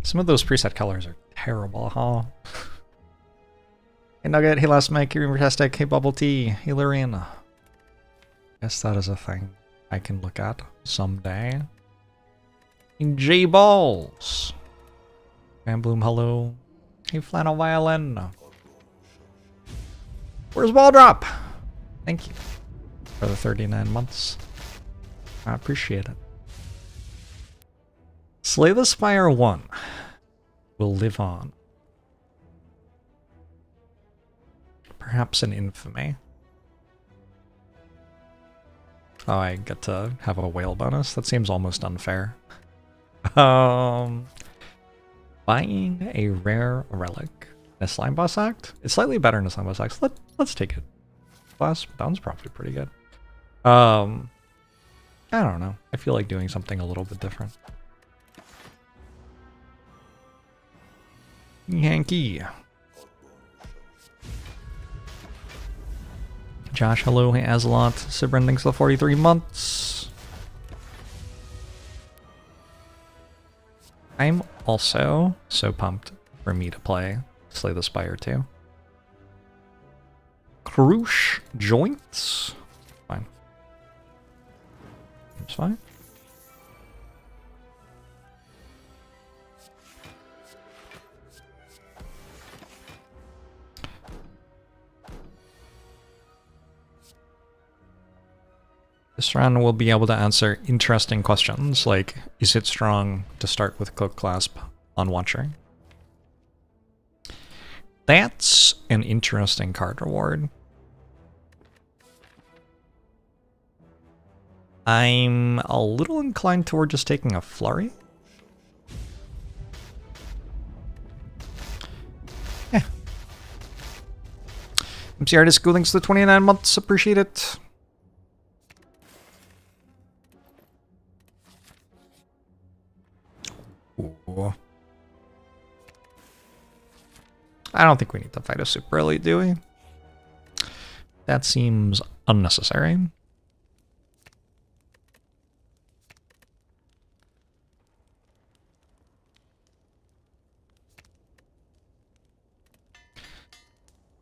Some of those preset colors are terrible, huh? Hey Nugget, hey Last Mike, hey Remertastic, hey Bubble Tea, hey Lorraine. Guess that is a thing I can look at someday. In J Balls. Van Bloom, hello. Hey Flannel Violin. Where's Ball Drop? Thank you for the 39 months. I appreciate it. Slay the Spire 1 will live on. Perhaps in infamy. Oh, I get to have a whale bonus? That seems almost unfair. Buying a rare relic. A slime boss act? It's slightly better in a slime boss act. So let's take it. Class down's probably pretty good. I don't know. I feel like doing something a little bit different. Yankee. Josh, hello. Hey, Azalot. Sibrin, thanks for the 43 months. I'm also so pumped for me to play Slay the Spire 2. Crush joints. Fine. It's fine. This round we'll be able to answer interesting questions like, is it strong to start with Cloak Clasp on Watcher? That's an interesting card reward. I'm a little inclined toward just taking a Flurry. Yeah. MC Artist, go thanks to the 29 months, appreciate it. Ooh. I don't think we need to fight a super elite, do we? That seems unnecessary.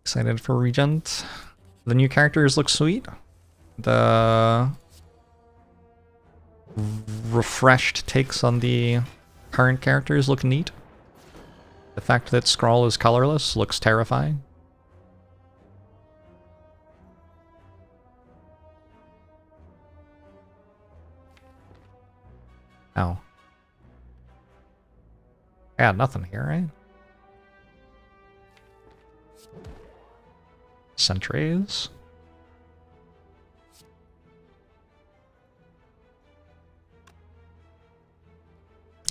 Excited for Regent. The new characters look sweet. The refreshed takes on the current characters look neat. The fact that Skrull is colorless looks terrifying. Oh. Yeah, nothing here, right? Sentries.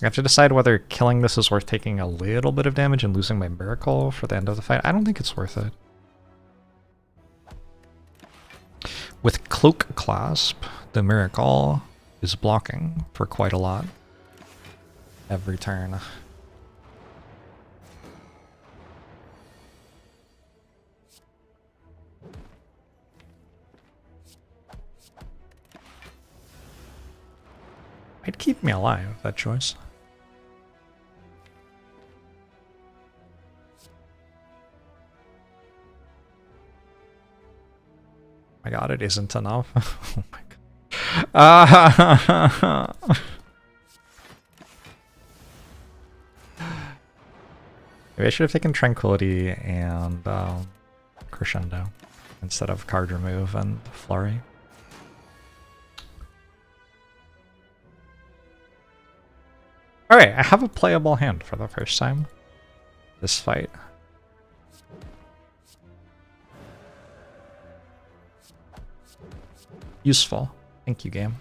I have to decide whether killing this is worth taking a little bit of damage and losing my miracle for the end of the fight. I don't think it's worth it. With Cloak Clasp, the miracle is blocking for quite a lot every turn. Might keep me alive, that choice. My god, it isn't enough. Oh my god. Maybe I should have taken Tranquility and Crescendo instead of card remove and Flurry. Alright, I have a playable hand for the first time this fight. Useful. Thank you, game.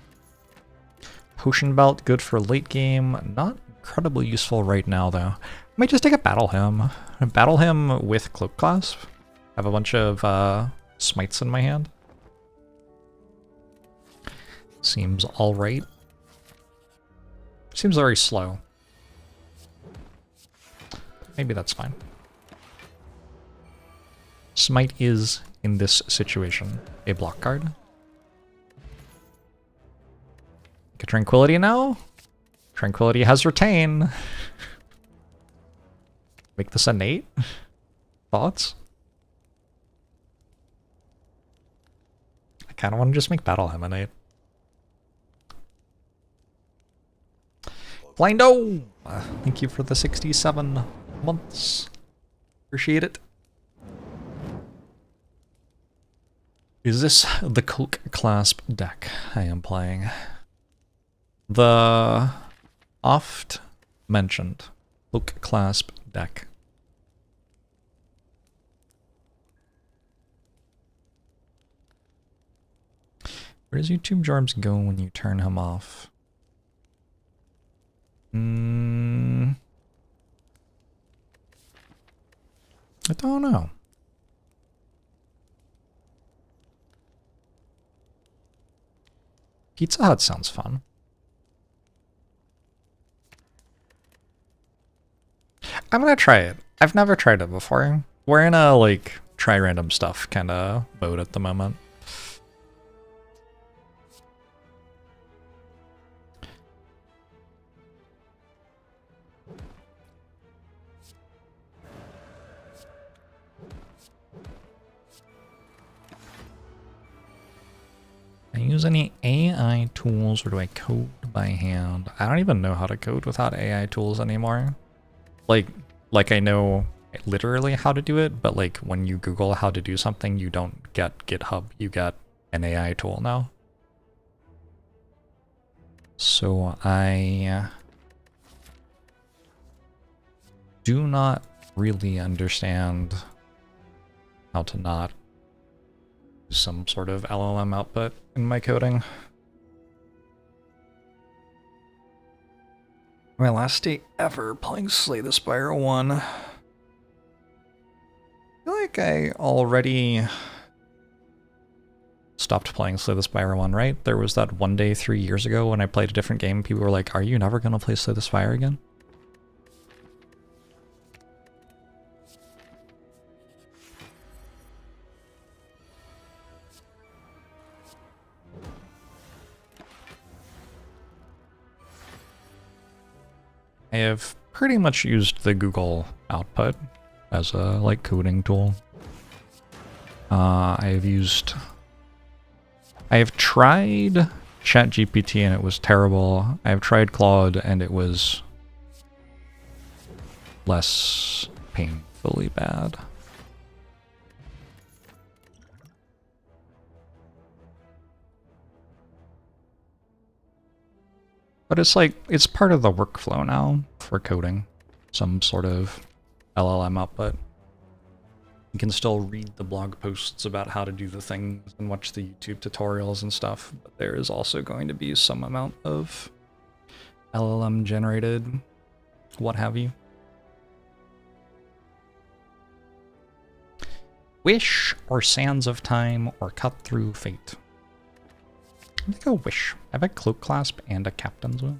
Potion Belt, good for late game. Not incredibly useful right now, though. I might just take a Battle Hymn. Battle Hymn with Cloak Clasp. Have a bunch of smites in my hand. Seems alright. Seems very slow. Maybe that's fine. Smite is, in this situation, a block card. Get Tranquility now. Tranquility has Retain. Make this innate? Thoughts? I kind of want to just make Battle Hymn innate. Blindo! Thank you for the 67 months. Appreciate it. Is this the Cloak Clasp deck I am playing? The oft mentioned Cloak Clasp deck. Where does YouTube Jorbs go when you turn him off? I don't know. Pizza Hut sounds fun. I'm gonna try it. I've never tried it before. We're in a, like, try random stuff kind of mode at the moment. I use any AI tools, or do I code by hand? I don't even know how to code without AI tools anymore. Like I know literally how to do it, but like when you Google how to do something, you don't get GitHub, you get an AI tool now. So I do not really understand how to not use some sort of LLM output in my coding. My last day ever playing Slay the Spire 1. I feel like I already stopped playing Slay the Spire 1, right? There was that one day 3 years ago when I played a different game, people were like, are you never gonna play Slay the Spire again? I have pretty much used the Google output as a, like, coding tool. I have tried ChatGPT and it was terrible. I have tried Claude and it was less painfully bad. But it's like, it's part of the workflow now for coding. Some sort of LLM output. You can still read the blog posts about how to do the things and watch the YouTube tutorials and stuff, but there is also going to be some amount of LLM generated what have you. Wish or Sands of Time or Cut Through Fate. I think I'll Wish. I have a Cloak Clasp and a Captain's Will.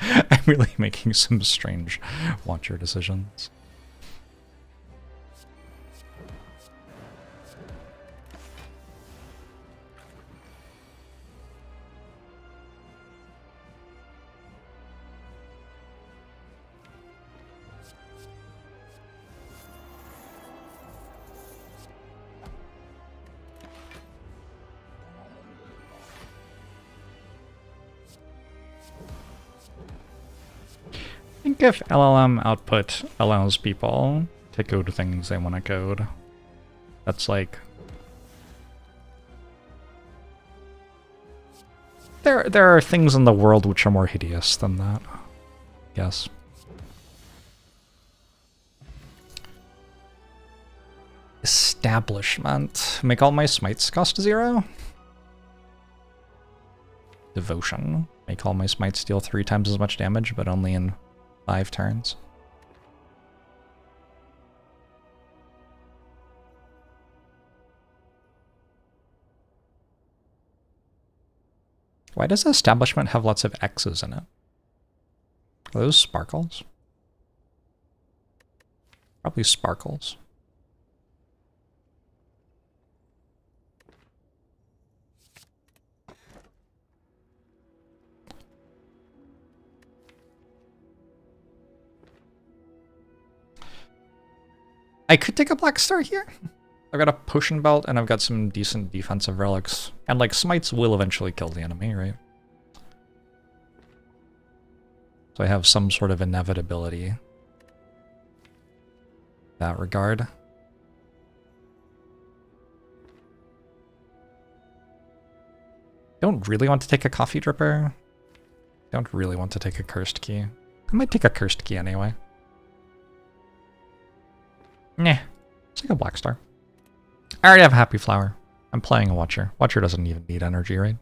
I'm really making some strange watcher decisions. I think if LLM output allows people to code things they want to code, that's like... There are things in the world which are more hideous than that, I guess. Establishment. Make all my smites cost 0? Devotion. Make all my smites deal 3 times as much damage, but only in 5 turns. Why does Establishment have lots of X's in it? Are those sparkles? Probably sparkles. I could take a black star here. I've got a potion belt and I've got some decent defensive relics. And like smites will eventually kill the enemy, right? So I have some sort of inevitability in that regard. Don't really want to take a coffee dripper. Don't really want to take a cursed key. I might take a cursed key anyway. Nah, let's take a black star. I already have a happy flower. I'm playing a Watcher. Watcher doesn't even need energy, right?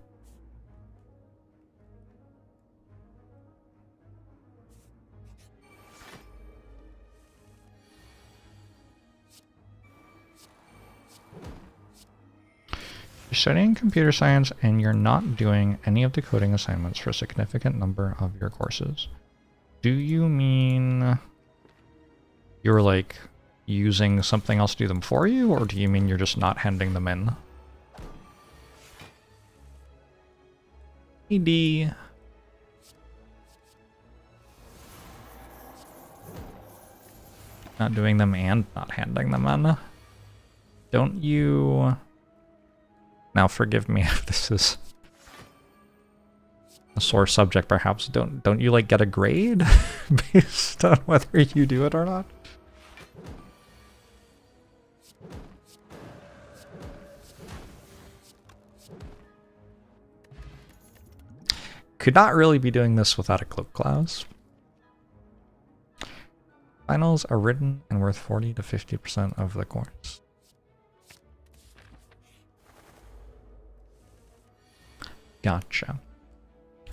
You're studying computer science and you're not doing any of the coding assignments for a significant number of your courses. Do you mean you're like using something else to do them for you, or do you mean you're just not handing them in? AD. Not doing them and not handing them in. Don't you... Now forgive me if this is a sore subject perhaps. Don't you like get a grade based on whether you do it or not? Could not really be doing this without a cloak clause. Finals are written and worth 40 to 50% of the course. Gotcha,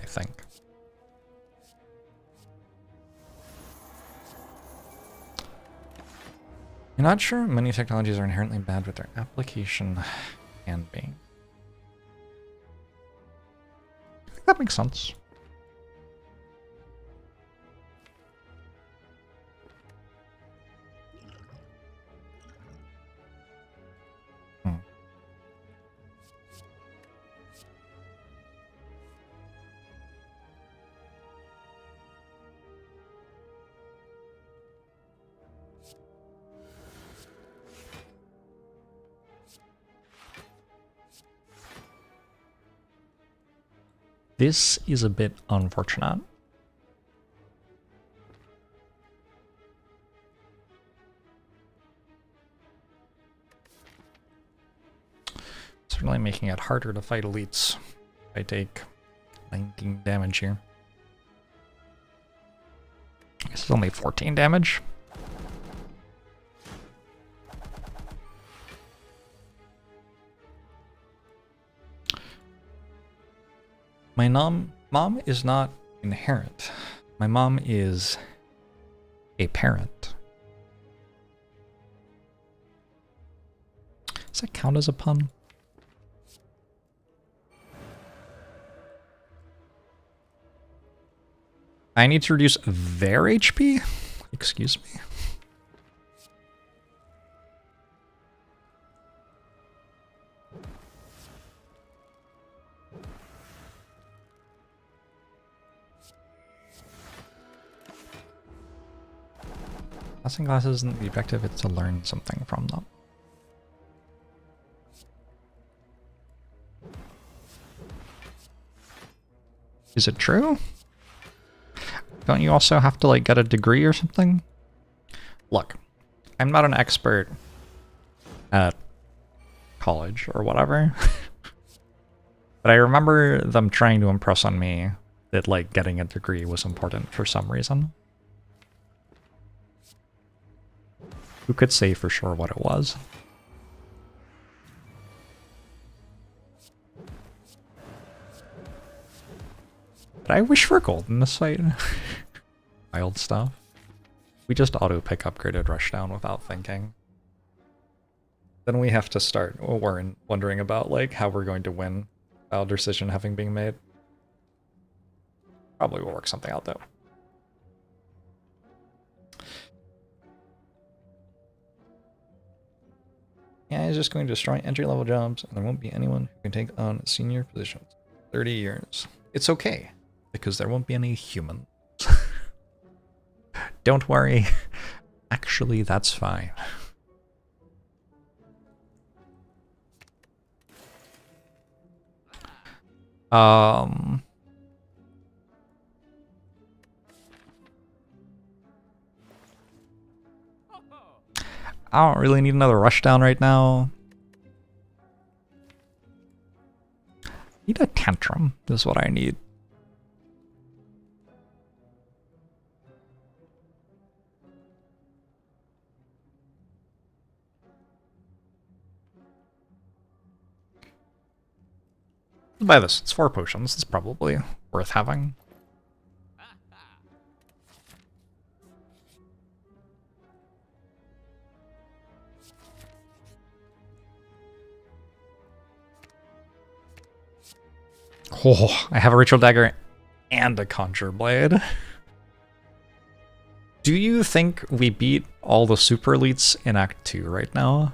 I think. You're not sure many technologies are inherently bad, but their application can be. I think that makes sense. This is a bit unfortunate. Certainly making it harder to fight elites. I take 19 damage here. I guess it's only 14 damage. My mom is not inherent. My mom is a parent. Does that count as a pun? I need to reduce their HP? Excuse me? Passing classes isn't the objective, it's to learn something from them. Is it true? Don't you also have to like get a degree or something? Look, I'm not an expert at college or whatever, but I remember them trying to impress on me that like getting a degree was important for some reason. Who could say for sure what it was? But I wish for gold in this fight. Wild stuff. We just auto pick upgraded rushdown without thinking. Then we have to start wondering about like how we're going to win without decision having been made. Probably will work something out though. AI is just going to destroy entry-level jobs, and there won't be anyone who can take on senior positions. 30 years. It's okay, because there won't be any humans. Don't worry. Actually, that's fine. Um, I don't really need another rushdown right now. Need a tantrum is what I need. Let's buy this. It's 4 potions. It's probably worth having. Oh, I have a ritual dagger and a conjure blade. Do you think we beat all the super elites in Act 2 right now?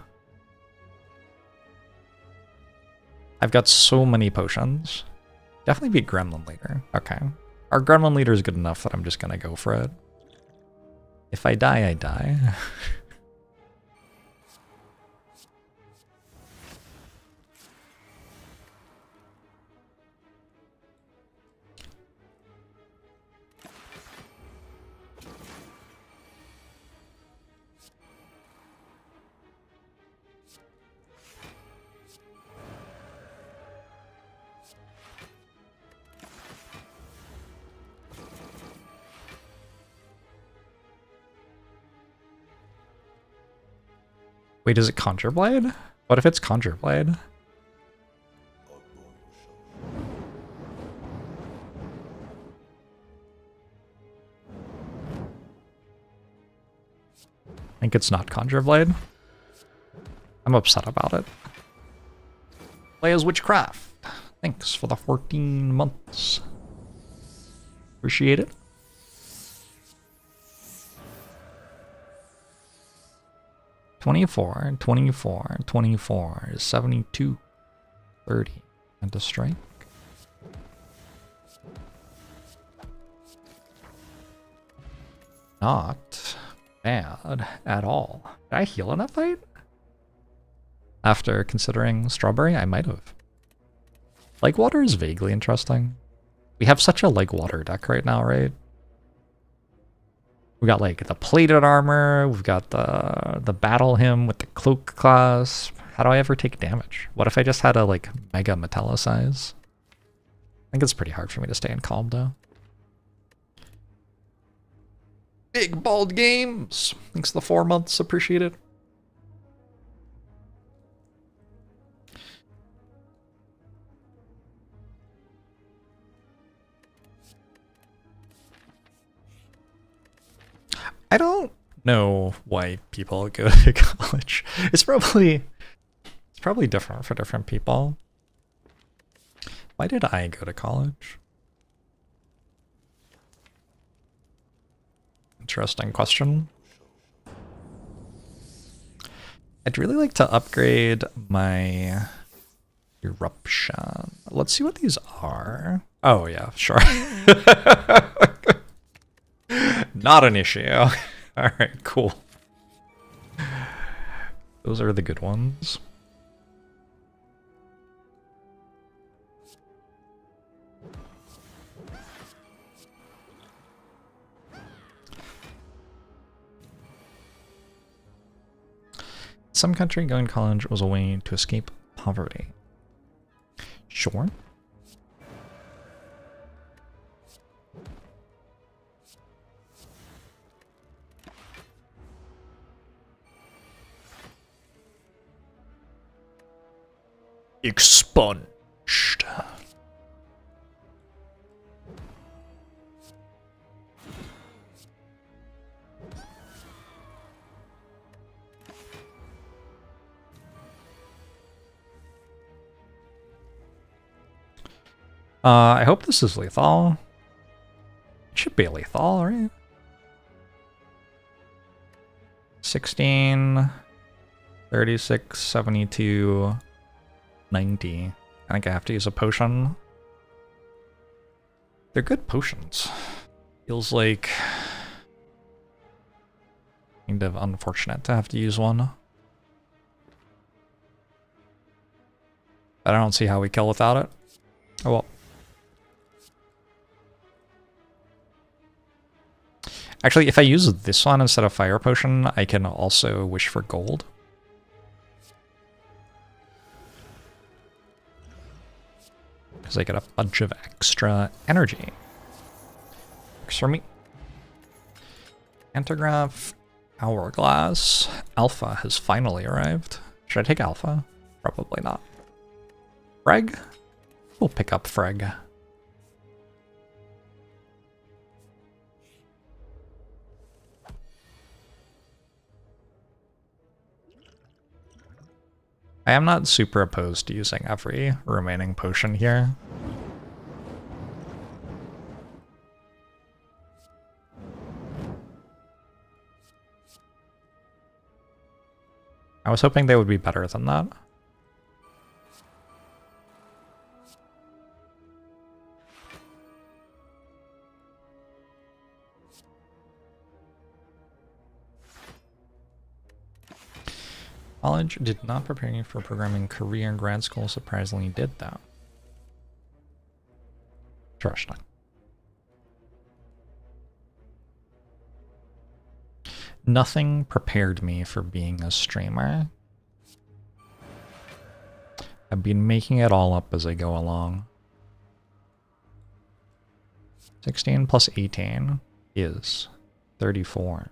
I've got so many potions. Definitely beat Gremlin Leader. Okay. Our Gremlin Leader is good enough that I'm just gonna go for it. If I die, I die. Wait, is it Conjure Blade? What if it's Conjure Blade? I think it's not Conjure Blade. I'm upset about it. Play as Witchcraft. Thanks for the 14 months. Appreciate it. $24, $24, $24 is $72, $30, and a strike. Not bad at all. Did I heal in that fight? After considering Strawberry, I might have. Like Water is vaguely interesting. We have such a like Water deck right now, right? We got like the plated armor, we've got the battle hymn with the cloak class. How do I ever take damage? What if I just had a like mega metallicize? I think it's pretty hard for me to stay in calm though. Big Bald Games! Thanks for the 4 months, appreciate it. I don't know why people go to college. It's probably different for different people. Why did I go to college? Interesting question. I'd really like to upgrade my eruption. Let's see what these are. Oh yeah, sure. Not an issue. Alright, cool. Those are the good ones. Some country going to college was a way to escape poverty. Sure. Expunged. I hope this is lethal. It should be lethal, right? 16, 36, 72, 90. I think I have to use a potion. They're good potions. Feels like kind of unfortunate to have to use one. But I don't see how we kill without it. Oh well. Actually, if I use this one instead of Fire Potion, I can also wish for gold. Because I get a bunch of extra energy. Works for me. Antigraph, Hourglass. Alpha has finally arrived. Should I take Alpha? Probably not. Freg? We'll pick up Freg. I am not super opposed to using every remaining potion here. I was hoping they would be better than that. College did not prepare you for programming career. Grad school surprisingly did that. Interesting. Nothing prepared me for being a streamer. I've been making it all up as I go along. 16 plus 18 is 34.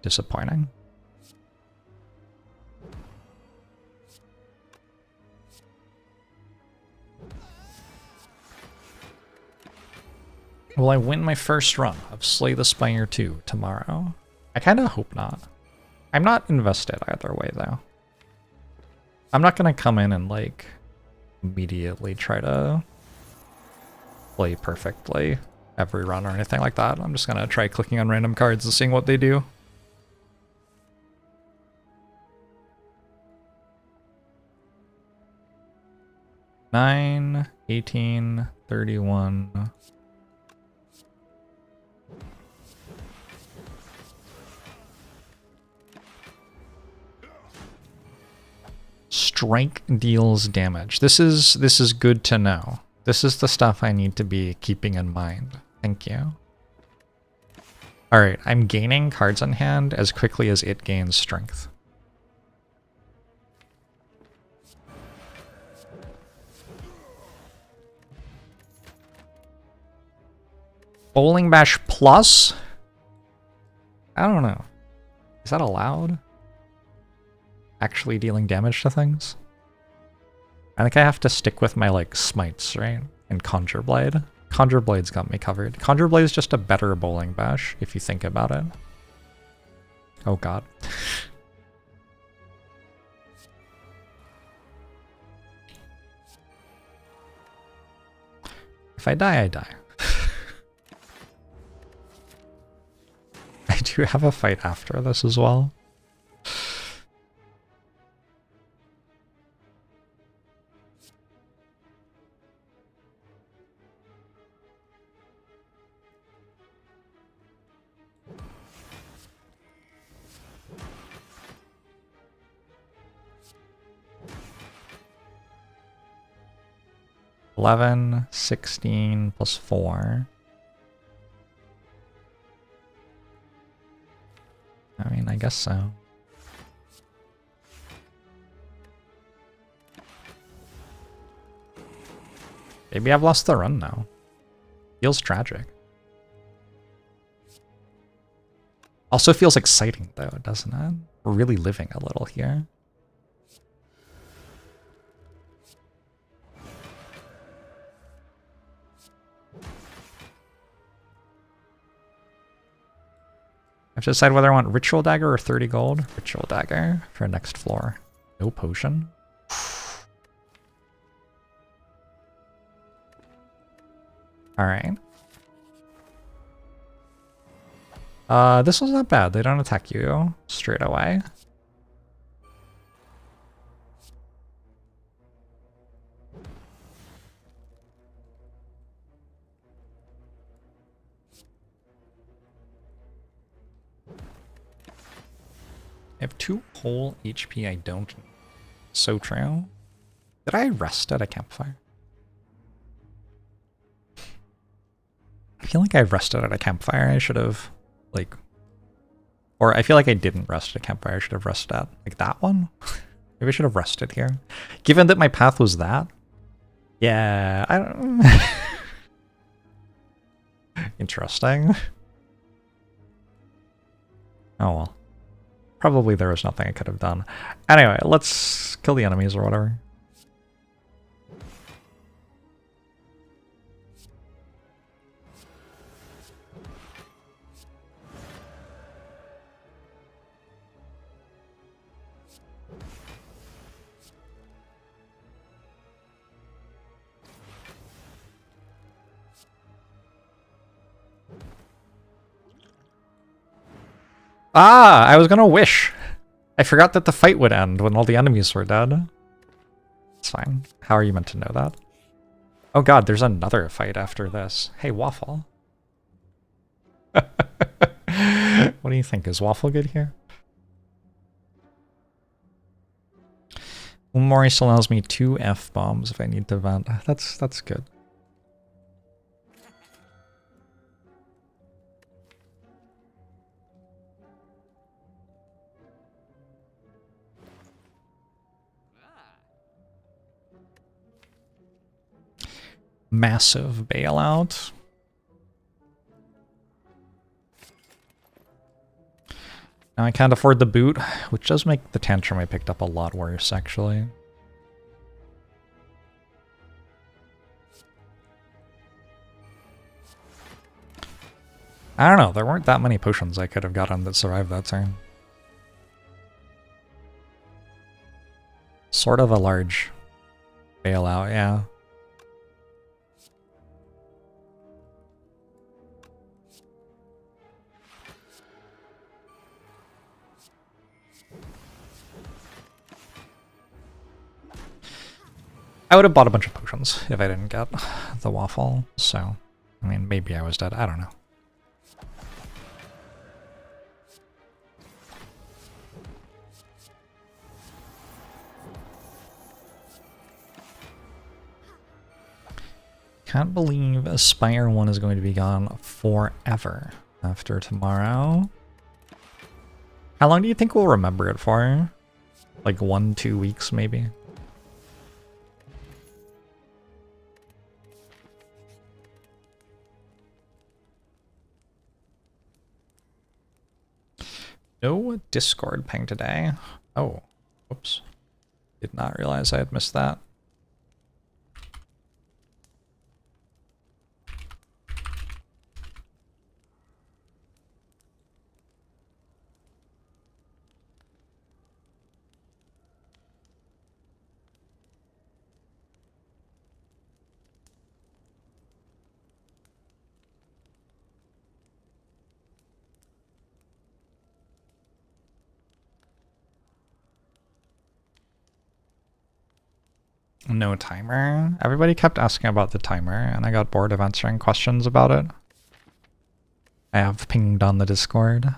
Disappointing. Will I win my first run of Slay the Spire 2 tomorrow? I kind of hope not. I'm not invested either way, though. I'm not going to come in and, like, immediately try to play perfectly every run or anything like that. I'm just going to try clicking on random cards and seeing what they do. Nine, 18, 31... Strike deals damage. This is good to know. This is the stuff I need to be keeping in mind. Thank you. Alright, I'm gaining cards on hand as quickly as it gains strength. Bowling Bash Plus? I don't know. Is that allowed? Actually dealing damage to things? I think I have to stick with my, like, smites, right? And Conjure Blade. Conjure Blade's got me covered. Conjure Blade is just a better Bowling Bash, if you think about it. Oh god. If I die, I die. I do have a fight after this as well. $11, 16 plus 4. I mean, I guess so. Maybe I've lost the run now. Feels tragic. Also feels exciting though, doesn't it? We're really living a little here. I have to decide whether I want Ritual Dagger or 30 gold. Ritual Dagger for next floor. No potion. Alright. This one's not bad. They don't attack you straight away. have 2 whole HP I don't need. So true. Did I rest at a campfire? I feel like I rested at a campfire. I should have, like... Or I feel like I didn't rest at a campfire. I should have rested at, like, that one? Maybe I should have rested here. Given that my path was that? Yeah, I don't... Interesting. Oh well. Probably there was nothing I could have done. Anyway, let's kill the enemies or whatever. Ah, I was gonna wish. I forgot that the fight would end when all the enemies were dead. It's fine. How are you meant to know that? Oh god, there's another fight after this. Hey, Waffle. What do you think? Is Waffle good here? Maurice allows me 2 F-bombs if I need to vent. That's good. Massive bailout. Now I can't afford the boot, which does make the tantrum I picked up a lot worse, actually. I don't know, there weren't that many potions I could have gotten that survived that turn. Sort of a large bailout, yeah. I would have bought a bunch of potions if I didn't get the Waffle, so, I mean, maybe I was dead, I don't know. Can't believe Spire 1 is going to be gone forever after tomorrow. How long do you think we'll remember it for? Like 1-2 weeks, maybe? No Discord ping today. Oh, whoops. Did not realize I had missed that. No timer. Everybody kept asking about the timer, and I got bored of answering questions about it. I have pinged on the Discord.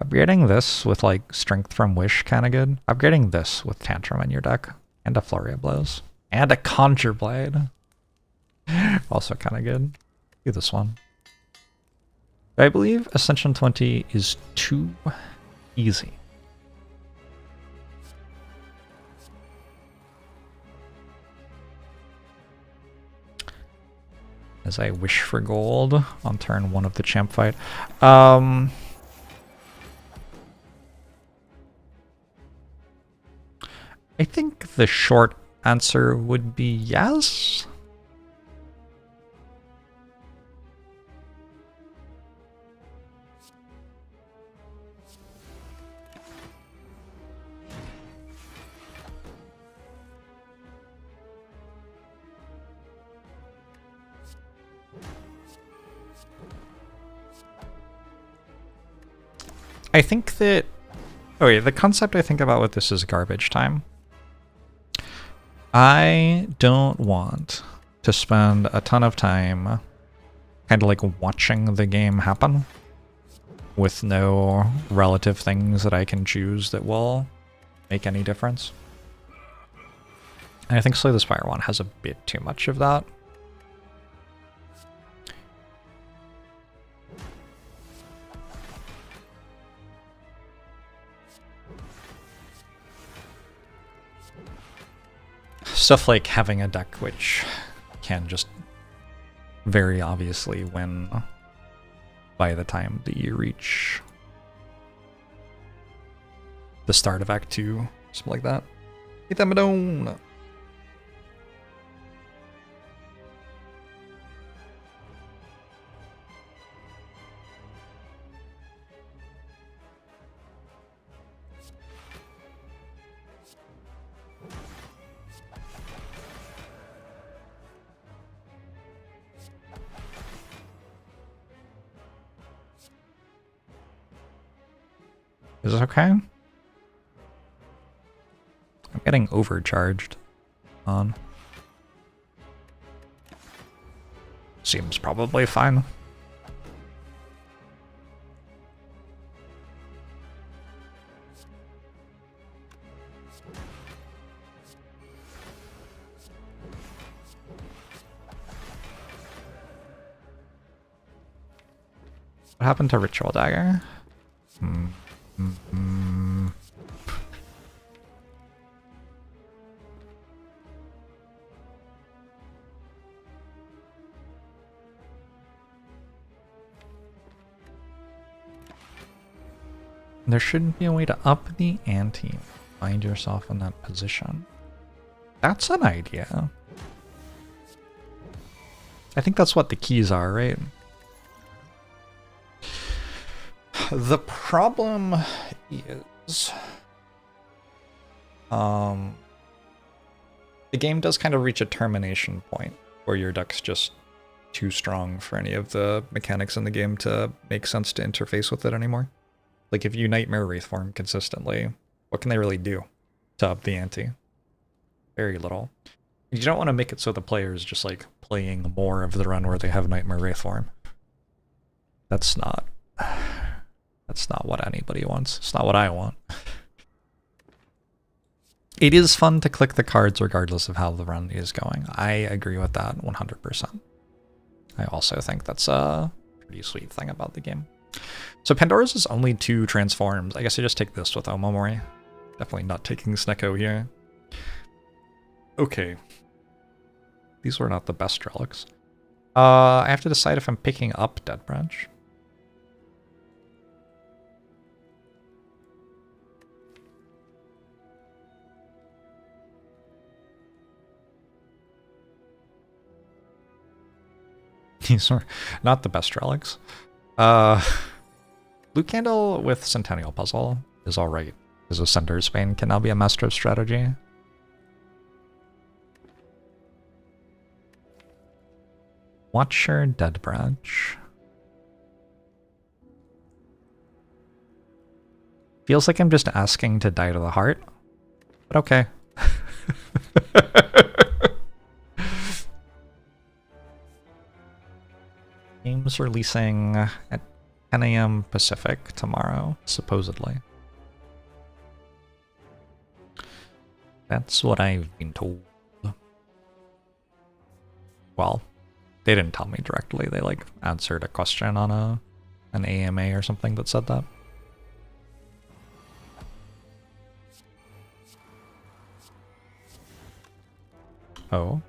Upgrading this with, like, Strength from Wish kinda good. Upgrading this with Tantrum in your deck. And a Flurry of Blows. And a Conjure Blade. Also kinda good. Do this one. I believe Ascension 20 is too easy. As I wish for gold on turn 1 of the champ fight. I think the short answer would be yes. I think that... Oh yeah, the concept I think about with this is garbage time. I don't want to spend a ton of time kind of like watching the game happen. with no relative things that I can choose that will make any difference. And I think Slay the Spire one has a bit too much of that. Stuff like having a deck which can just very obviously win by the time that you reach the start of Act 2, something like that. Hit them down! Is this okay? I'm getting overcharged on. Seems probably fine. What happened to Ritual Dagger? There shouldn't be a way to up the ante. Find yourself in that position. That's an idea. I think that's what the keys are, right? The problem is, the game does kind of reach a termination point where your deck's just too strong for any of the mechanics in the game to make sense to interface with it anymore. Like, if you Nightmare Wraithform consistently, what can they really do to up the ante? Very little. You don't want to make it so the player is just, like, playing more of the run where they have Nightmare Wraithform. That's not what anybody wants. It's not what I want. It is fun to click the cards regardless of how the run is going. I agree with that 100%. I also think that's a pretty sweet thing about the game. So Pandora's is only 2 transforms. I guess I just take this with Omamori. Definitely not taking Snecko here. Okay. These were not the best relics. I have to decide if I'm picking up Dead Branch. These are not the best relics. Blue Candle with Centennial Puzzle is alright, because Ascender's Bane can now be a master of strategy. Watcher Dead Branch. Feels like I'm just asking to die to the heart, but okay. Game's releasing at 10 AM Pacific tomorrow, supposedly. That's what I've been told. Well, they didn't tell me directly. They, like, answered a question on an AMA or something that said that. Oh.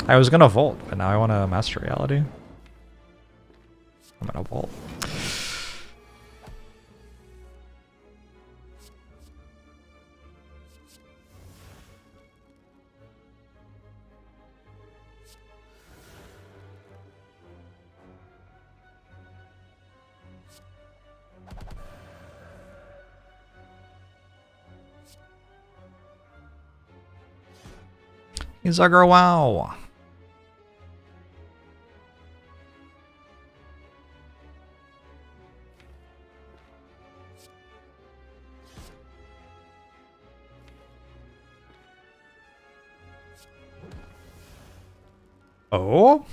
I was gonna Volt, but now I want to Master Reality. I'm gonna Volt. Izagro, wow. Oh?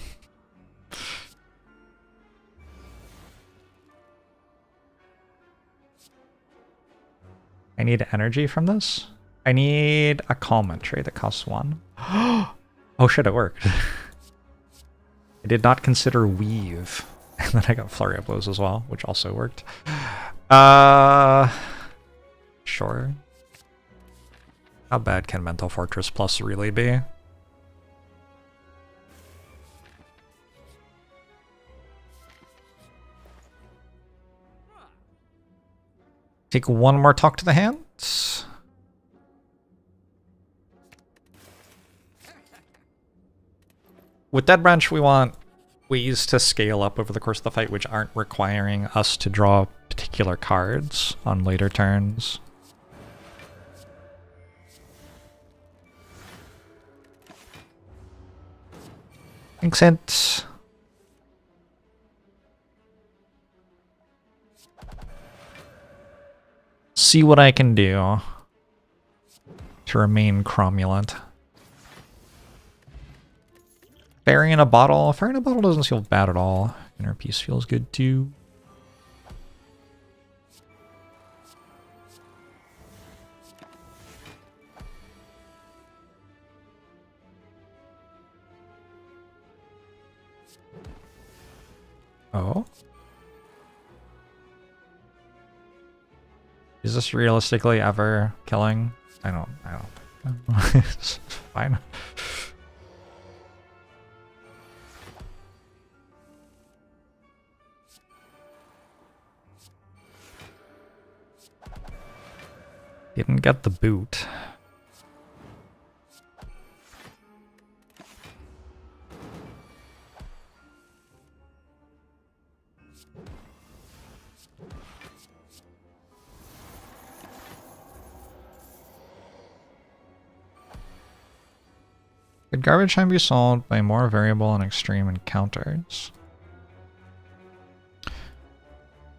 I need energy from this. I need a calm entry that costs 1. Oh shit, it worked. I did not consider weave. And then I got flurry of blows as well, which also worked. Sure. How bad can Mental Fortress Plus really be? Take one more talk to the hands. With Dead Branch, we want ways to scale up over the course of the fight which aren't requiring us to draw particular cards on later turns. Accent. See what I can do to remain cromulent. Fairy in a bottle. Fairy in a bottle doesn't feel bad at all. Inner Peace feels good too. Oh. Is this realistically ever killing? I don't know. It's fine. Didn't get the boot. Could garbage time be solved by more variable and extreme encounters?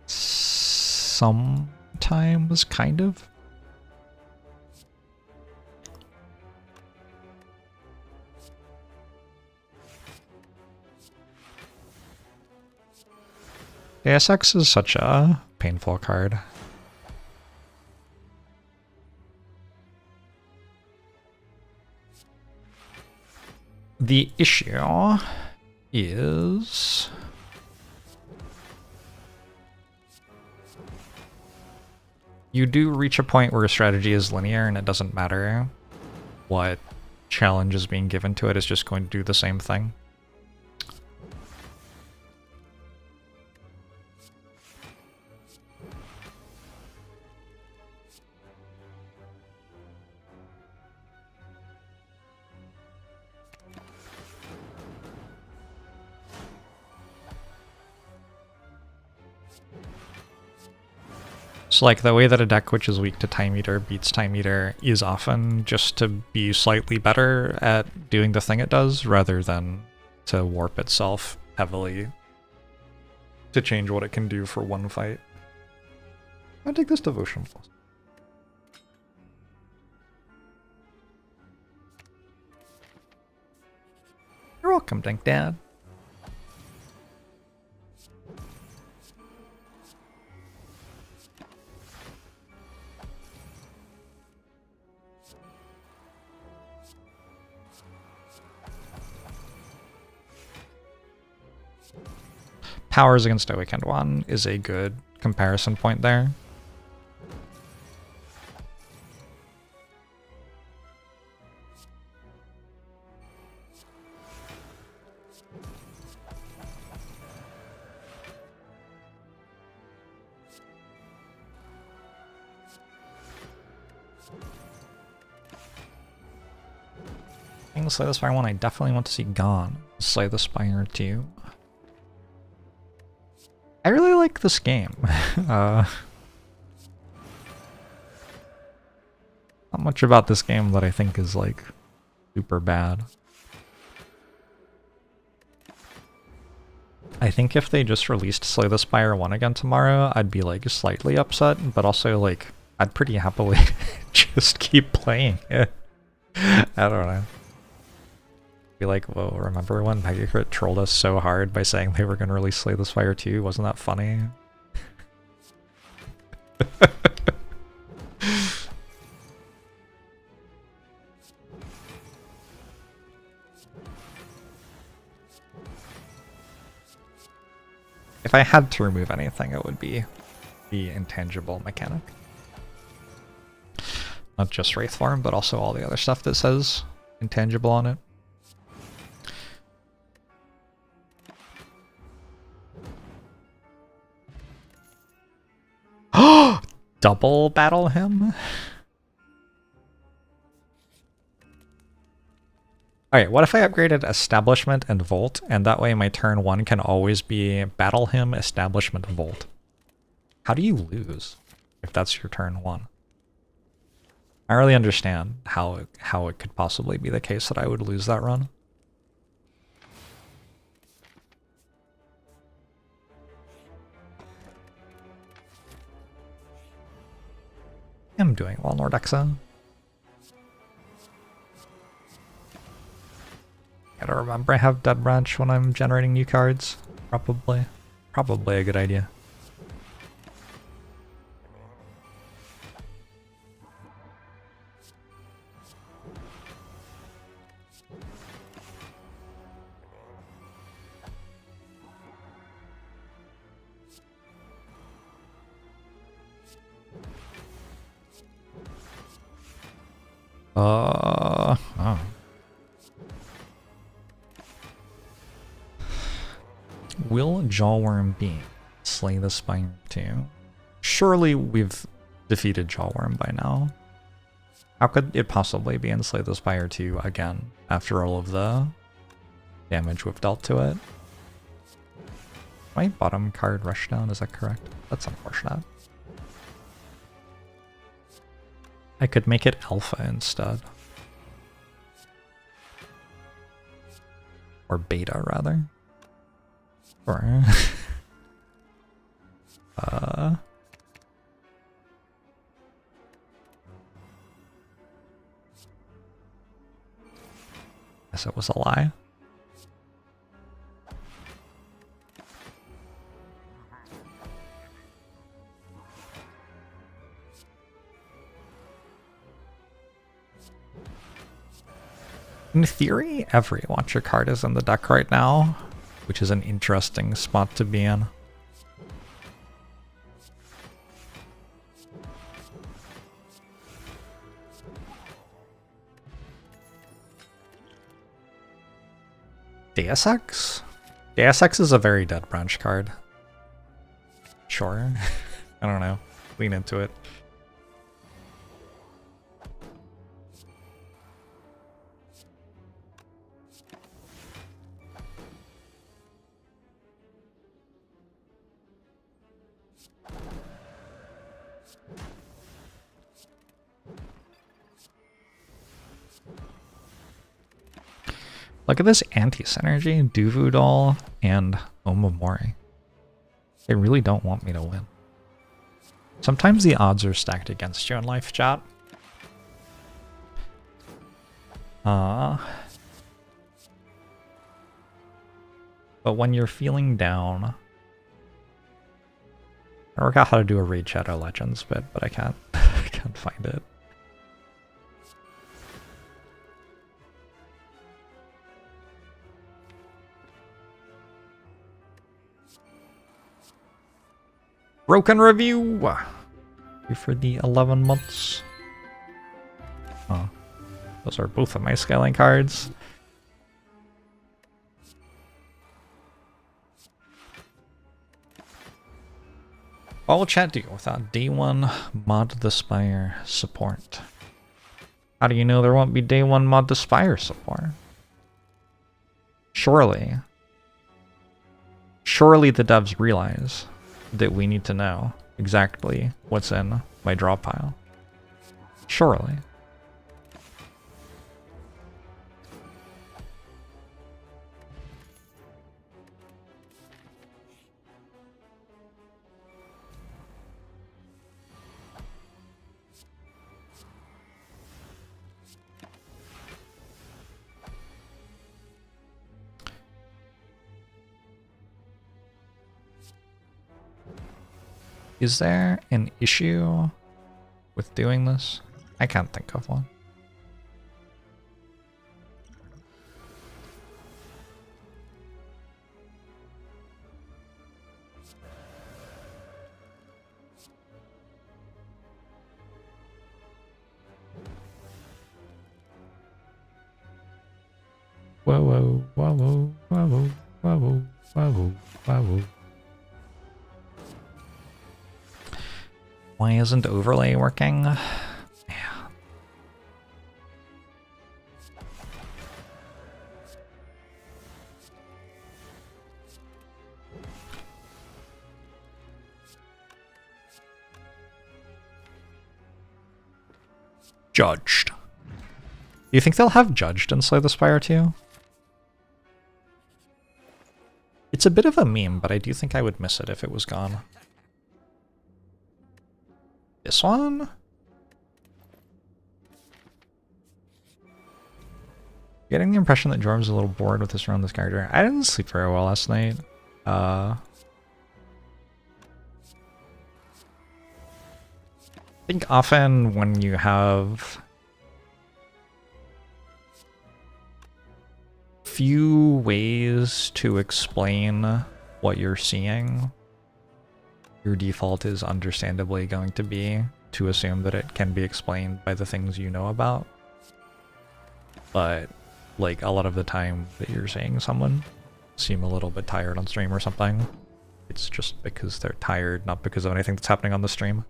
Sometimes, kind of. ASX is such a painful card. The issue is you do reach a point where a strategy is linear and it doesn't matter what challenge is being given to it, it's just going to do the same thing. So like the way that a deck which is weak to Time Eater beats Time Eater is often just to be slightly better at doing the thing it does rather than to warp itself heavily to change what it can do for one fight. I'll take this Devotion Plus. You're welcome, Dink Dad. Powers against Awakened One is a good comparison point there. Slay the Spire 1 I definitely want to see gone. Slay the Spire 2. I really like this game. Not much about this game that I think is like super bad. I think if they just released Slay the Spire 1 again tomorrow, I'd be like slightly upset, but also like I'd pretty happily just keep playing it. I don't know. Be like, whoa, remember when Megacrit trolled us so hard by saying they were going to release Slay the Spire 2? Wasn't that funny? If I had to remove anything, it would be the intangible mechanic. Not just Wraith Form, but also all the other stuff that says intangible on it. Double battle him? Alright, what if I upgraded Establishment and Volt, and that way my turn 1 can always be Battle Him, Establishment, Volt? How do you lose if that's your turn 1? I really understand how it could possibly be the case that I would lose that run. I'm doing well, Nordexa. Gotta remember I have Dead Branch when I'm generating new cards. Probably a good idea. Oh. Will Jawworm be Slay the Spire 2? Surely we've defeated Jawworm by now. How could it possibly be in Slay the Spire 2 again after all of the damage we've dealt to it? My bottom card Rushdown, is that correct? That's unfortunate. I could make it Alpha instead. Or Beta, rather. Or... Guess it was a lie. In theory, every Watcher card is in the deck right now, which is an interesting spot to be in. Deus Ex? Deus Ex is a very Dead Branch card. Sure. I don't know. Lean into it. Look at this anti-synergy, Duvu Doll, and Omamori. They really don't want me to win. Sometimes the odds are stacked against you in life, chat. But when you're feeling down... I work out how to do a Raid Shadow Legends bit, but I can't I can't find it. Broken Review! For the 11 months. Oh. Those are both of my scaling cards. What will chat do without day 1 Mod the Spire support? How do you know there won't be day 1 Mod the Spire support? Surely the devs realize that we need to know exactly what's in my draw pile. Surely. Is there an issue with doing this? I can't think of one. Whoa, whoa, whoa, whoa, whoa, whoa, whoa, whoa, whoa. Why isn't overlay working? Yeah. Judged. Do you think they'll have Judged in Slay the Spire too? It's a bit of a meme, but I do think I would miss it if it was gone. This one? Getting the impression that Jorbs is a little bored with this around this character. I didn't sleep very well last night. I think often when you have few ways to explain what you're seeing, your default is understandably going to be to assume that it can be explained by the things you know about. But like a lot of the time that you're seeing someone seem a little bit tired on stream or something, it's just because they're tired, not because of anything that's happening on the stream.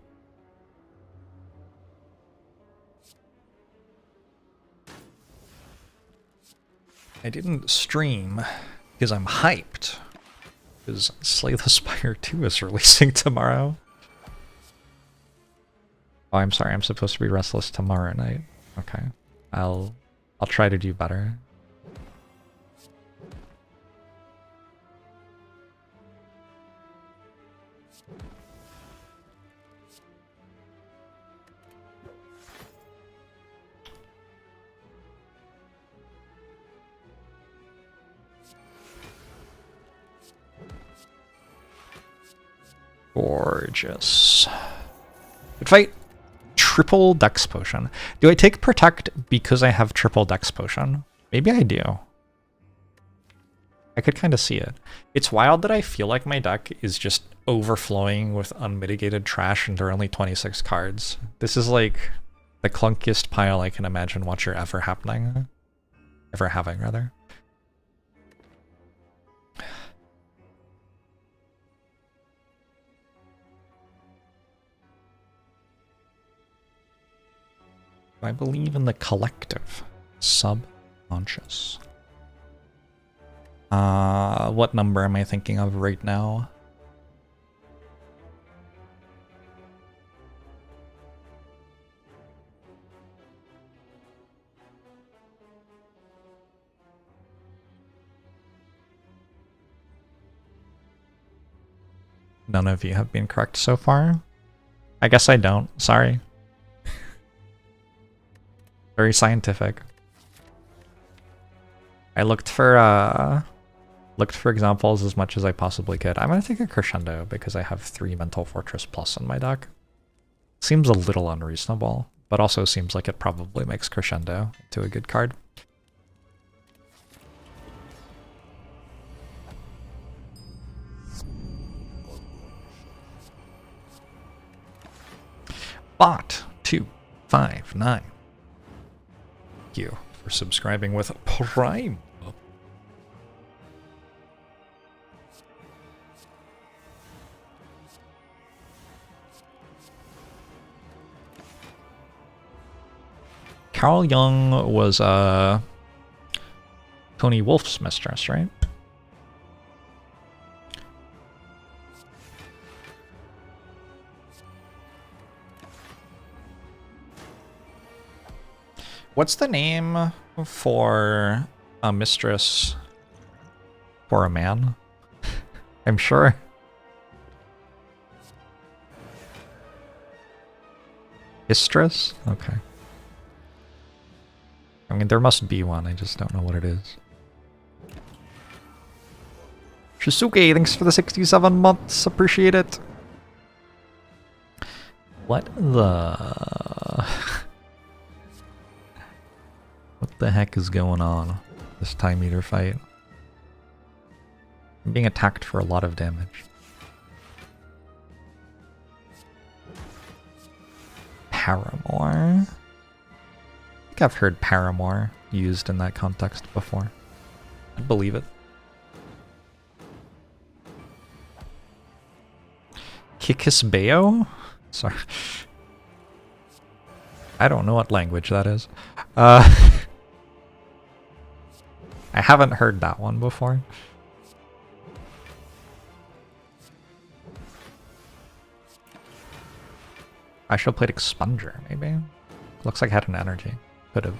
I didn't stream because I'm hyped, because Slay the Spire 2 is releasing tomorrow. Oh, I'm sorry, I'm supposed to be restless tomorrow night. Okay. I'll try to do better. Gorgeous. Good fight. Triple Dex Potion. Do I take Protect because I have triple Dex Potion? Maybe I do. I could kind of see it. It's wild that I feel like my deck is just overflowing with unmitigated trash and there are only 26 cards. This is like the clunkiest pile I can imagine Watcher ever having, rather. I believe in the collective subconscious. What number am I thinking of right now? None of you have been correct so far. I guess I don't. Sorry. Very scientific. I looked for examples as much as I possibly could. I'm gonna take a Crescendo because I have 3 Mental Fortress Plus in my deck. Seems a little unreasonable, but also seems like it probably makes Crescendo into a good card. Bot 259. Thank you for subscribing with Prime. Carl Jung was Tony Wolf's mistress, right? What's the name for a mistress for a man? I'm sure. Mistress? Okay. I mean, there must be one, I just don't know what it is. Shisuke, thanks for the 67 months, appreciate it. What the... What the heck is going on this Time Eater fight? I'm being attacked for a lot of damage. Paramore? I think I've heard Paramore used in that context before. I'd believe it. Kikisbeo? Sorry. I don't know what language that is. I haven't heard that one before. I should have played Expunger, maybe. Looks like I had an energy. Could have.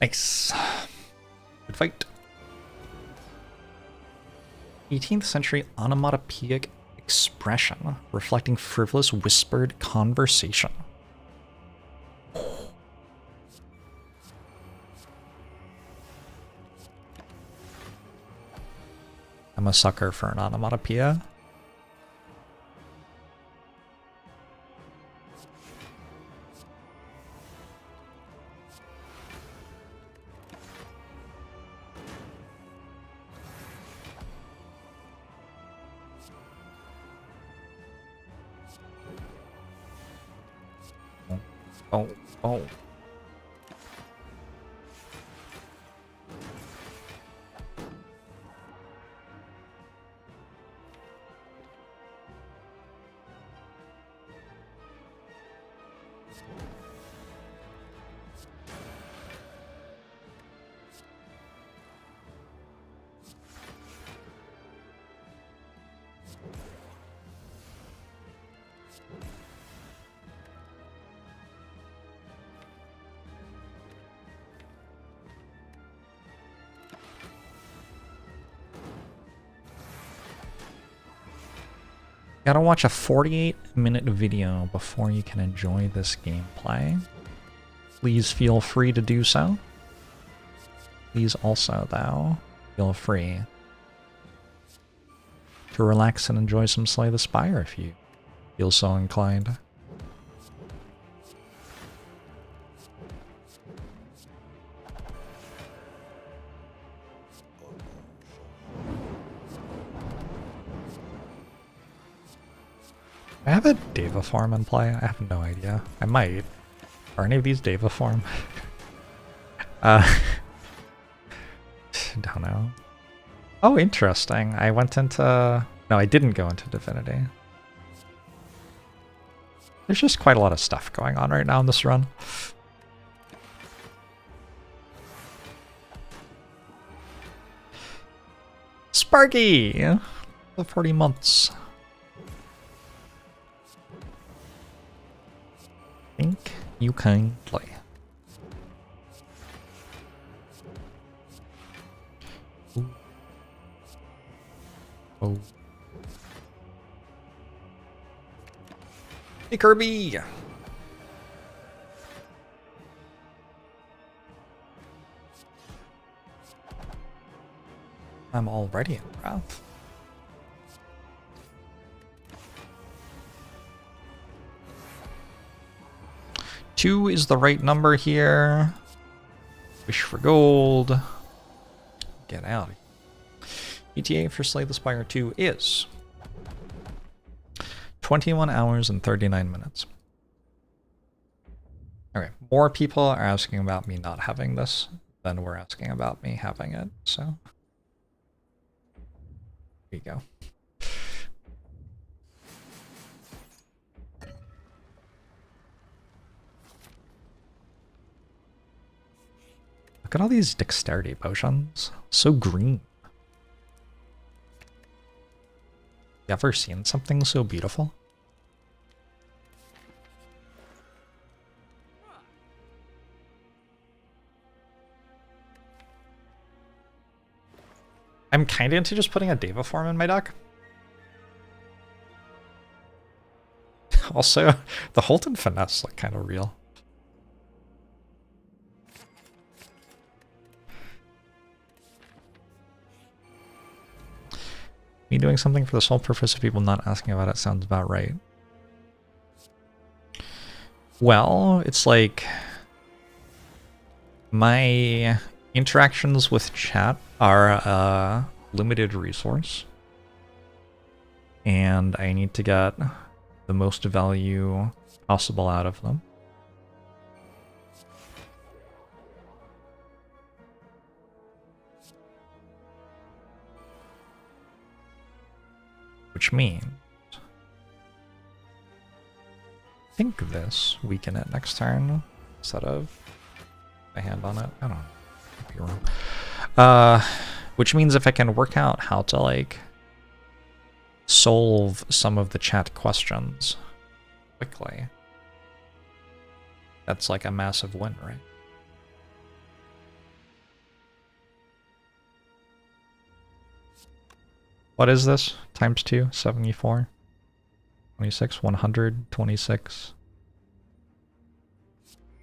Nice. Good fight. 18th century onomatopoeic expression reflecting frivolous whispered conversation. I'm a sucker for an onomatopoeia. Oh. Gotta watch a 48-minute video before you can enjoy this gameplay. Please feel free to do so. Please also, though, feel free to relax and enjoy some Slay the Spire if you feel so inclined. I have a Deva form in play. I have no idea. I might. Are any of these Deva form? Don't know. Oh, interesting. I went into... No, I didn't go into Divinity. There's just quite a lot of stuff going on right now in this run. Sparky! The 40 months. Think you can play. Ooh. Oh. Hey, Kirby! I'm already in wrath. Two is the right number here. Wish for gold. Get out. ETA for Slay the Spire 2 is 21 hours and 39 minutes. Okay, more people are asking about me not having this than we're asking about me having it, so here you go. Look at all these dexterity potions. So green. You ever seen something so beautiful? I'm kind of into just putting a Deva form in my deck. Also, the Holton Finesse look kind of real. Me doing something for the sole purpose of people not asking about it sounds about right. Well, it's like my interactions with chat are a limited resource, and I need to get the most value possible out of them. Which means, I think this, weaken it next turn, instead of a hand on it. I don't know. I could be wrong. Which means if I can work out how to, like, solve some of the chat questions quickly, that's like a massive win, right? What is this? Times 2, 74, 26, 100, 26.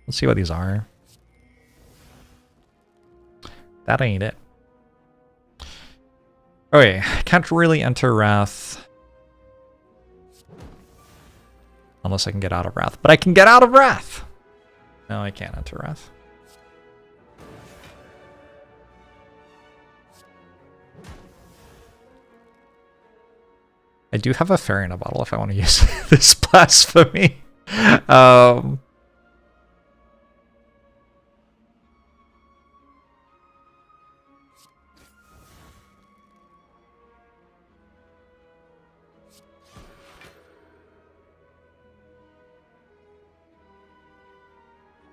Let's see what these are. That ain't it. Okay, can't really enter Wrath. Unless I can get out of Wrath. But I can get out of Wrath! No, I can't enter Wrath. I do have a fairy in a bottle if I want to use this blasphemy.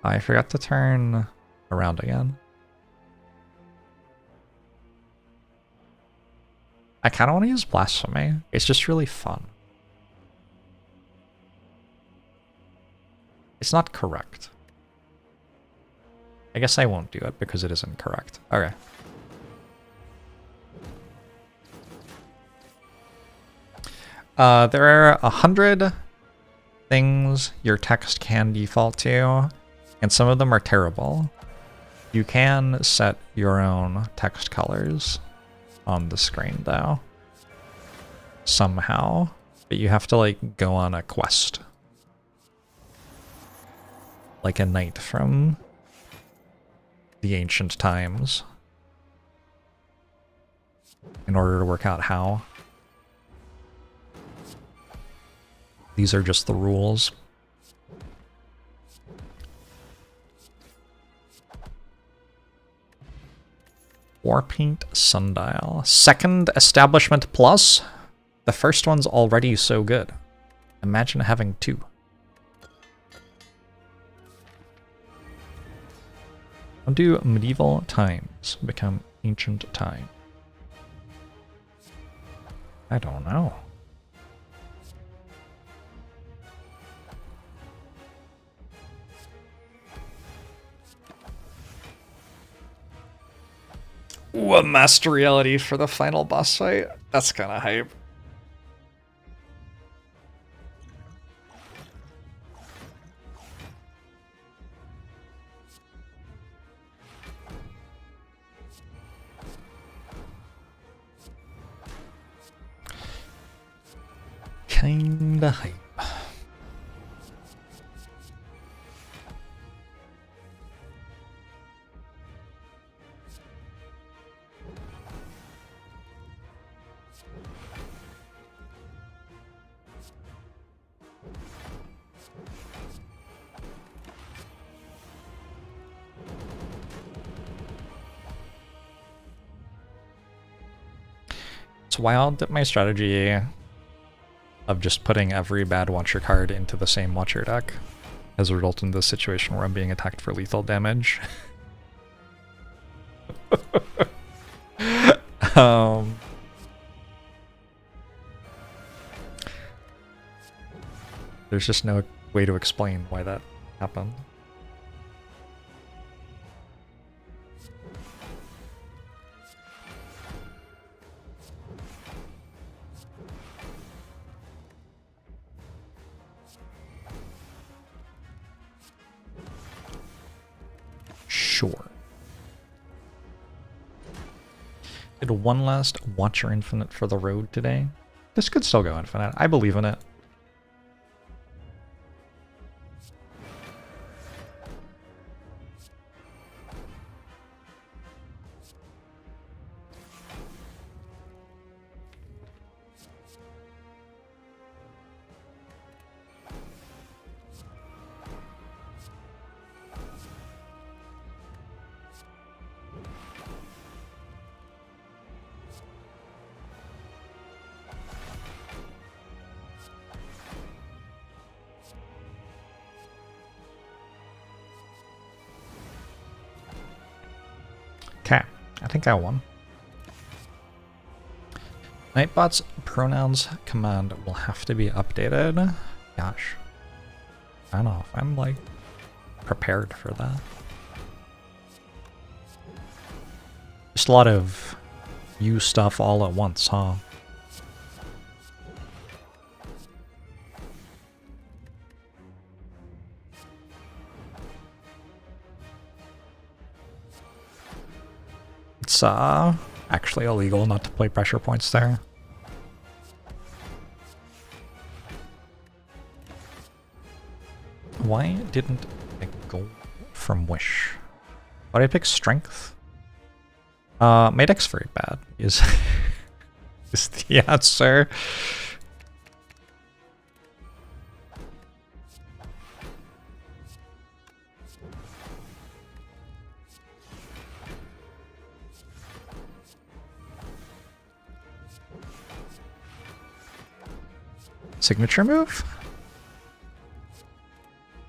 I forgot to turn around again. I kind of want to use Blasphemy. It's just really fun. It's not correct. I guess I won't do it because it isn't correct. Okay. There are 100 things your text can default to, and some of them are terrible. You can set your own text colors on the screen though, somehow, but you have to like go on a quest, like a knight from the ancient times, in order to work out how. These are just the rules. Warpaint Sundial. Second Establishment Plus? The first one's already so good. Imagine having two. How do medieval times become ancient time? I don't know. Ooh, a Master Reality for the final boss fight? That's kind of hype. Kinda hype. It's wild that my strategy of just putting every bad Watcher card into the same Watcher deck has resulted in this situation where I'm being attacked for lethal damage. There's just no way to explain why that happened. Sure. Did needed one last Watcher Infinite for the road today. This could still go infinite. I believe in it. Okay, I think I won. Nightbot's pronouns command will have to be updated. Gosh. I don't know if I'm, like, prepared for that. Just a lot of you stuff all at once, huh? It's actually illegal not to play pressure points there. Why didn't I go from Wish? Why did I pick Strength? My deck's very bad, is the answer. Signature move?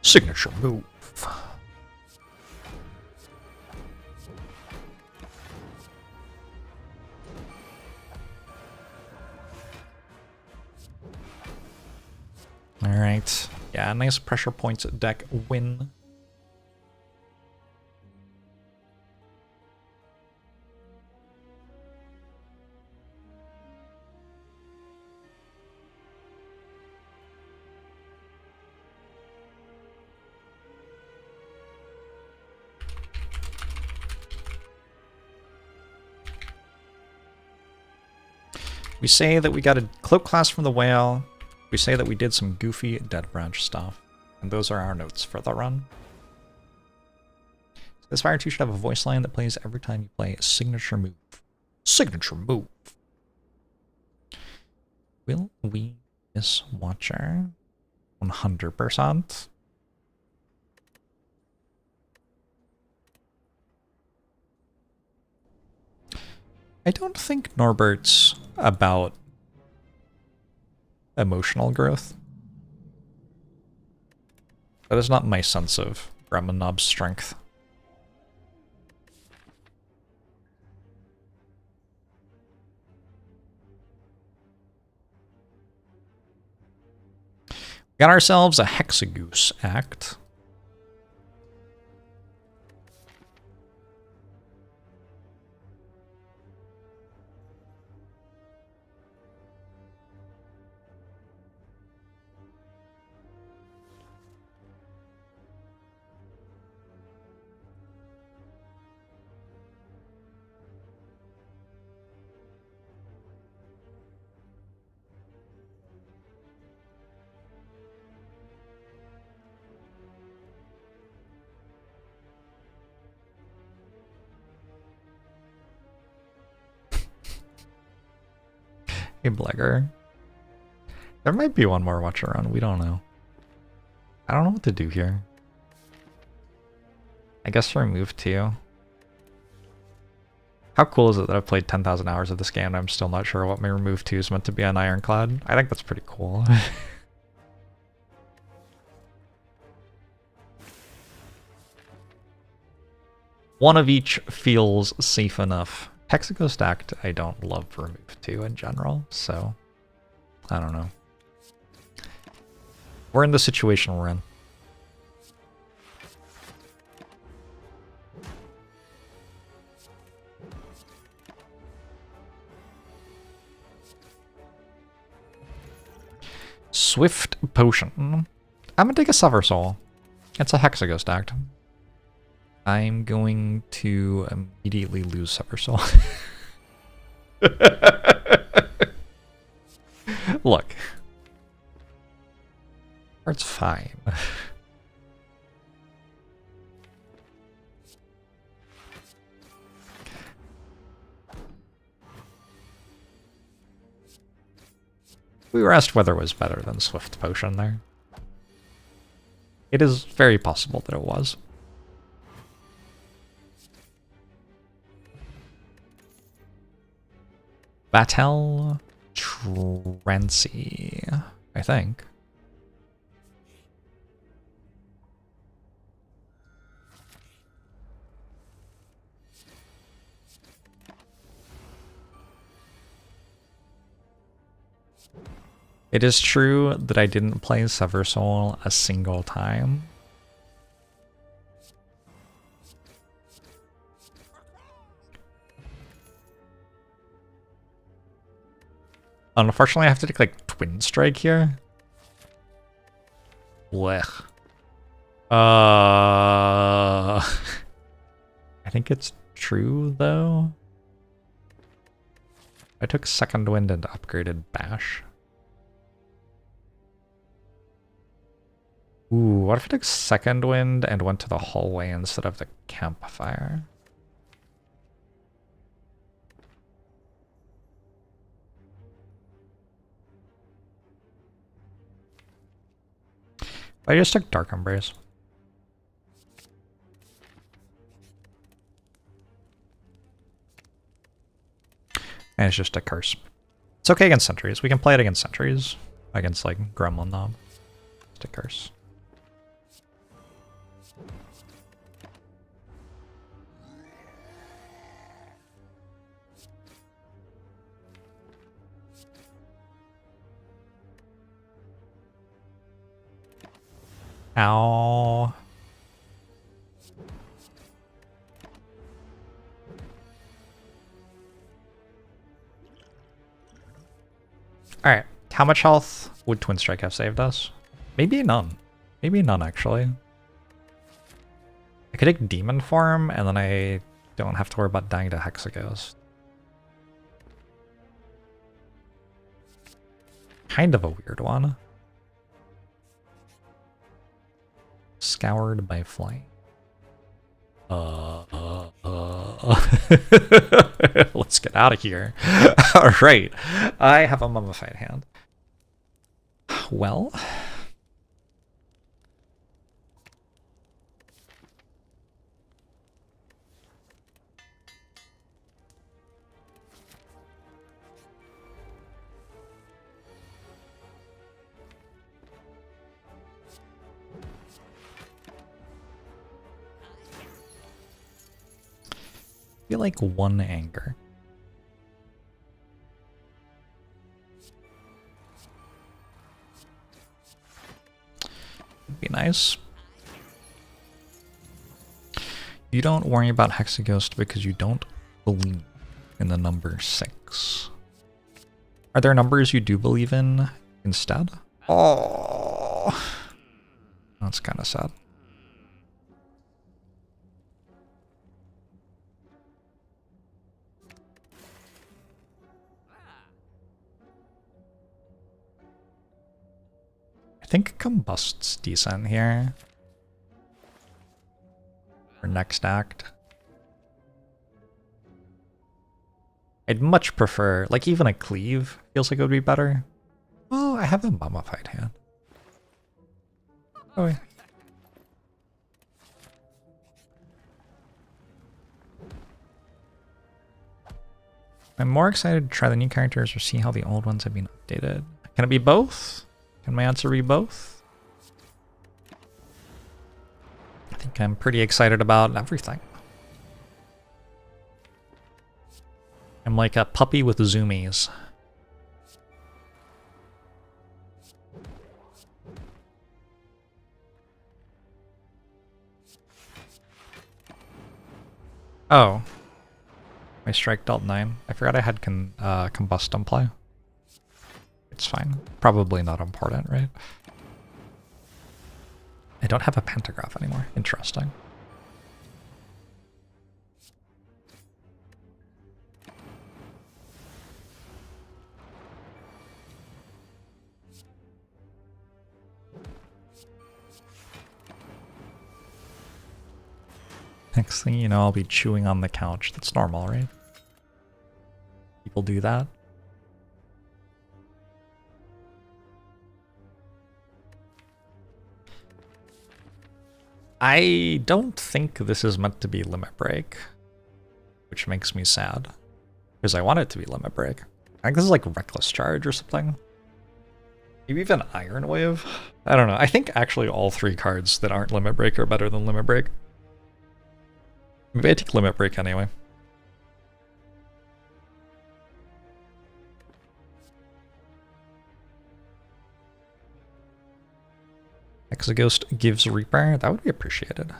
Signature move. Alright. Yeah, nice pressure points deck win. We say that we got a cloak class from the whale. We say that we did some goofy Dead Branch stuff. And those are our notes for the run. This Fire 2 should have a voice line that plays every time you play a signature move. Signature move. Will we miss Watcher? 100%. I don't think Norbert's about emotional growth. That is not my sense of Bremenob's strength. We got ourselves a Hexagoose Act. Hey, Blagger. There might be one more Watcher run, we don't know. I don't know what to do here. I guess remove 2. How cool is it that I've played 10,000 hours of this game and I'm still not sure what my remove 2 is meant to be on Ironclad? I think that's pretty cool. One of each feels safe enough. Hexago stacked, I don't love remove 2 in general, so I don't know. We're in the situation we're in. Swift Potion. I'm gonna take a Sever Soul. It's a Hexago stacked. I'm going to immediately lose Sever Soul. Look. It's fine. We were asked whether it was better than Swift Potion there. It is very possible that it was. Batel Trancy, I think. It is true that I didn't play Sever Soul a single time. Unfortunately, I have to take like Twin Strike here. Blech. I think it's true though. I took Second Wind and upgraded Bash. Ooh, what if I took Second Wind and went to the hallway instead of the campfire? I just took Dark Embrace. And it's just a curse. It's okay against sentries. We can play it against sentries. Against like Gremlin Knob. Just a curse. Ow. Alright, how much health would Twin Strike have saved us? Maybe none. Maybe none, actually. I could take Demon Form, and then I don't have to worry about dying to Hexaghost. Kind of a weird one. Scoured by flight. Let's get out of here. Alright. I have a mummified hand. Well. I feel like one anger. Would be nice. You don't worry about Hexaghost because you don't believe in the number 6. Are there numbers you do believe in instead? Oh, that's kind of sad. I think Combust's decent here. For next act. I'd much prefer, like even a Cleave feels like it would be better. Well, I have a mummified hand. Oh yeah. I'm more excited to try the new characters or see how the old ones have been updated. Can it be both? Can my answer be both? I think I'm pretty excited about everything. I'm like a puppy with zoomies. Oh. My strike dealt 9. I forgot I had Combust on play. It's fine. Probably not important, right? I don't have a Pantograph anymore. Interesting. Next thing you know, I'll be chewing on the couch. That's normal, right? People do that. I don't think this is meant to be Limit Break, which makes me sad, because I want it to be Limit Break. I think this is like Reckless Charge or something. Maybe even Iron Wave? I don't know. I think actually all 3 cards that aren't Limit Break are better than Limit Break. Maybe I take Limit Break anyway. Exaghost gives Reaper. That would be appreciated.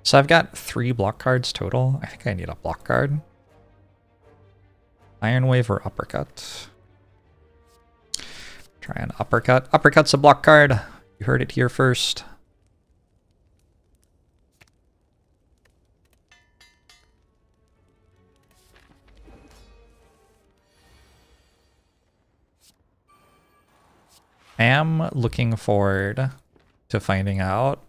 So I've got 3 block cards total. I think I need a block card. Iron Wave or Uppercut. Try an Uppercut. Uppercut's a block card. You heard it here first. I am looking forward to finding out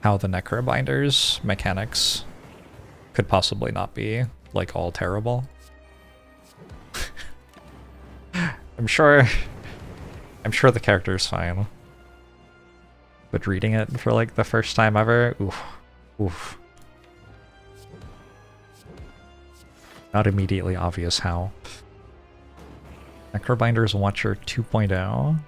how the Necrobinder's mechanics could possibly not be, like, all terrible. I'm sure the character's fine. But reading it for, like, the first time ever, oof. Oof. Not immediately obvious how. Necrobinder's Watcher 2.0.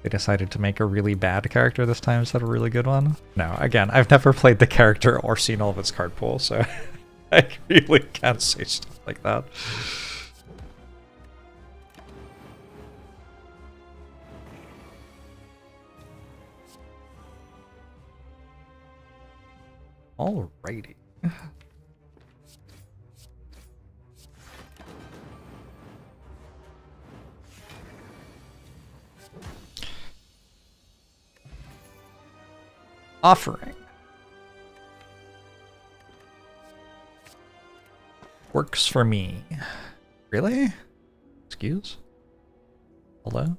They decided to make a really bad character this time instead of a really good one. No, again, I've never played the character or seen all of its card pool, so I really can't say stuff like that. Alrighty. Offering. Works for me. Really? Excuse? Hello?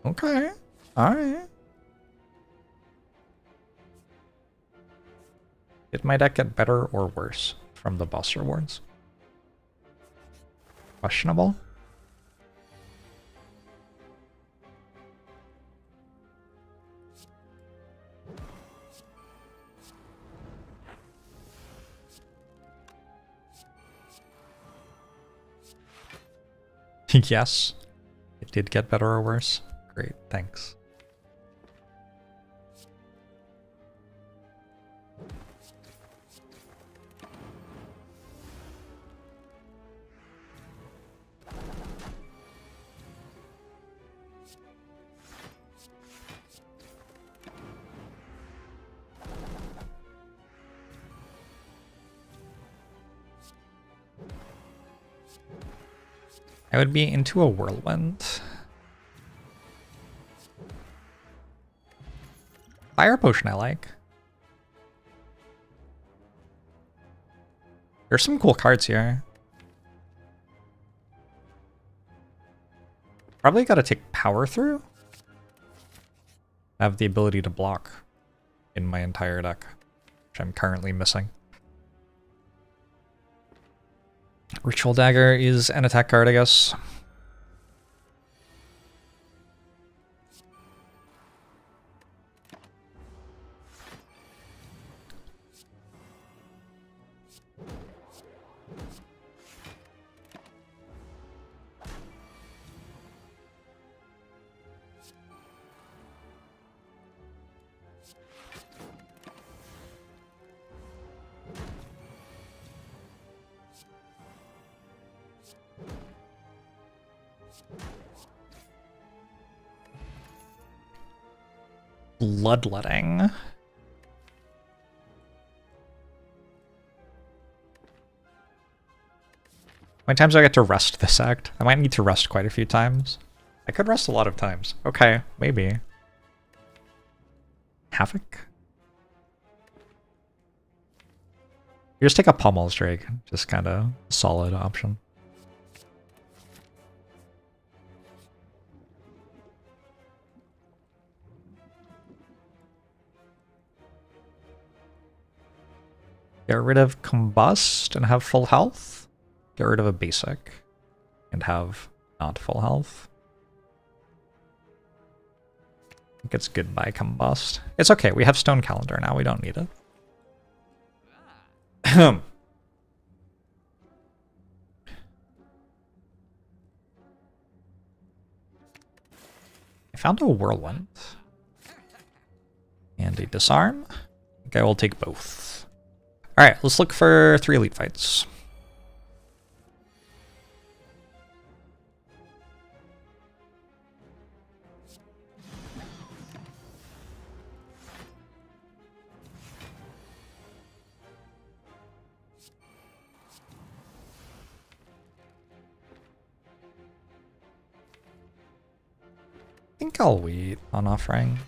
Okay. Alright. Did my deck get better or worse from the boss rewards? Questionable? Yes, it did get better or worse. Great, thanks. I would be into a whirlwind. Fire potion I like. There's some cool cards here. Probably gotta take power through. I have the ability to block in my entire deck, which I'm currently missing. Ritual Dagger is an attack card, I guess. Bloodletting. How many times do I get to rest this act? I might need to rest quite a few times. I could rest a lot of times. Okay, maybe. Havoc? You just take a Pommel's Drake, just kind of solid option. Get rid of Combust and have full health. Get rid of a basic and have not full health. I think it's goodbye Combust. It's okay, we have Stone Calendar now, we don't need it. I found a Whirlwind. And a Disarm. I think I will take both. Alright, let's look for 3 elite fights. I think I'll wait on offering.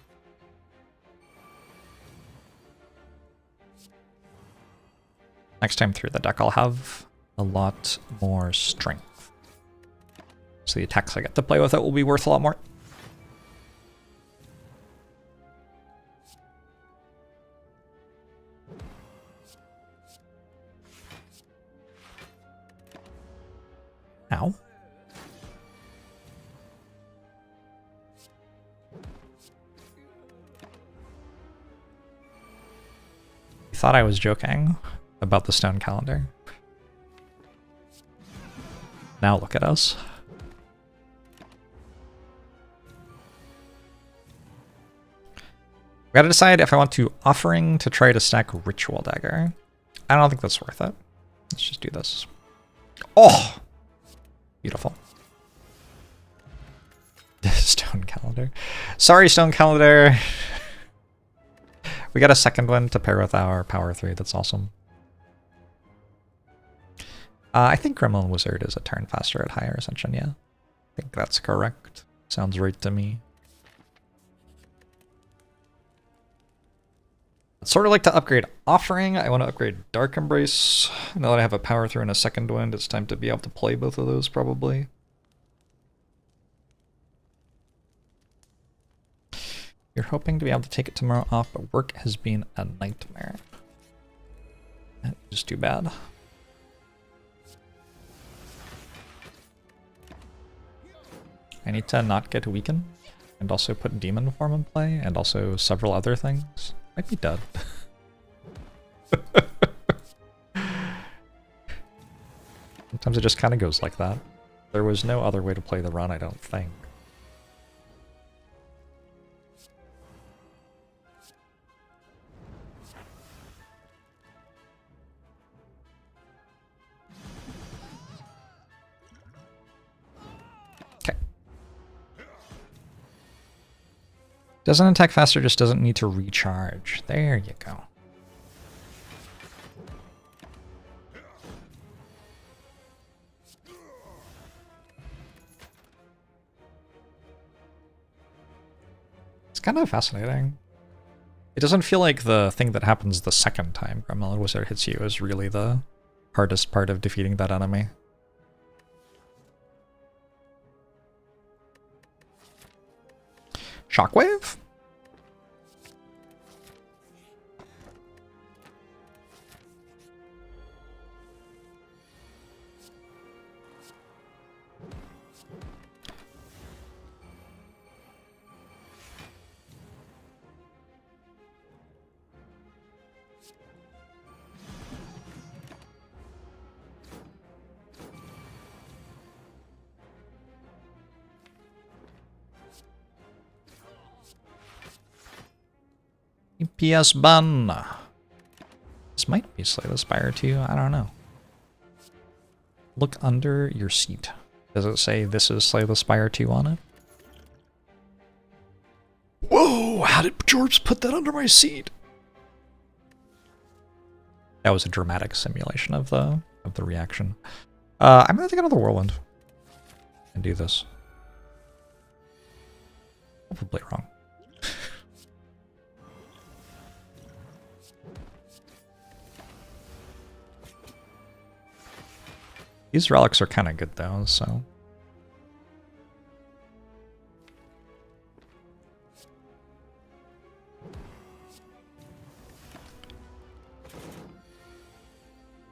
Next time through the deck, I'll have a lot more strength. So the attacks I get to play with it will be worth a lot more. Ow. You thought I was joking about the Stone Calendar. Now look at us. We gotta decide if I want to Offering to try to stack Ritual Dagger. I don't think that's worth it. Let's just do this. Oh! Beautiful. Stone Calendar. Sorry, Stone Calendar. We got a second one to pair with our Power 3. That's awesome. I think Gremlin Wizard is a turn faster at higher Ascension, yeah. I think that's correct. Sounds right to me. I'd sort of like to upgrade Offering. I want to upgrade Dark Embrace. Now that I have a Power Through and a Second Wind, it's time to be able to play both of those, probably. You're hoping to be able to take it tomorrow off, but work has been a nightmare. That is too bad. I need to not get weakened, and also put Demon Form in play, and also several other things. Might be dead. Sometimes it just kind of goes like that. There was no other way to play the run, I don't think. Doesn't attack faster, just doesn't need to recharge. There you go. It's kind of fascinating. It doesn't feel like the thing that happens the second time Gremlin Wizard hits you is really the hardest part of defeating that enemy. Shockwave? EPS ban. This might be Slay the Spire too, I don't know. Look under your seat. Does it say this is Slay the Spire 2 on it? Whoa, how did Jorbs put that under my seat? That was a dramatic simulation of the reaction. I'm gonna take another Whirlwind and do this. Probably wrong. These relics are kind of good though, so.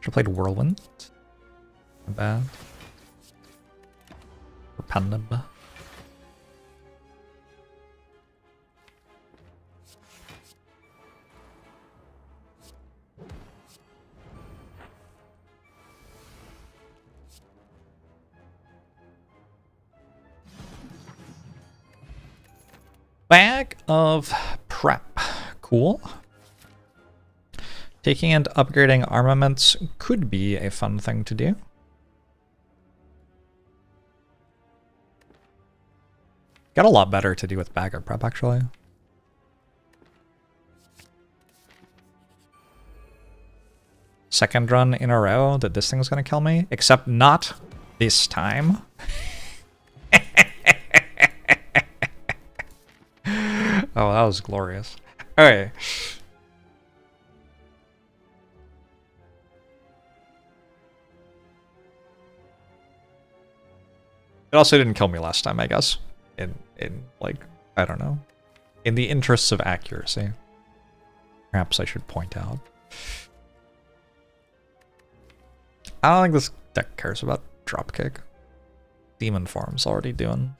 Should've played Whirlwind. Not bad. Repandum. Bag of prep. Cool. Taking and upgrading armaments could be a fun thing to do. Got a lot better to do with bag of prep, actually. Second run in a row that this thing's gonna kill me, except not this time. Oh, that was glorious. Okay. It also didn't kill me last time, I guess. In like, I don't know. In the interests of accuracy. Perhaps I should point out. I don't think this deck cares about dropkick. Demon form's already doing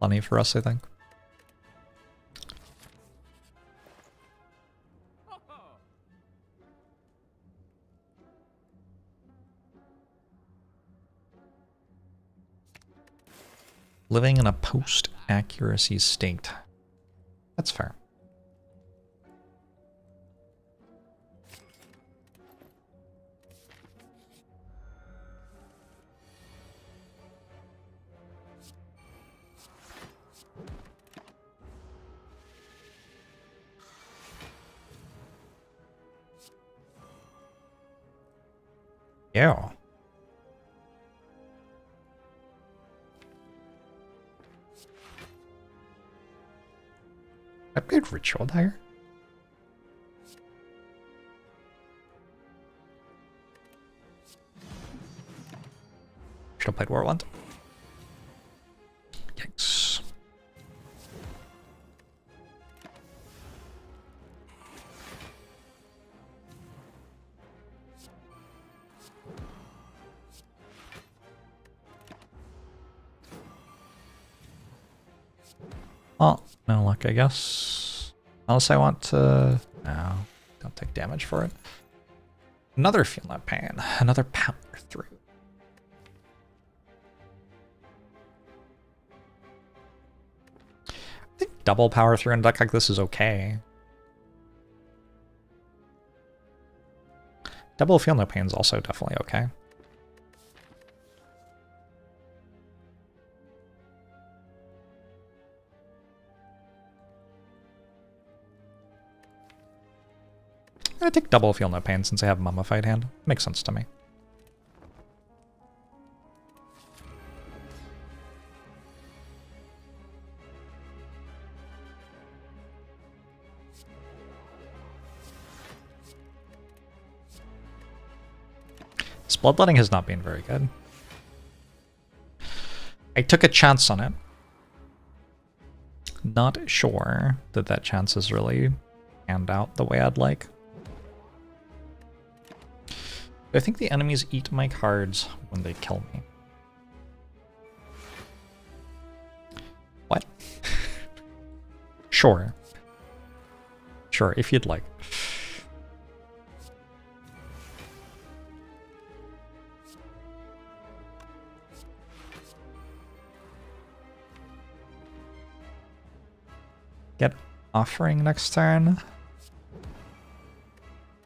plenty for us, I think. Living in a post-accuracy state. That's fair. Yeah. I played Ritual Dagger. Should have played Whirlwind. Yikes. Oh, no luck, I guess. Unless I want to... No, don't take damage for it. Another Feel No Pain. Another power through. I think double power through in a deck like this is okay. Double Feel No Pain is also definitely okay. I take double Feel No Pain since I have Mummified hand. Makes sense to me. This Bloodletting has not been very good. I took a chance on it. Not sure that that chance has really panned out the way I'd like. I think the enemies eat my cards when they kill me. What? Sure. Sure, if you'd like. Get Offering next turn.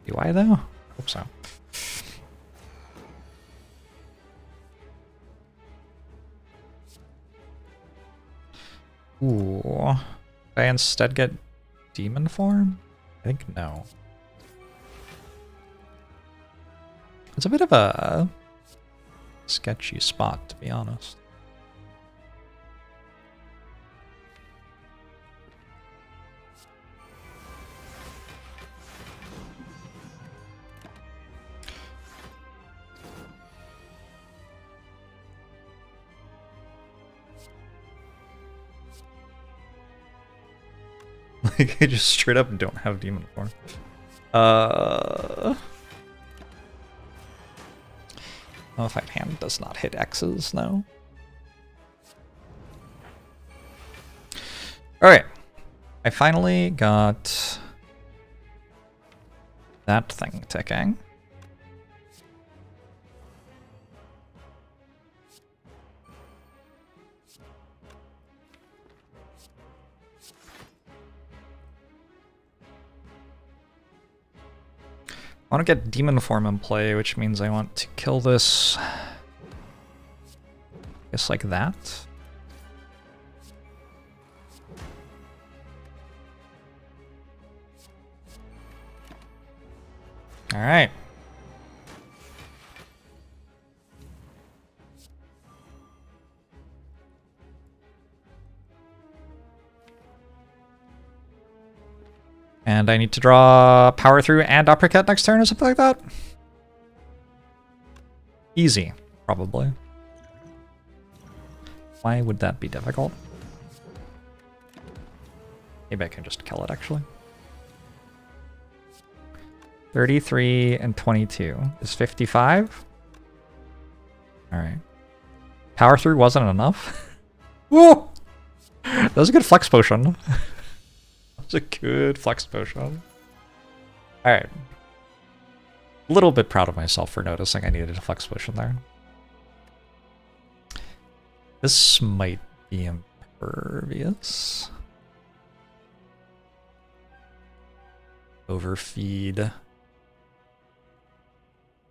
Do I though? Hope so. Ooh. Did I instead get Demon Form? I think no. It's a bit of a sketchy spot, to be honest. Like, I just straight up don't have demon form. Oh, if my hand does not hit X's, no. Alright. I finally got that thing ticking. I want to get demon form in play, which means I want to kill this, just like that. All right. And I need to draw power through and uppercut next turn or something like that. Easy, probably. Why would that be difficult? Maybe I can just kill it, actually. 33 and 22 is 55. All right. Power through wasn't enough. Whoa! That was a good flex potion. That was a good flex potion. All right. A little bit proud of myself for noticing I needed a flex potion there. This might be impervious. Overfeed.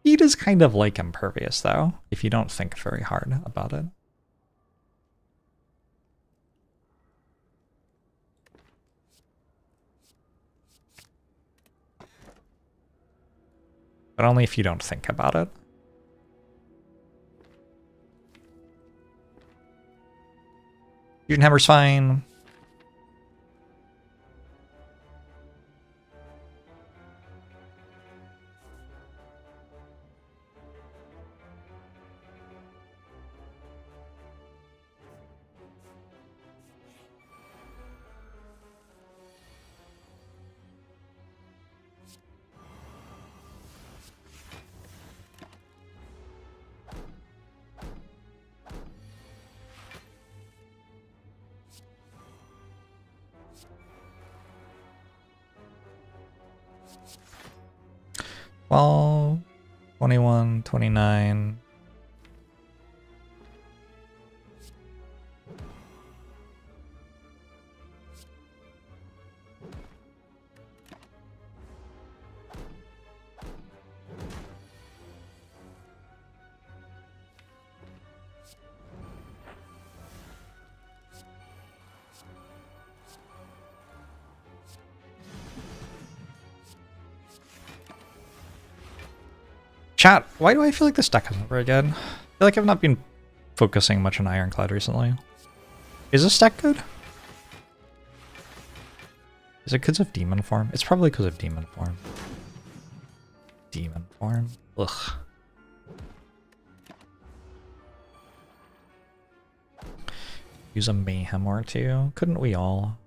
Feed is kind of like impervious, though, if you don't think very hard about it. But only if you don't think about it. Fusion Hammer's fine. Well, 21, 29. Chat, why do I feel like this deck isn't very good? I feel like I've not been focusing much on Ironclad recently. Is this deck good? Is it because of demon form? It's probably because of demon form. Demon form? Ugh. Use a mayhem or two. Couldn't we all?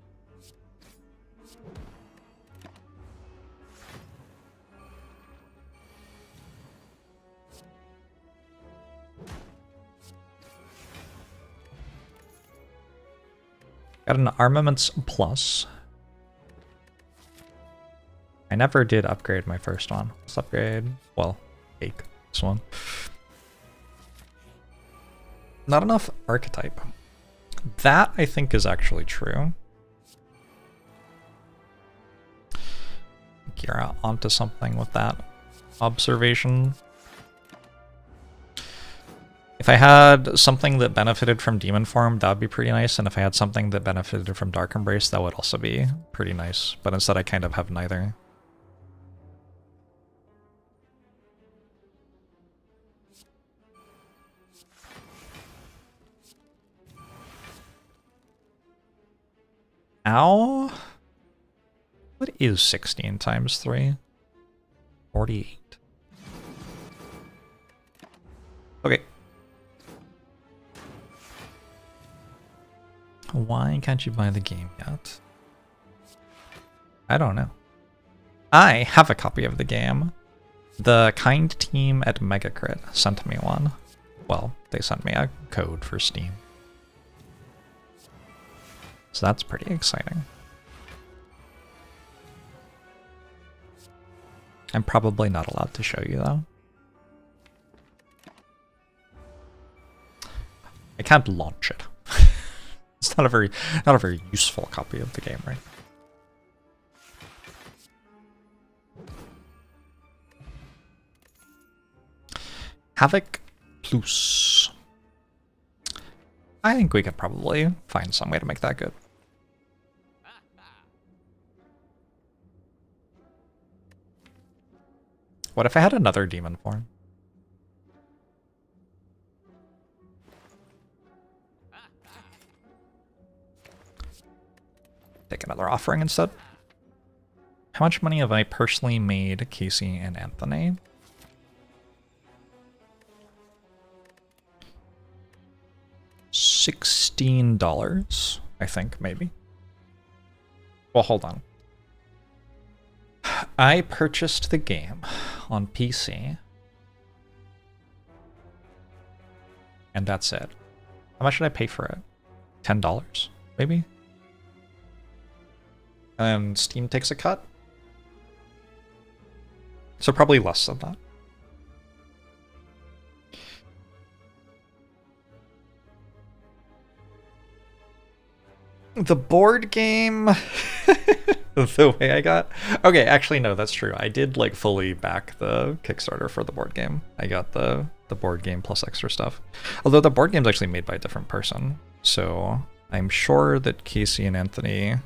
Got an armaments plus. I never did upgrade my first one. Let's upgrade, well, take this one. Not enough archetype. That, I think, is actually true. You're onto something with that observation. If I had something that benefited from Demon Form, that would be pretty nice, and if I had something that benefited from Dark Embrace, that would also be pretty nice, but instead I kind of have neither. Ow? What is 16 times 3? 48. Okay. Why can't you buy the game yet? I don't know. I have a copy of the game. The kind team at Megacrit sent me one. Well, they sent me a code for Steam. So that's pretty exciting. I'm probably not allowed to show you though. I can't launch it. It's not a very useful copy of the game, right? Havoc Plus. I think we could probably find some way to make that good. What if I had another demon form? Take another offering instead. How much money have I personally made Casey and Anthony? $16, I think, maybe. Well, hold on. I purchased the game on PC. And that's it. How much did I pay for it? $10, maybe? And Steam takes a cut? So probably less than that. The board game, the way I got... Okay, actually, no, that's true. I did, like, fully back the Kickstarter for the board game. I got the board game plus extra stuff. Although the board game's actually made by a different person. So I'm sure that Casey and Anthony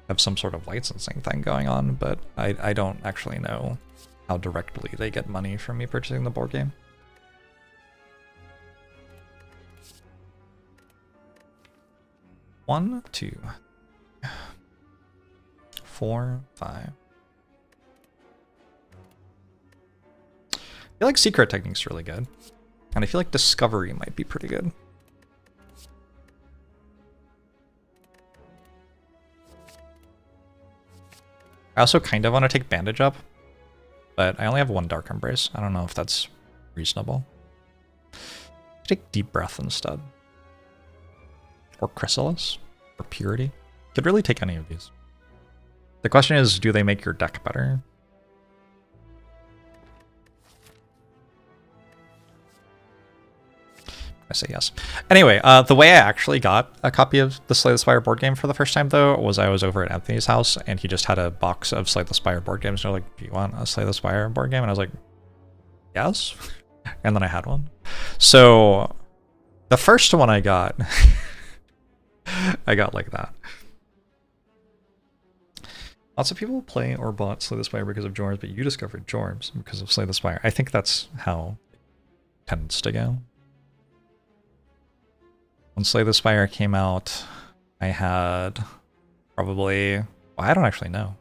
have some sort of licensing thing going on, but I don't actually know how directly they get money from me purchasing the board game. One, two, 4, 5. I feel like Secret Technique's really good. And I feel like Discovery might be pretty good. I also kind of want to take Bandage up, but I only have 1 Dark Embrace. I don't know if that's reasonable. Take Deep Breath instead. Or Chrysalis, or Purity. Could really take any of these. The question is, do they make your deck better? I say yes. Anyway, the way I actually got a copy of the Slay the Spire board game for the first time, though, was I was over at Anthony's house, and he just had a box of Slay the Spire board games. And they're like, do you want a Slay the Spire board game? And I was like, yes. And then I had one. So the first one I got... I got like that. Lots of people play or bought Slay the Spire because of Jorbs, but you discovered Jorbs because of Slay the Spire. I think that's how it tends to go. When Slay the Spire came out, I had probably... Well, I don't actually know.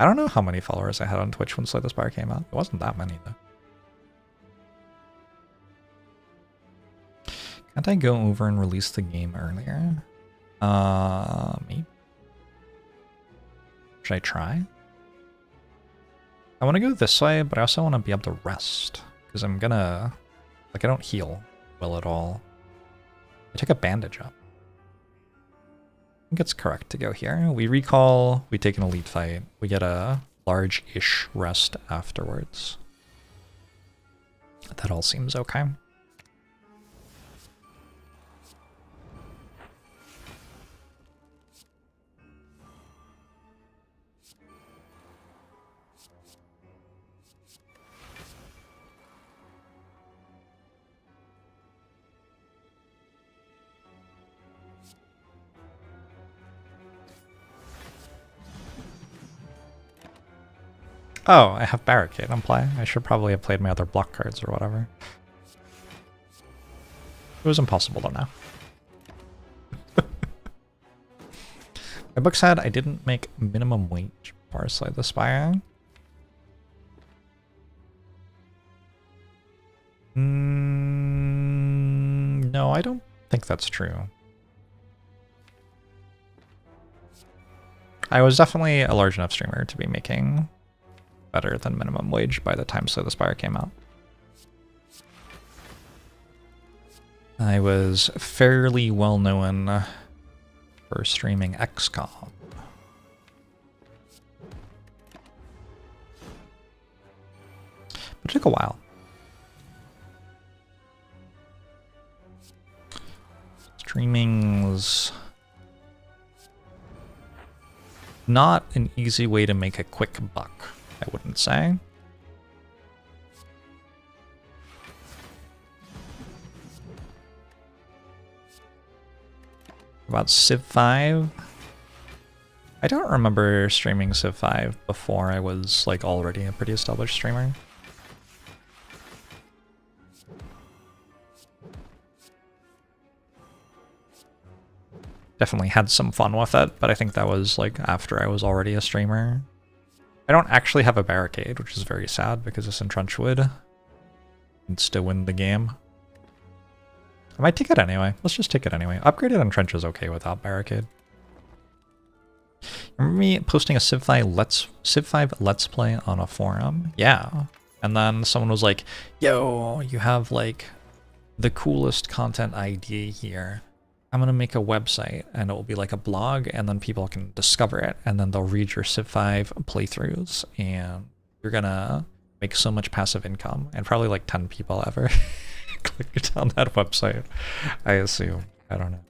I don't know how many followers I had on Twitch when Slay the Spire came out. It wasn't that many, though. Can't I go over and release the game earlier? Maybe. Should I try? I want to go this way, but I also want to be able to rest. Because I'm gonna... Like, I don't heal well at all. I take a bandage up. I think it's correct to go here. We recall, we take an elite fight. We get a large-ish rest afterwards. That all seems okay. Oh, I have Barricade on play. I should probably have played my other block cards or whatever. It was impossible to know. My book said I didn't make minimum wage for Slay the Spire. No, I don't think that's true. I was definitely a large enough streamer to be making better than minimum wage by the time Slay the Spire came out. I was fairly well known for streaming XCOM. But it took a while. Streaming's not an easy way to make a quick buck, I wouldn't say. About Civ 5. I don't remember streaming Civ 5 before I was like already a pretty established streamer. Definitely had some fun with it, but I think that was like after I was already a streamer. I don't actually have a barricade, which is very sad because this entrench would still win the game. I might take it anyway. Let's just take it anyway. Upgraded entrench is okay without barricade. Remember me posting a Civ 5 Let's Play on a forum? Yeah. And then someone was like, yo, you have like the coolest content idea here. I'm going to make a website and it will be like a blog and then people can discover it and then they'll read your Civ 5 playthroughs and you're going to make so much passive income. And probably like 10 people ever clicked on that website, I assume. I don't know.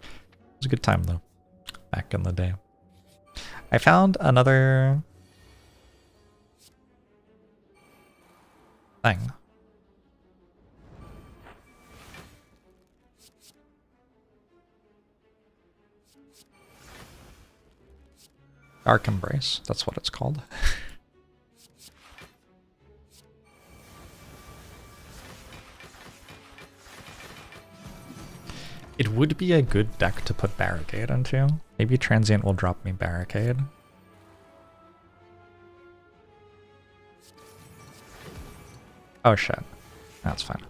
It was a good time though, back in the day. I found another thing. Dark Embrace, that's what it's called. It would be a good deck to put Barricade into. Maybe Transient will drop me Barricade. Oh shit, that's fine.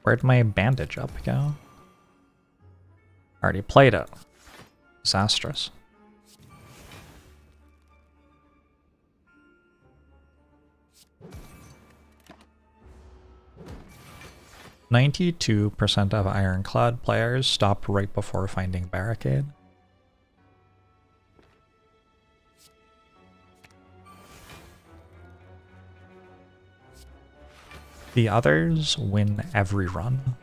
Where'd my bandage up go? Already played it. Disastrous. %92 of Ironclad players stop right before finding Barricade. The others win every run.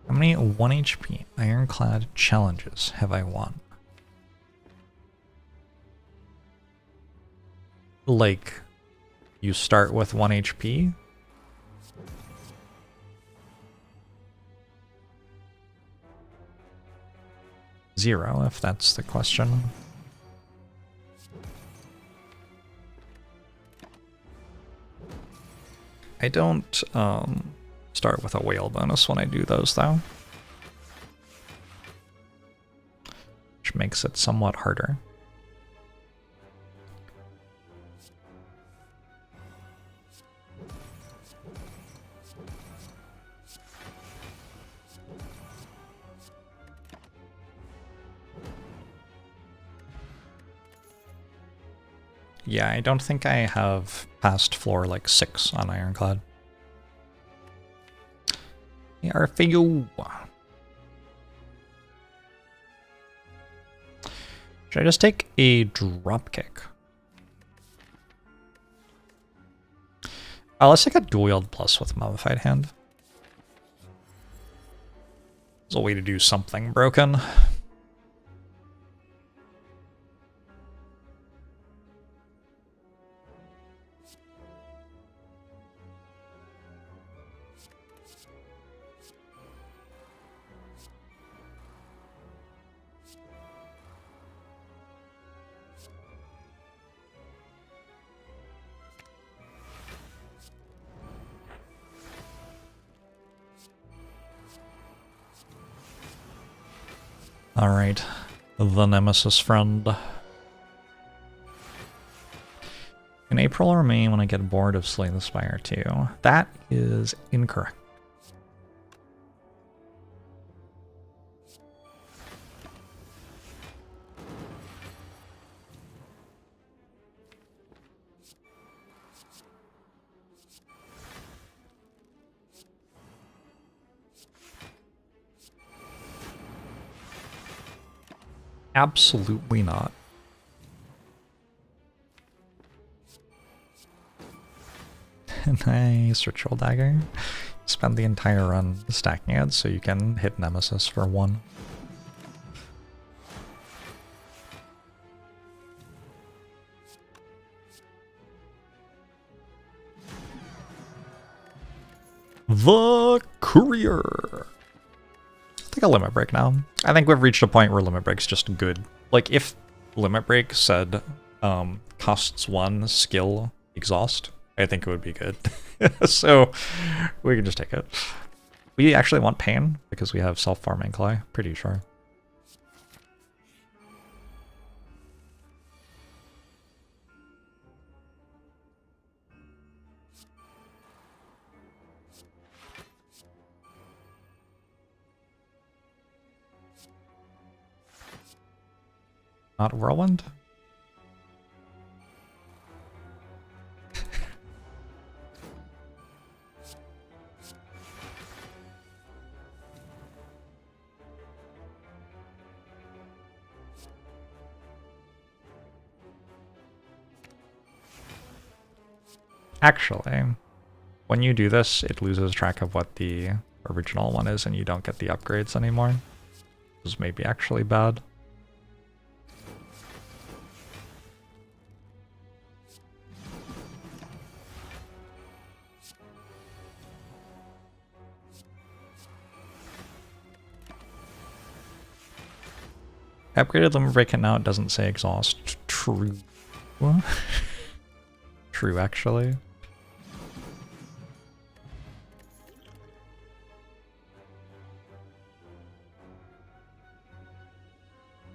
How many 1 HP Ironclad challenges have I won? Like, you start with 1 HP? Zero, if that's the question. I don't start with a whale bonus when I do those, though. Which makes it somewhat harder. Yeah, I don't think I have passed floor like 6 on Ironclad. RFU. Should I just take a dropkick? Let's take a dual wield plus with Mummified Hand. There's a way to do something broken. Alright, the Nemesis friend. In April or May when I get bored of Slay the Spire 2. That is incorrect. Absolutely not. Nice Ritual Dagger. Spend the entire run stacking it so you can hit Nemesis for 1. The Courier. Take a Limit Break now. I think we've reached a point where Limit Break's just good. Like, if Limit Break said, costs 1 skill exhaust, I think it would be good. So, we can just take it. We actually want Pain, because we have Self-Farming Clay, pretty sure. Not Whirlwind? Actually, when you do this, it loses track of what the original one is and you don't get the upgrades anymore. This may be actually bad. Upgraded Limit Break and now it doesn't say exhaust. True. True, actually.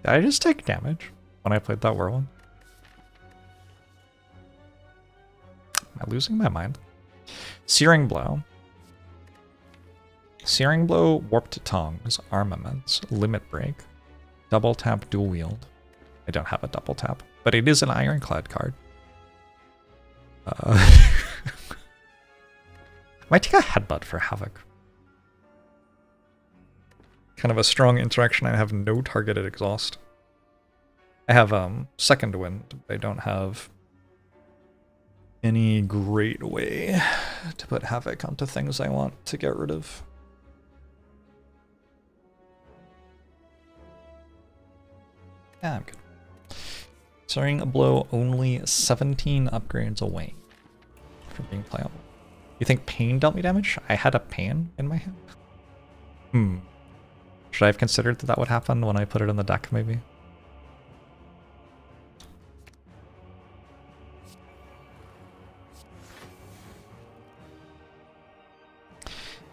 Did I just take damage when I played that Whirlwind? Am I losing my mind? Searing Blow. Searing Blow, Warped Tongues, Armaments, Limit Break, Double Tap, Dual Wield. I don't have a double tap, but it is an Ironclad card. Might take a Headbutt for Havoc. Kind of a strong interaction. I have no targeted exhaust. I have Second Wind, but I don't have any great way to put Havoc onto things I want to get rid of. Yeah, I'm good. Searing Blow only 17 upgrades away from being playable. You think Pain dealt me damage? I had a Pain in my hand. Should I have considered that that would happen when I put it in the deck, maybe?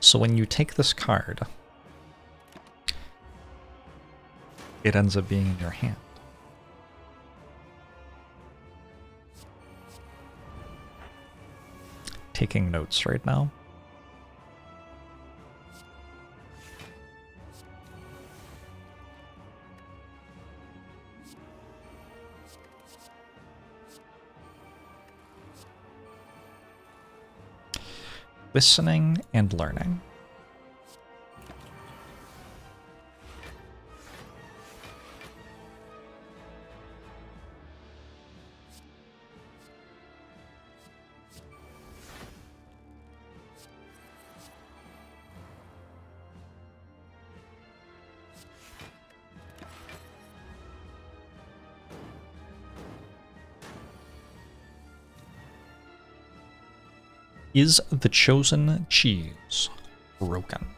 So when you take this card, it ends up being in your hand. Taking notes right now. Listening and learning. Is the chosen cheese broken?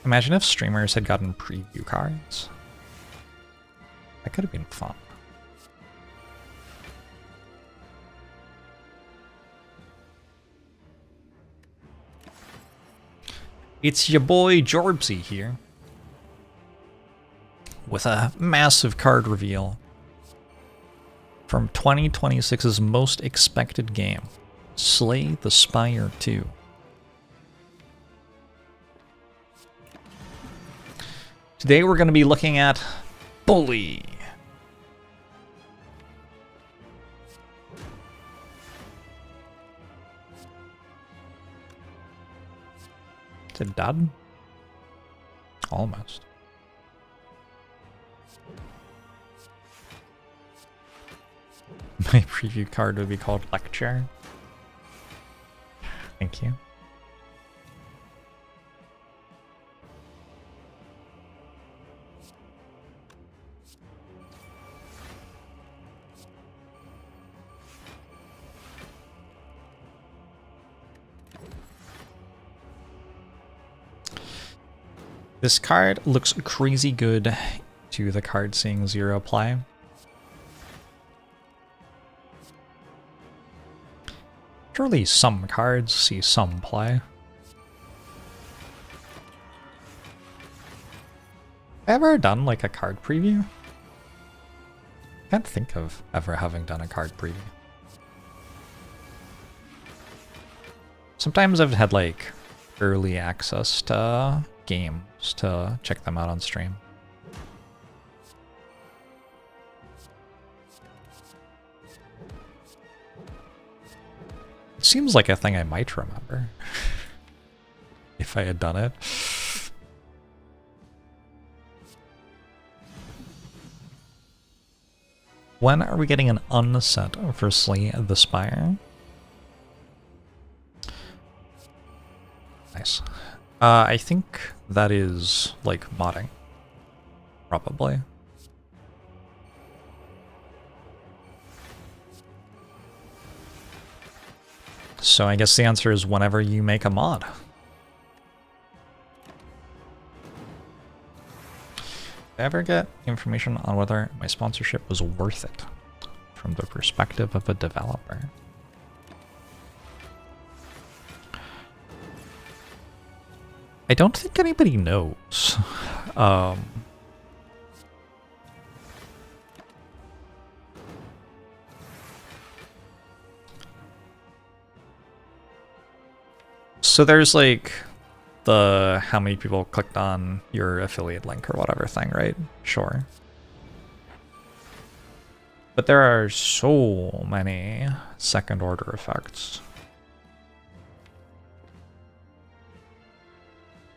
Imagine if streamers had gotten preview cards. That could have been fun. It's your boy Jorbsy here. with a massive card reveal from 2026's most expected game, Slay the Spire 2. Today we're going to be looking at Bully. Is it dead? Almost. My preview card would be called Lecture. Thank you. This card looks crazy good to the card seeing 0 play. Surely some cards see some play. Have I ever done like a card preview? I can't think of ever having done a card preview. Sometimes I've had like early access to games to check them out on stream. It seems like a thing I might remember if I had done it. When are we getting an unset for Slay the Spire? Nice. I think that is like modding, probably. So I guess the answer is whenever you make a mod. Did I ever get information on whether my sponsorship was worth it from the perspective of a developer? I don't think anybody knows. So there's like the how many people clicked on your affiliate link or whatever thing, right? Sure. But there are so many second order effects.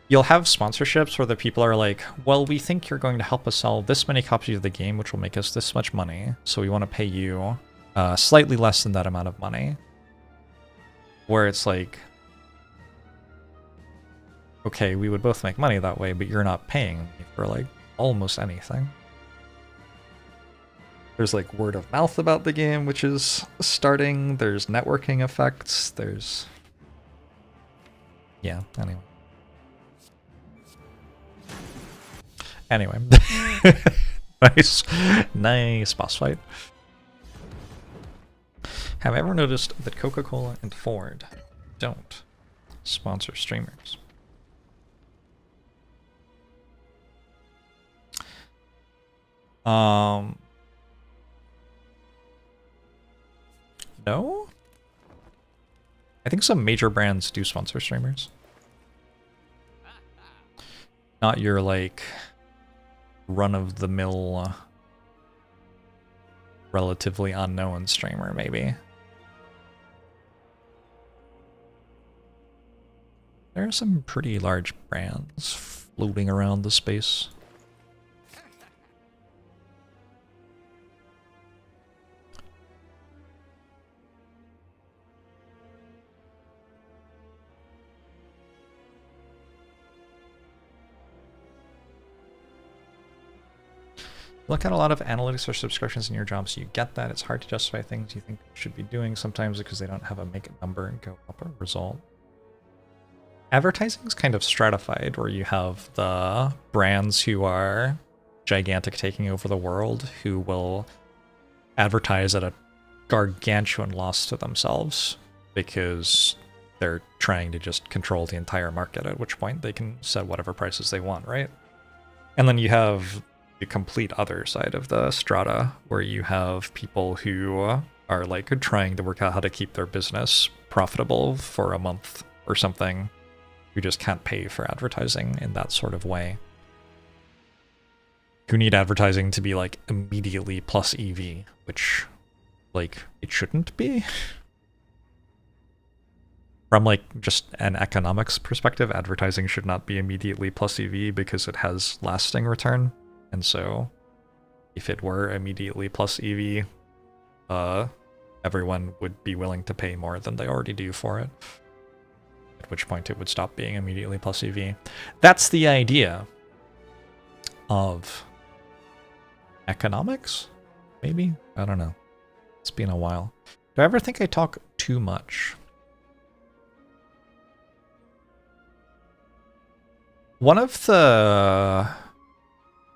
You'll have sponsorships where the people are like, well, we think you're going to help us sell this many copies of the game, which will make us this much money. So we want to pay you slightly less than that amount of money. Where it's like, okay, we would both make money that way, but you're not paying me for like almost anything. There's like word of mouth about the game, which is starting. There's networking effects. There's... yeah, anyway. Anyway, nice boss fight. Have I ever noticed that Coca-Cola and Ford don't sponsor streamers? No? I think some major brands do sponsor streamers. Not your, like, run-of-the-mill, relatively unknown streamer, maybe. There are some pretty large brands floating around the space. Look at a lot of analytics or subscriptions in your job, so you get that. It's hard to justify things you think you should be doing sometimes because they don't have a make a number and go up a result. Advertising is kind of stratified, where you have the brands who are gigantic, taking over the world, who will advertise at a gargantuan loss to themselves because they're trying to just control the entire market, at which point they can set whatever prices they want, right? And then you have the complete other side of the strata, where you have people who are like trying to work out how to keep their business profitable for a month or something, who just can't pay for advertising in that sort of way. Who need advertising to be like immediately plus EV, which like it shouldn't be. From like just an economics perspective, advertising should not be immediately plus EV because it has lasting return. And so if it were immediately plus EV, everyone would be willing to pay more than they already do for it. At which point it would stop being immediately plus EV. That's the idea of economics, maybe? I don't know. It's been a while. Do I ever think I talk too much? One of the...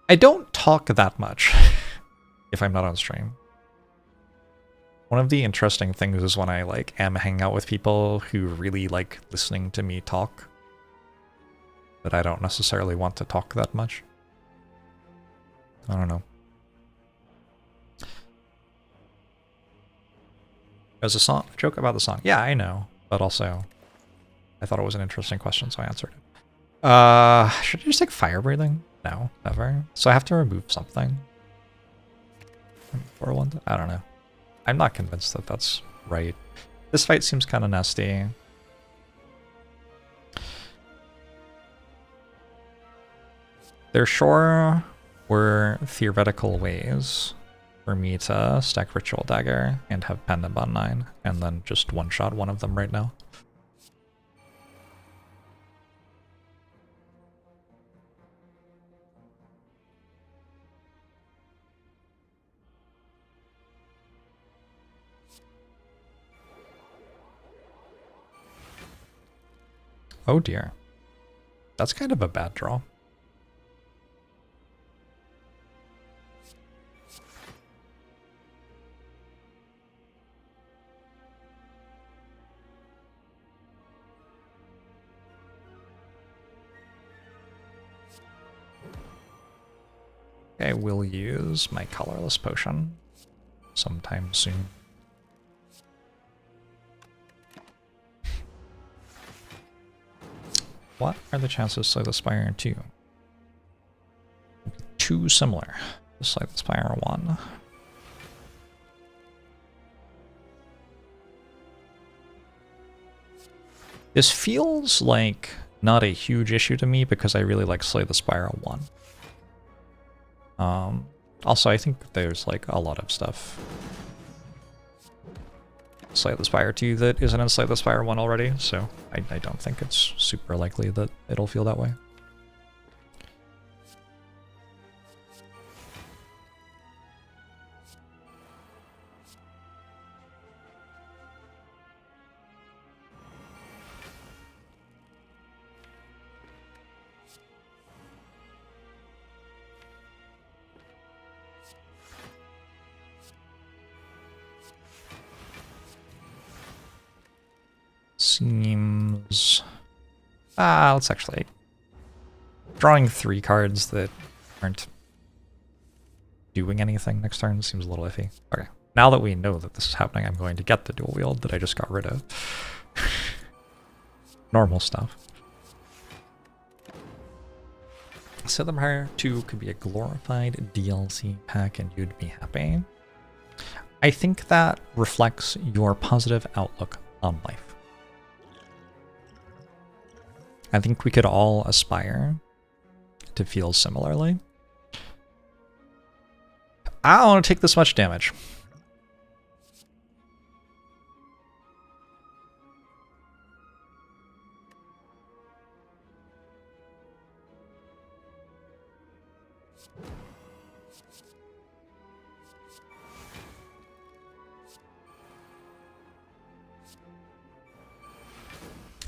I don't talk that much if I'm not on stream. One of the interesting things is when I like am hanging out with people who really like listening to me talk, but I don't necessarily want to talk that much. I don't know. There's a joke about the song. Yeah, I know, but also I thought it was an interesting question, so I answered it. Should I just take fire breathing? No, never. So I have to remove something. Or one, I don't know. I'm not convinced that that's right. This fight seems kind of nasty. There sure were theoretical ways for me to stack Ritual Dagger and have Pendant on 9, and then just one-shot one of them right now. Oh dear. That's kind of a bad draw. I will use my colorless potion sometime soon. What are the chances Slay the Spire 2? Too similar to Slay the Spire 1. This feels like not a huge issue to me because I really like Slay the Spire 1. Also, I think there's like a lot of stuff Slay the Spire 2 that isn't in Slay the Spire 1 already, so I don't think it's super likely that it'll feel that way. Seems... let's actually... Drawing 3 cards that aren't doing anything next turn seems a little iffy. Okay, now that we know that this is happening, I'm going to get the dual wield that I just got rid of. Normal stuff. So the Empire 2 could be a glorified DLC pack and you'd be happy. I think that reflects your positive outlook on life. I think we could all aspire to feel similarly. I don't want to take this much damage.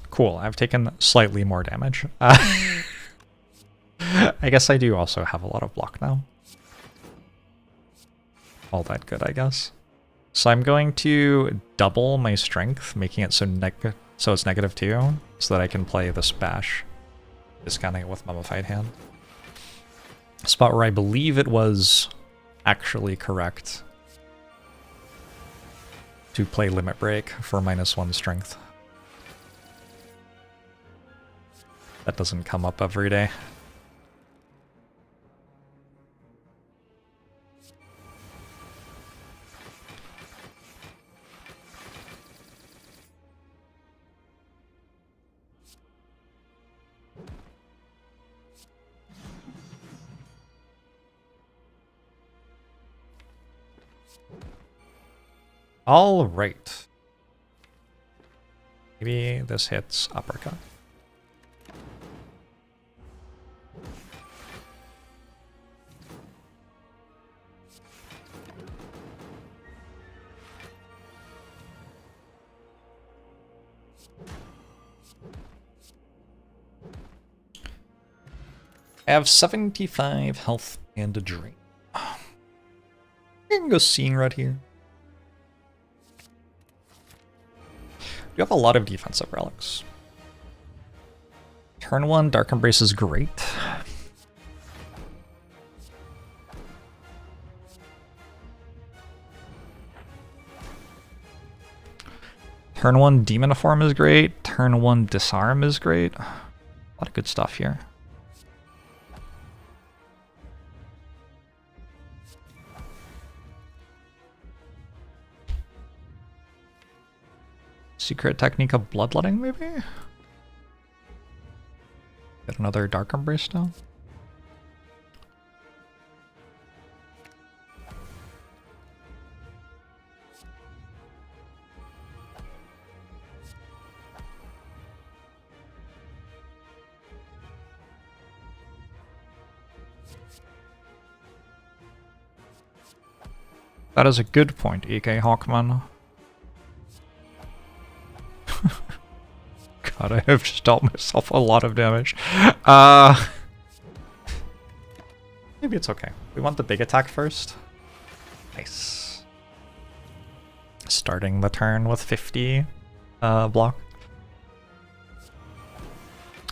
Cool, I've taken slightly more damage. I guess I do also have a lot of block now. All that good, I guess. So I'm going to double my strength, making it so it's -2, so that I can play this bash, discounting it with Mummified Hand. spot where I believe it was actually correct to play Limit Break for -1 strength. That doesn't come up every day. All right. Maybe this hits uppercut. I have 75 health and a dream. I can go Seeing Red here. We have a lot of defensive relics. Turn 1, Dark Embrace is great. Turn 1, Demon Form is great. Turn 1, Disarm is great. A lot of good stuff here. Secret technique of bloodletting, maybe? Get another Dark Embrace down. That is a good point, EK Hawkman. God, I have just dealt myself a lot of damage. Maybe it's okay. We want the big attack first. Nice. Starting the turn with 50 block.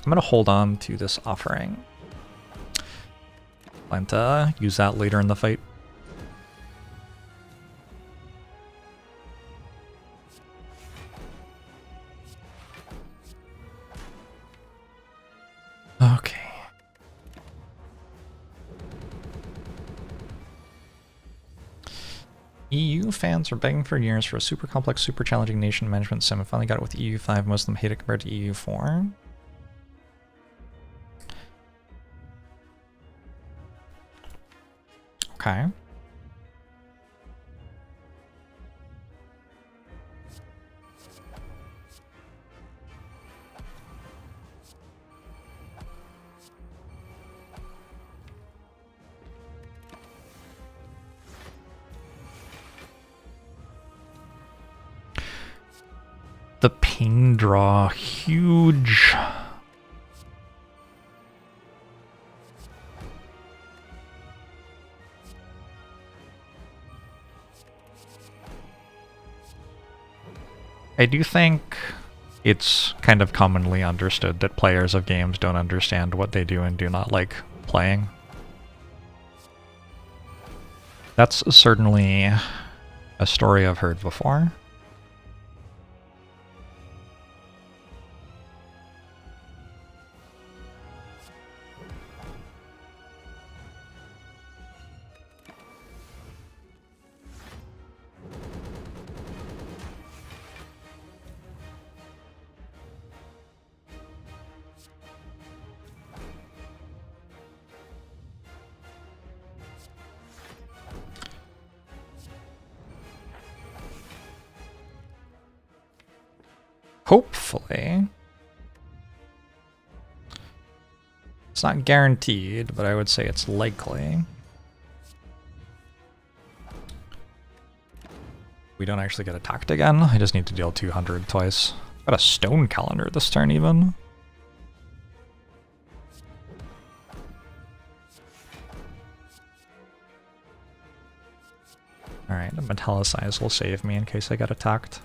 I'm gonna hold on to this offering. Plan to use that later in the fight. Okay. EU fans are begging for years for a super complex, super challenging nation management sim. I finally got it with EU5. Most of them hate it compared to EU4. Okay. The pain draw, huge. I do think it's kind of commonly understood that players of games don't understand what they do and do not like playing. That's certainly a story I've heard before. Hopefully. It's not guaranteed, but I would say it's likely. We don't actually get attacked again. I just need to deal 200 twice. Got a stone calendar this turn even. Alright, a metallicize will save me in case I get attacked.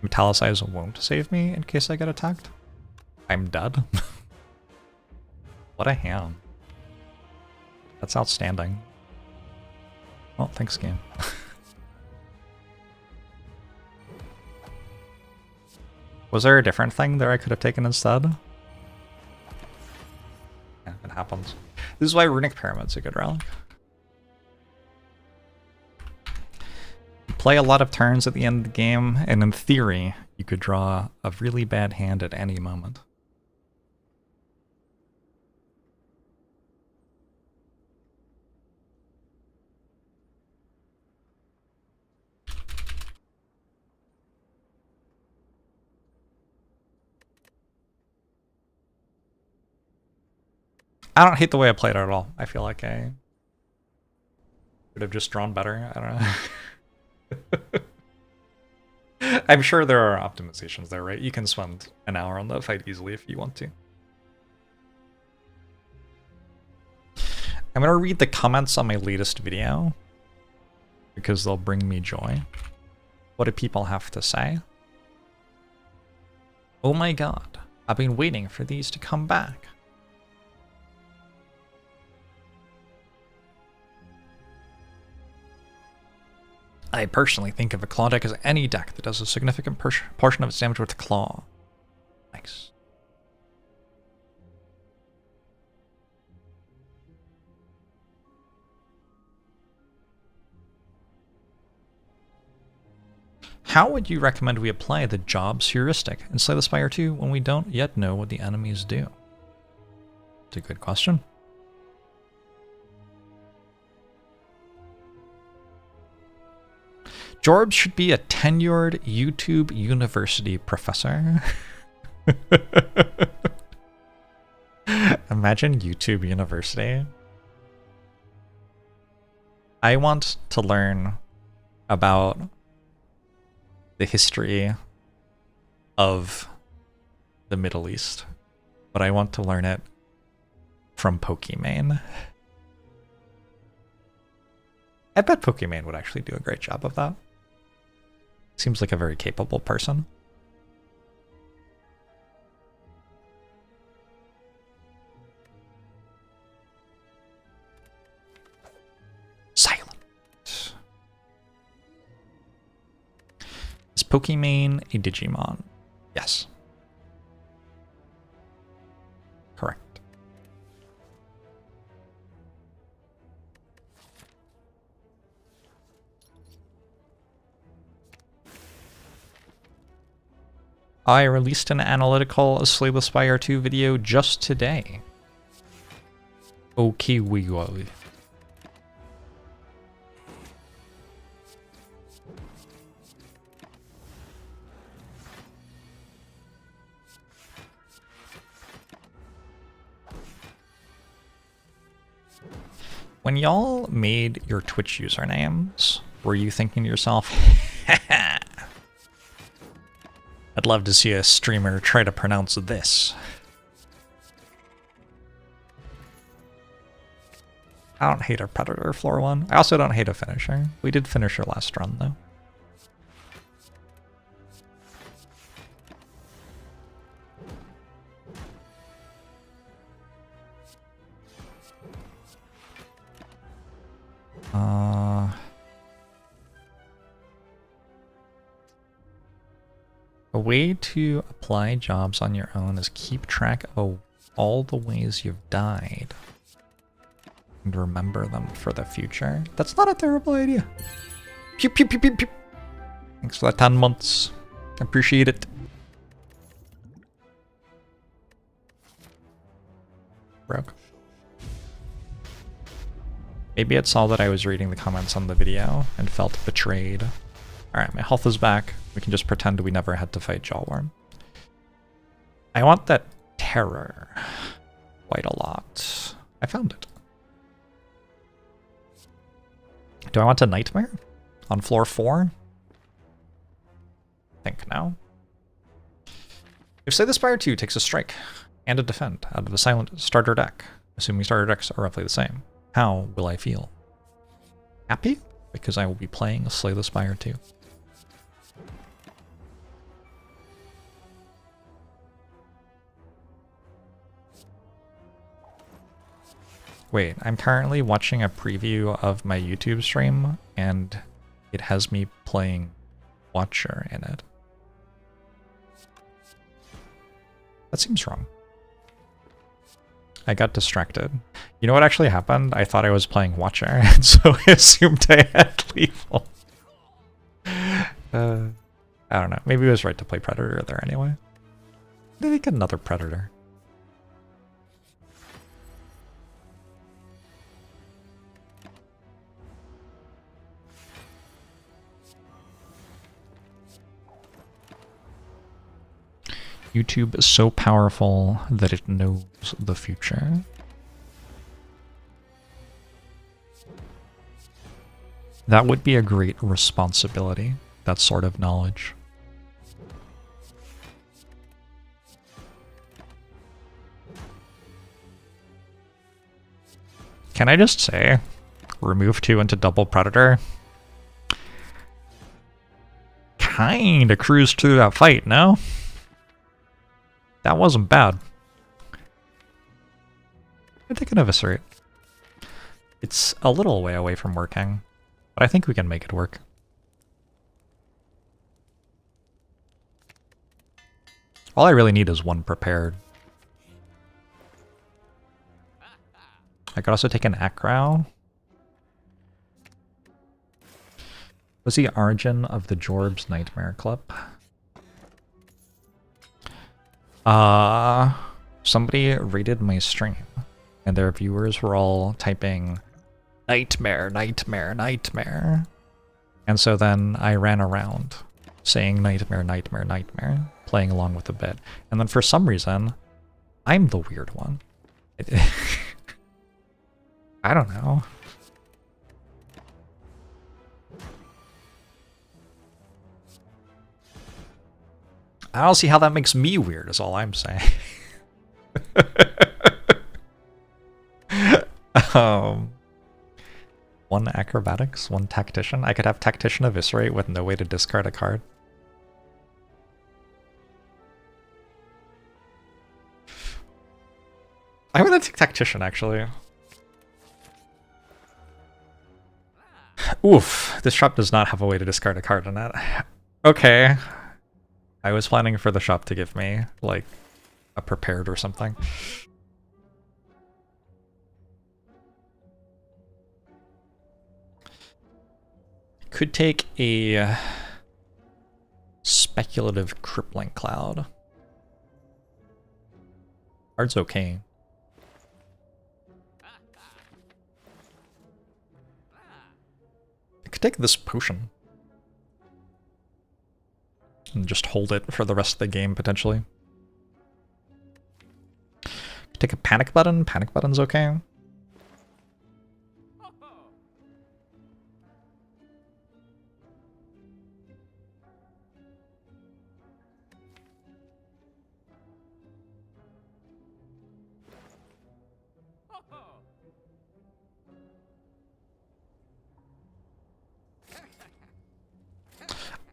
Metallicize won't save me in case I get attacked. I'm dead. What a hand. That's outstanding. Well, thanks, game. Was there a different thing there I could have taken instead? Yeah, it happens. This is why Runic Pyramid's a good relic. You play a lot of turns at the end of the game, and in theory, you could draw a really bad hand at any moment. I don't hate the way I played it at all. I feel like I could have just drawn better. I don't know. I'm sure there are optimizations there, right? You can spend an hour on the fight easily if you want to. I'm going to read the comments on my latest video because they'll bring me joy. What do people have to say? Oh my god, I've been waiting for these to come back. I personally think of a claw deck as any deck that does a significant portion of its damage with a claw. Nice. How would you recommend we apply the Jorbs heuristic in Slay the Spire 2 when we don't yet know what the enemies do? It's a good question. Jorbs should be a tenured YouTube university professor. Imagine YouTube University. I want to learn about the history of the Middle East, but I want to learn it from Pokimane. I bet Pokimane would actually do a great job of that. Seems like a very capable person. Silent. Is Pokimane a Digimon? Yes. Correct. I released an analytical Slay the Spire 2 video just today. Okay, we go. When y'all made your Twitch usernames, were you thinking to yourself, I'd love to see a streamer try to pronounce this? I don't hate a Predator floor one. I also don't hate a finisher. We did finisher last run, though. A way to apply jobs on your own is keep track of all the ways you've died and remember them for the future. That's not a terrible idea. Pew, pew, pew, pew, pew. Thanks for that 10 months. Appreciate it. Broke. Maybe it saw that I was reading the comments on the video and felt betrayed. Alright, my health is back. We can just pretend we never had to fight Jawworm. I want that terror quite a lot. I found it. Do I want a nightmare on floor 4? I think no. If Slay the Spire 2 takes a strike and a defend out of the silent starter deck, assuming starter decks are roughly the same, how will I feel? Happy? Because I will be playing Slay the Spire 2. Wait, I'm currently watching a preview of my YouTube stream, and it has me playing Watcher in it. That seems wrong. I got distracted. You know what actually happened? I thought I was playing Watcher, and so I assumed I had lethal. I don't know. Maybe it was right to play Predator there anyway. Maybe get another Predator. YouTube is so powerful that it knows the future. That would be a great responsibility, that sort of knowledge. Can I just say, remove 2 into double Predator? Kinda cruised through that fight, no? That wasn't bad. I think an Eviscerate. It's a little way away from working, but I think we can make it work. All I really need is 1 prepared. I could also take an Acrow. What's the origin of the Jorbs Nightmare clip? Somebody rated my stream, and their viewers were all typing nightmare, nightmare, nightmare. And so then I ran around saying nightmare, nightmare, nightmare, playing along with the bit. And then for some reason, I'm the weird one. I don't know. I don't see how that makes me weird, is all I'm saying. One acrobatics, 1 tactician. I could have tactician eviscerate with no way to discard a card. I'm gonna take tactician, actually. Oof, this shop does not have a way to discard a card in it. Okay. I was planning for the shop to give me, like, a prepared or something. Could take a speculative crippling cloud. Card's okay. I could take this potion. And just hold it for the rest of the game, potentially. Take a panic button. Panic button's okay.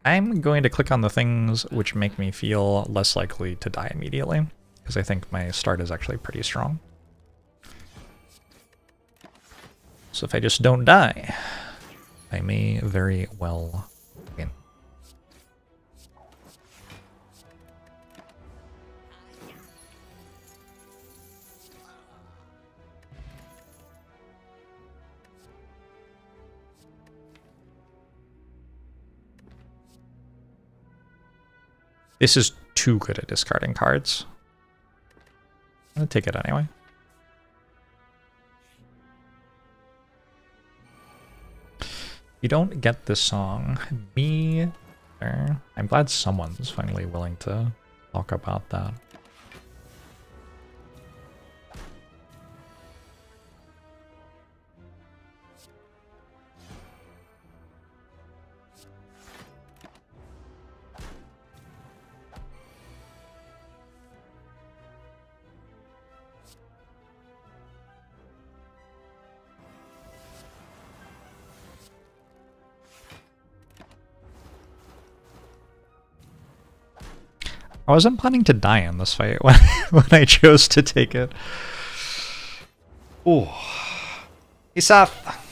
I'm going to click on the things which make me feel less likely to die immediately, because I think my start is actually pretty strong. So if I just don't die, I may very well win. This is too good at discarding cards. I'm gonna take it anyway. You don't get this song. Me either. I'm glad someone's finally willing to talk about that. I wasn't planning to die in this fight when I chose to take it. Oh. Hey, Seth!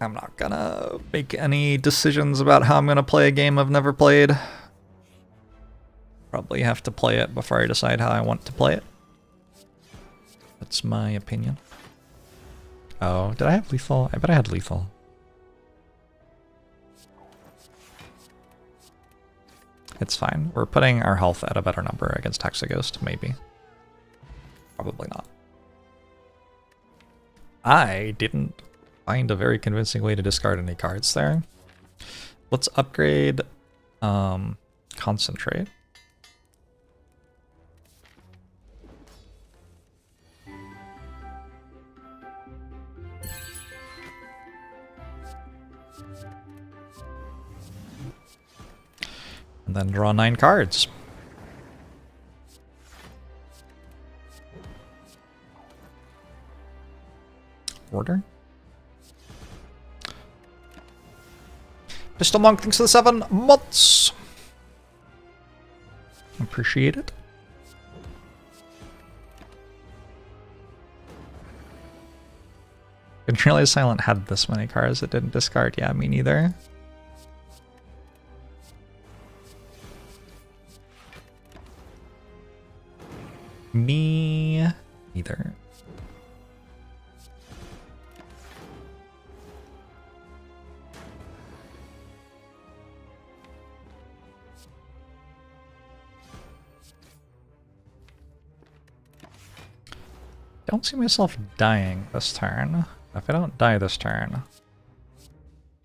I'm not gonna make any decisions about how I'm gonna play a game I've never played. Probably have to play it before I decide how I want to play it. That's my opinion. Oh, did I have lethal? I bet I had lethal. It's fine. We're putting our health at a better number against Hexaghost, maybe. Probably not. I didn't find a very convincing way to discard any cards there. Let's upgrade Concentrate. And then draw 9 cards. Order. Pistol Monk, thanks for the 7 months. Appreciate it. Didn't realize Silent had this many cards it didn't discard. Yeah, me neither. Me neither. Don't see myself dying this turn. If I don't die this turn,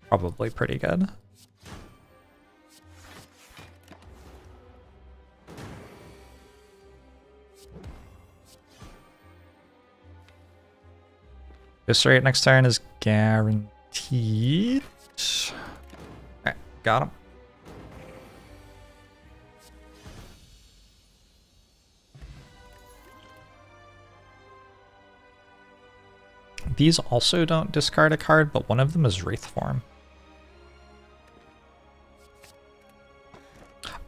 probably pretty good. This rate next turn is guaranteed. Alright, got him. These also don't discard a card, but one of them is Wraith Form.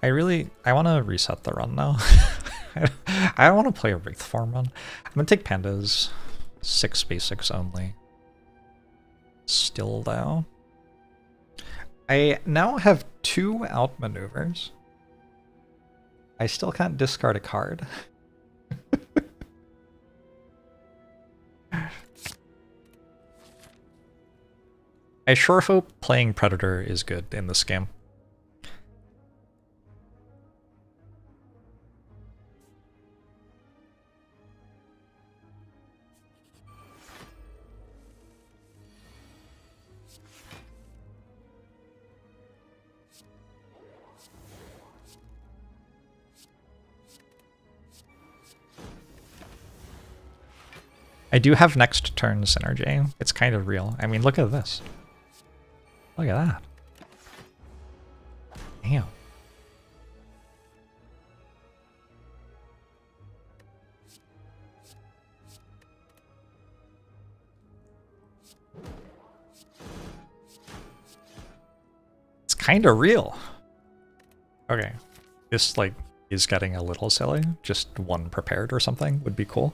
I want to reset the run now. I don't want to play a Wraith Form run. I'm going to take Pandas. 6 basics only. Still though. I now have 2 outmaneuvers. I still can't discard a card. I sure hope playing Predator is good in this game. I do have next turn synergy. It's kind of real. I mean, look at this. Look at that. Damn. It's kind of real. Okay. This, like, is getting a little silly. Just 1 prepared or something would be cool.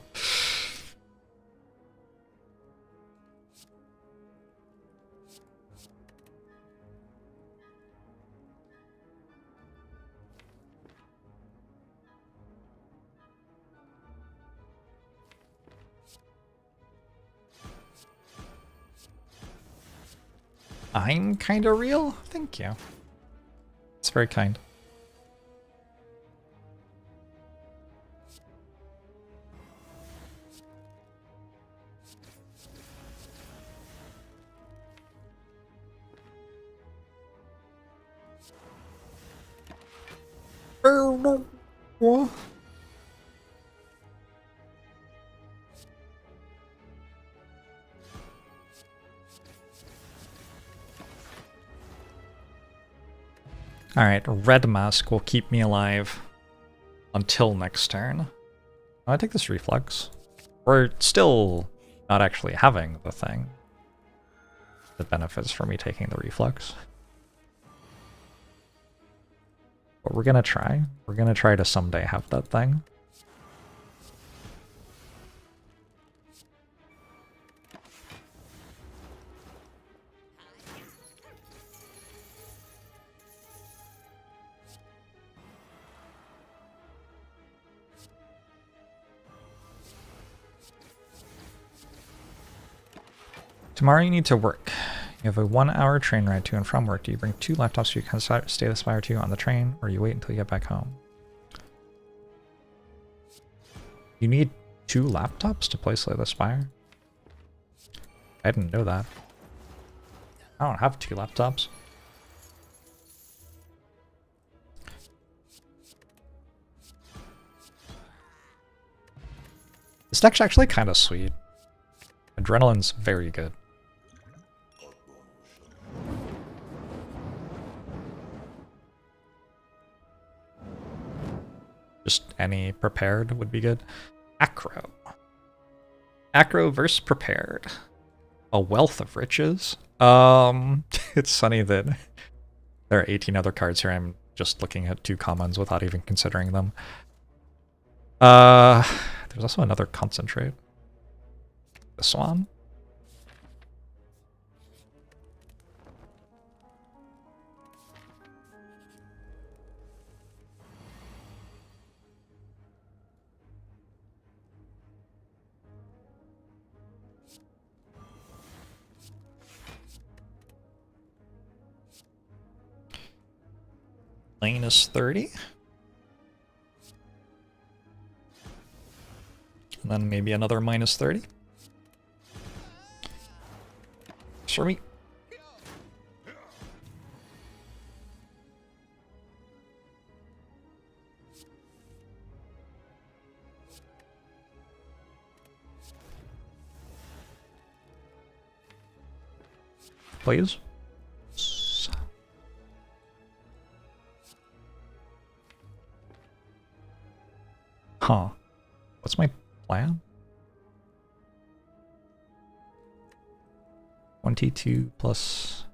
I'm kind of real? Thank you. It's very kind. What? Alright, Red Mask will keep me alive until next turn. I take this Reflex. We're still not actually having the thing that benefits from me taking the Reflex. But we're gonna try. We're gonna try to someday have that thing. Tomorrow you need to work. You have a 1-hour train ride to and from work. Do you bring 2 laptops so you can stay the Spire 2 on the train, or you wait until you get back home? You need 2 laptops to play Slay the Spire? I didn't know that. I don't have 2 laptops. This deck's actually kind of sweet. Adrenaline's very good. Just any prepared would be good. Acro. Acro versus prepared. A wealth of riches. It's funny that there are 18 other cards here. I'm just looking at 2 commons without even considering them. There's also another concentrate. This one. Minus 30. And then maybe another minus 30. For me. Please. Huh. What's my plan? 22 plus...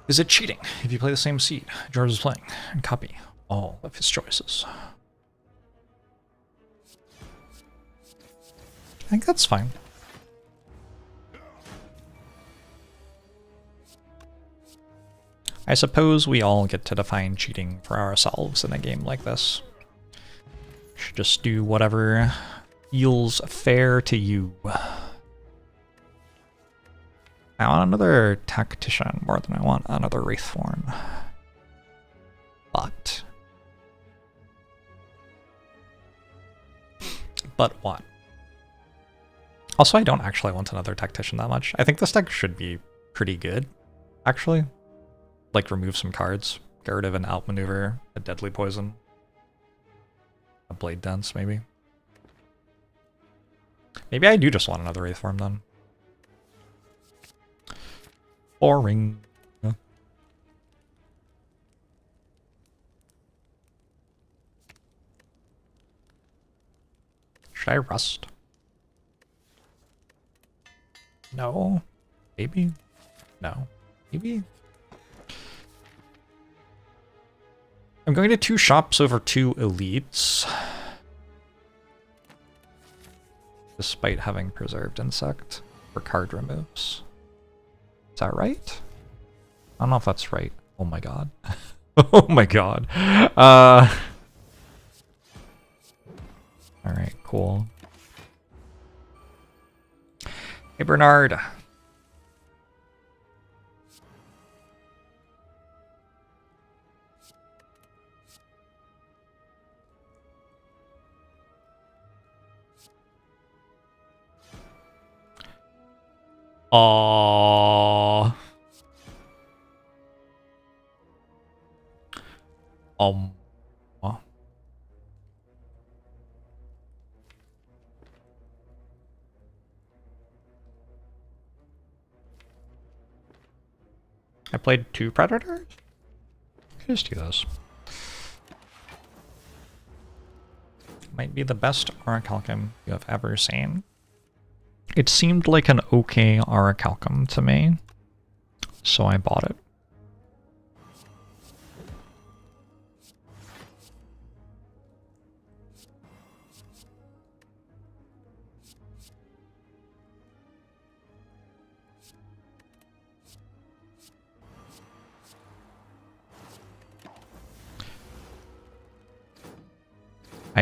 Is it cheating if you play the same seed Jorbs is playing and copy all of his choices? I think that's fine. I suppose we all get to define cheating for ourselves in a game like this. Should just do whatever feels fair to you. I want another tactician more than I want another wraith form. But what? Also, I don't actually want another tactician that much. I think this deck should be pretty good, actually. Like, remove some cards. Get rid of an outmaneuver, a deadly poison, a blade dance, maybe. Maybe I do just want another wraith form then. Boring. Should I rust? No. Maybe? No. Maybe? I'm going to 2 shops over 2 elites. Despite having preserved insect for card removes. Is that right? I don't know if that's right. Oh my god. Oh my god. Alright, cool. Hey Bernard. Aww. I played 2 predators? Just do those. Might be the best Orichalcum you have ever seen. It seemed like an okay Orichalcum to me, so I bought it.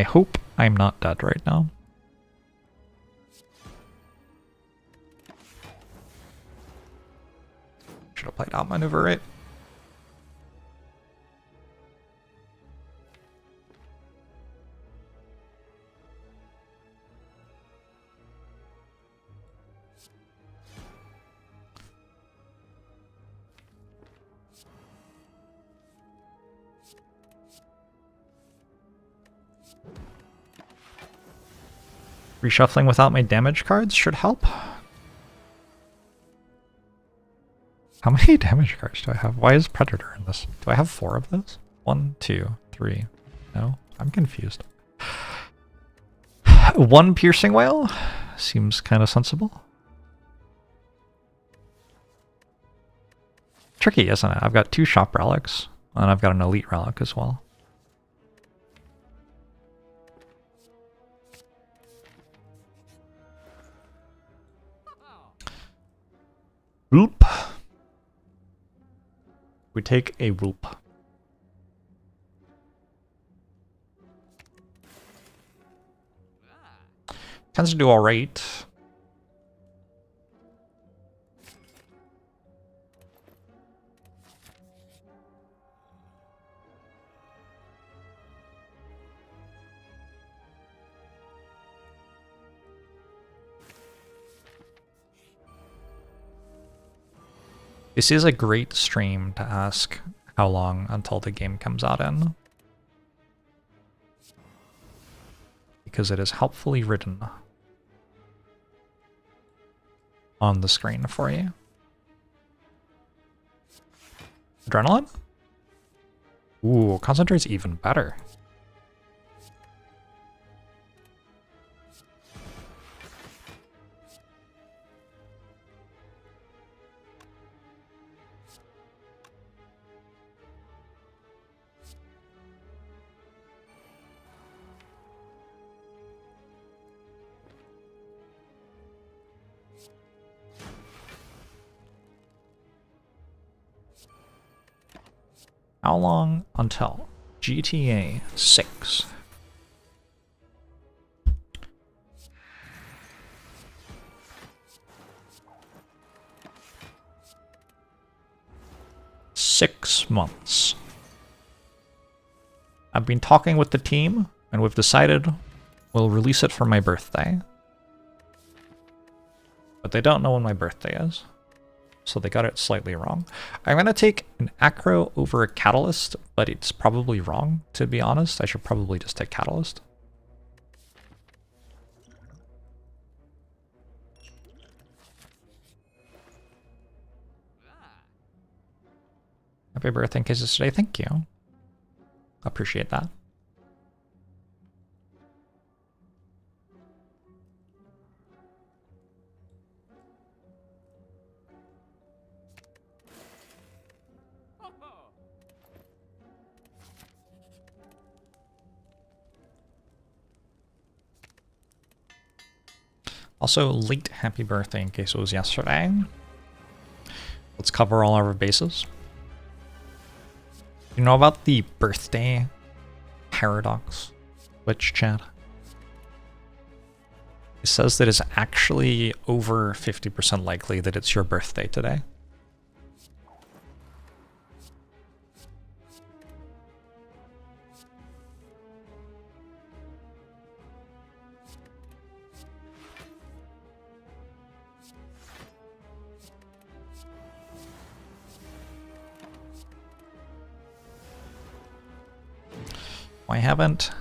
I hope I'm not dead right now. Should have played outmaneuver, right? Reshuffling without my damage cards should help. How many damage cards do I have? Why is Predator in this? Do I have 4 of those? 1, 2, 3. No? I'm confused. 1 piercing whale? Seems kind of sensible. Tricky, isn't it? I've got 2 shop relics, and I've got an elite relic as well. Whoop. We take a whoop. Tends to do alright. This is a great stream to ask how long until the game comes out in, because it is helpfully written on the screen for you. Adrenaline? Ooh, concentrate's even better. How long until GTA 6? Six months. I've been talking with the team, and we've decided we'll release it for my birthday. But they don't know when my birthday is, so they got it slightly wrong. I'm going to take an Acro over a Catalyst, but it's probably wrong, to be honest. I should probably just take Catalyst. Happy birthday in case it's today. Thank you. Appreciate that. Also, late happy birthday in case it was yesterday. Let's cover all our bases. You know about the birthday paradox, Twitch chat? It says that it's actually over 50% likely that it's your birthday today. Why haven't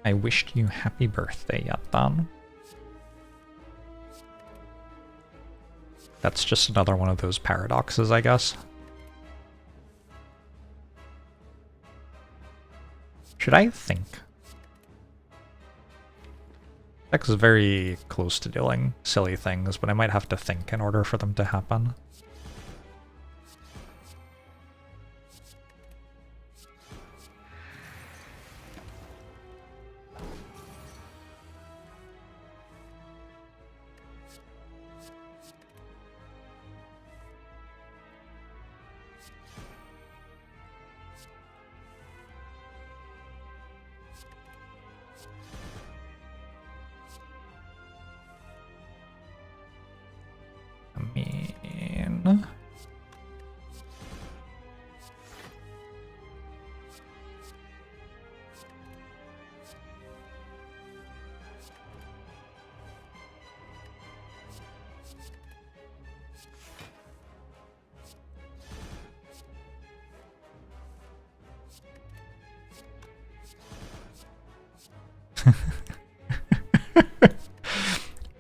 I wished you happy birthday yet, then? That's just another one of those paradoxes, I guess. Should I think? X is very close to doing silly things, but I might have to think in order for them to happen.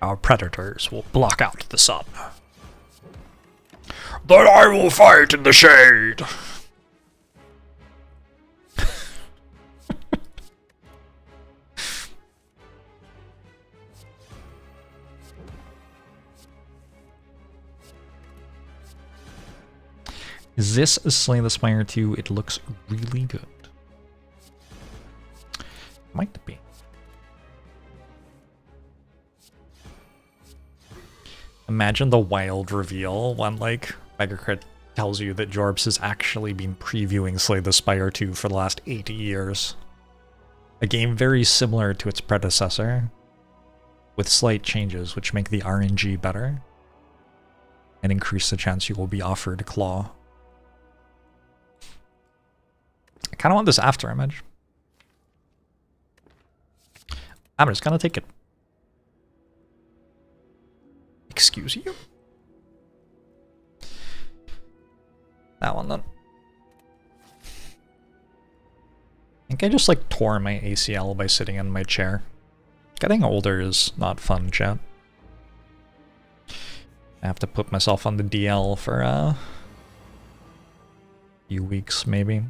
Our predators will block out the sun. Then I will fight in the shade! Is this a Slay the Spire 2? It looks really good. Might be. Imagine the wild reveal when, like, Megacrit tells you that Jorbs has actually been previewing Slay the Spire 2 for the last 80 years. A game very similar to its predecessor, with slight changes which make the RNG better, and increase the chance you will be offered Claw. I kind of want this after image. I'm just gonna take it. Excuse you? That one then. I think I just like tore my ACL by sitting in my chair. Getting older is not fun, chat. I have to put myself on the DL for a few weeks, maybe.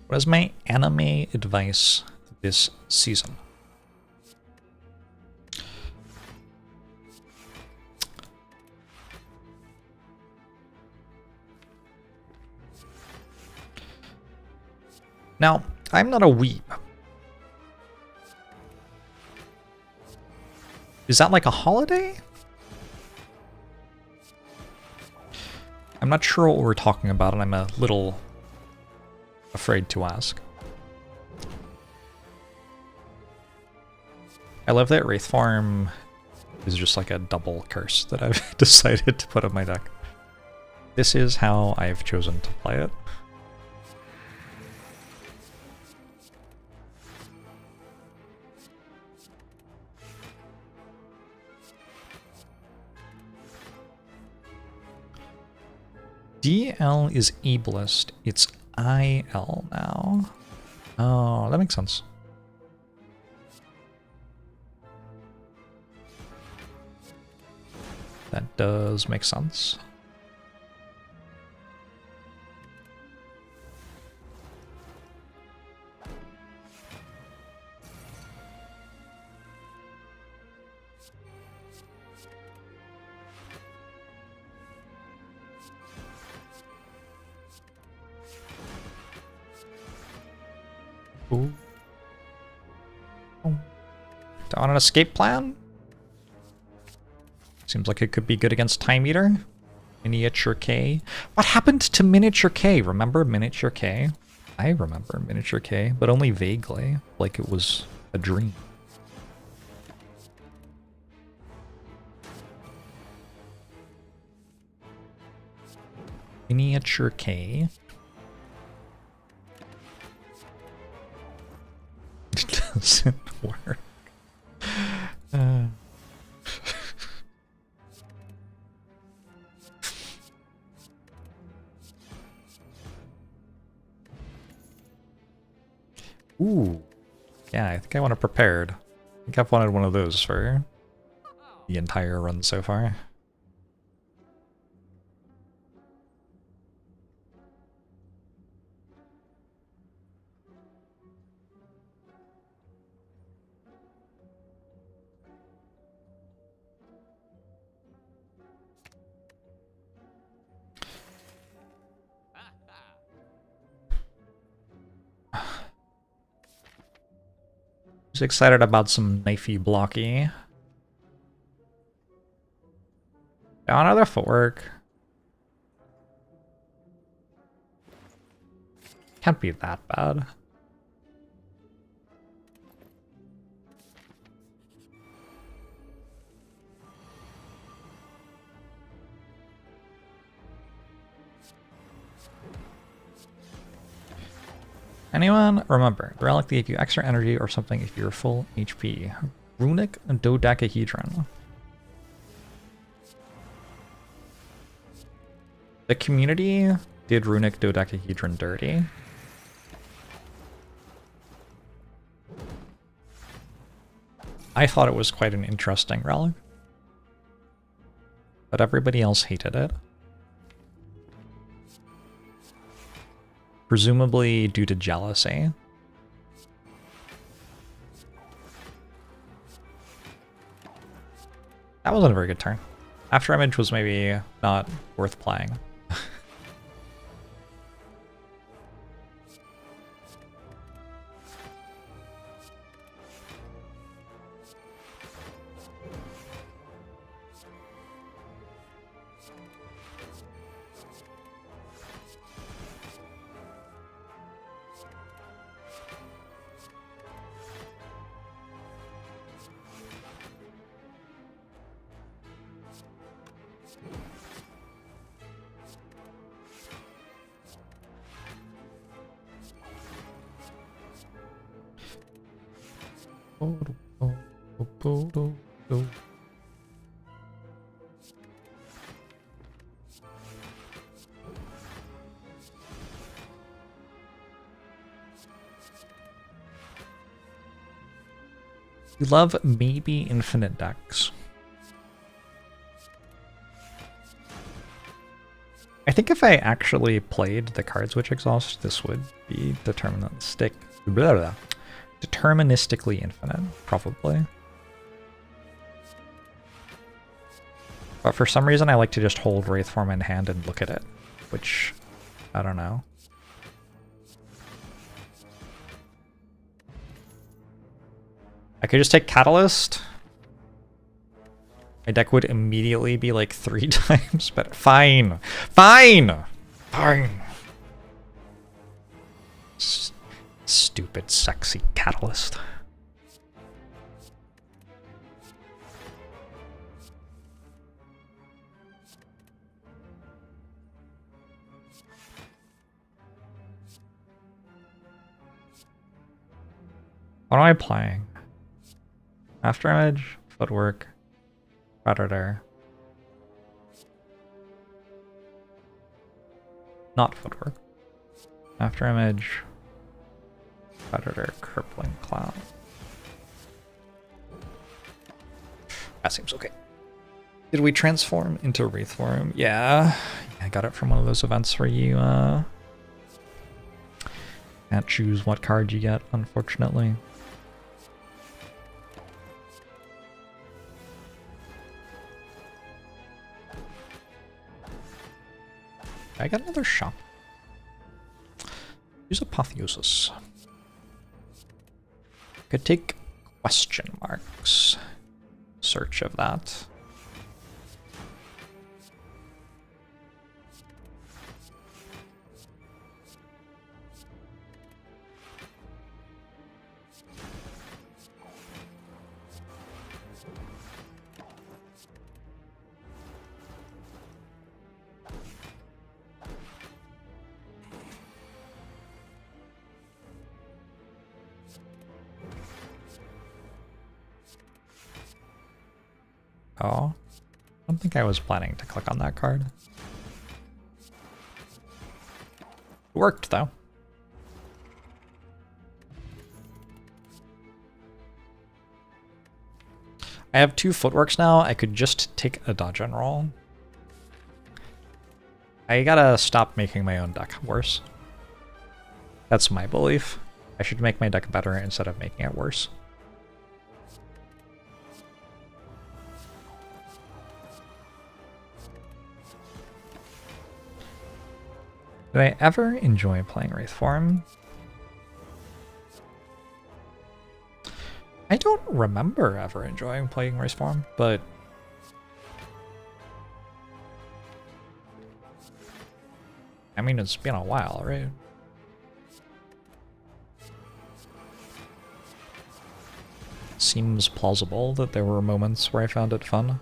What is my anime advice this season? Now, I'm not a weeb. Is that like a holiday? I'm not sure what we're talking about, and I'm a little afraid to ask. I love that Wraith Farm is just like a double curse that I've decided to put on my deck. This is how I've chosen to play it. DL is ableist. It's IL now. Oh, that makes sense. That does make sense. Ooh. Oh. On an escape plan? Seems like it could be good against Time Eater. Miniature K. What happened to Miniature K? Remember Miniature K? I remember Miniature K, but only vaguely, like it was a dream. Miniature K. It doesn't work. Ooh. Yeah, I think I want it prepared. I think I've wanted one of those for the entire run so far. Just excited about some knifey blocky. Down another footwork. Can't be that bad. Anyone? Remember, the relic gave you extra energy or something if you're full HP. Runic dodecahedron. The community did runic dodecahedron dirty. I thought it was quite an interesting relic, but everybody else hated it. Presumably due to jealousy. That wasn't a very good turn. After Image was maybe not worth playing. You love maybe infinite decks. I think if I actually played the cards which exhaust, this would be deterministically infinite, probably. But for some reason I like to just hold Wraithform in hand and look at it, which, I don't know. I could just take Catalyst. My deck would immediately be like 3 times better. Fine! Fine! Fine! Stupid, sexy Catalyst. What am I playing? After Image, Footwork, Predator. Not Footwork. After Image, Predator, Crippling Cloud. That seems okay. Did we transform into Wraithform? Yeah. I got it from one of those events where you can't choose what card you get, unfortunately. I got another shop. Use Apotheosis. Could take question marks. Search of that. Oh, I don't think I was planning to click on that card. It worked, though. I have 2 footworks now. I could just take a dodge and roll. I gotta stop making my own deck worse. That's my belief. I should make my deck better instead of making it worse. Did I ever enjoy playing Wraithform? I don't remember ever enjoying playing Wraithform, but I mean, it's been a while, right? Seems plausible that there were moments where I found it fun.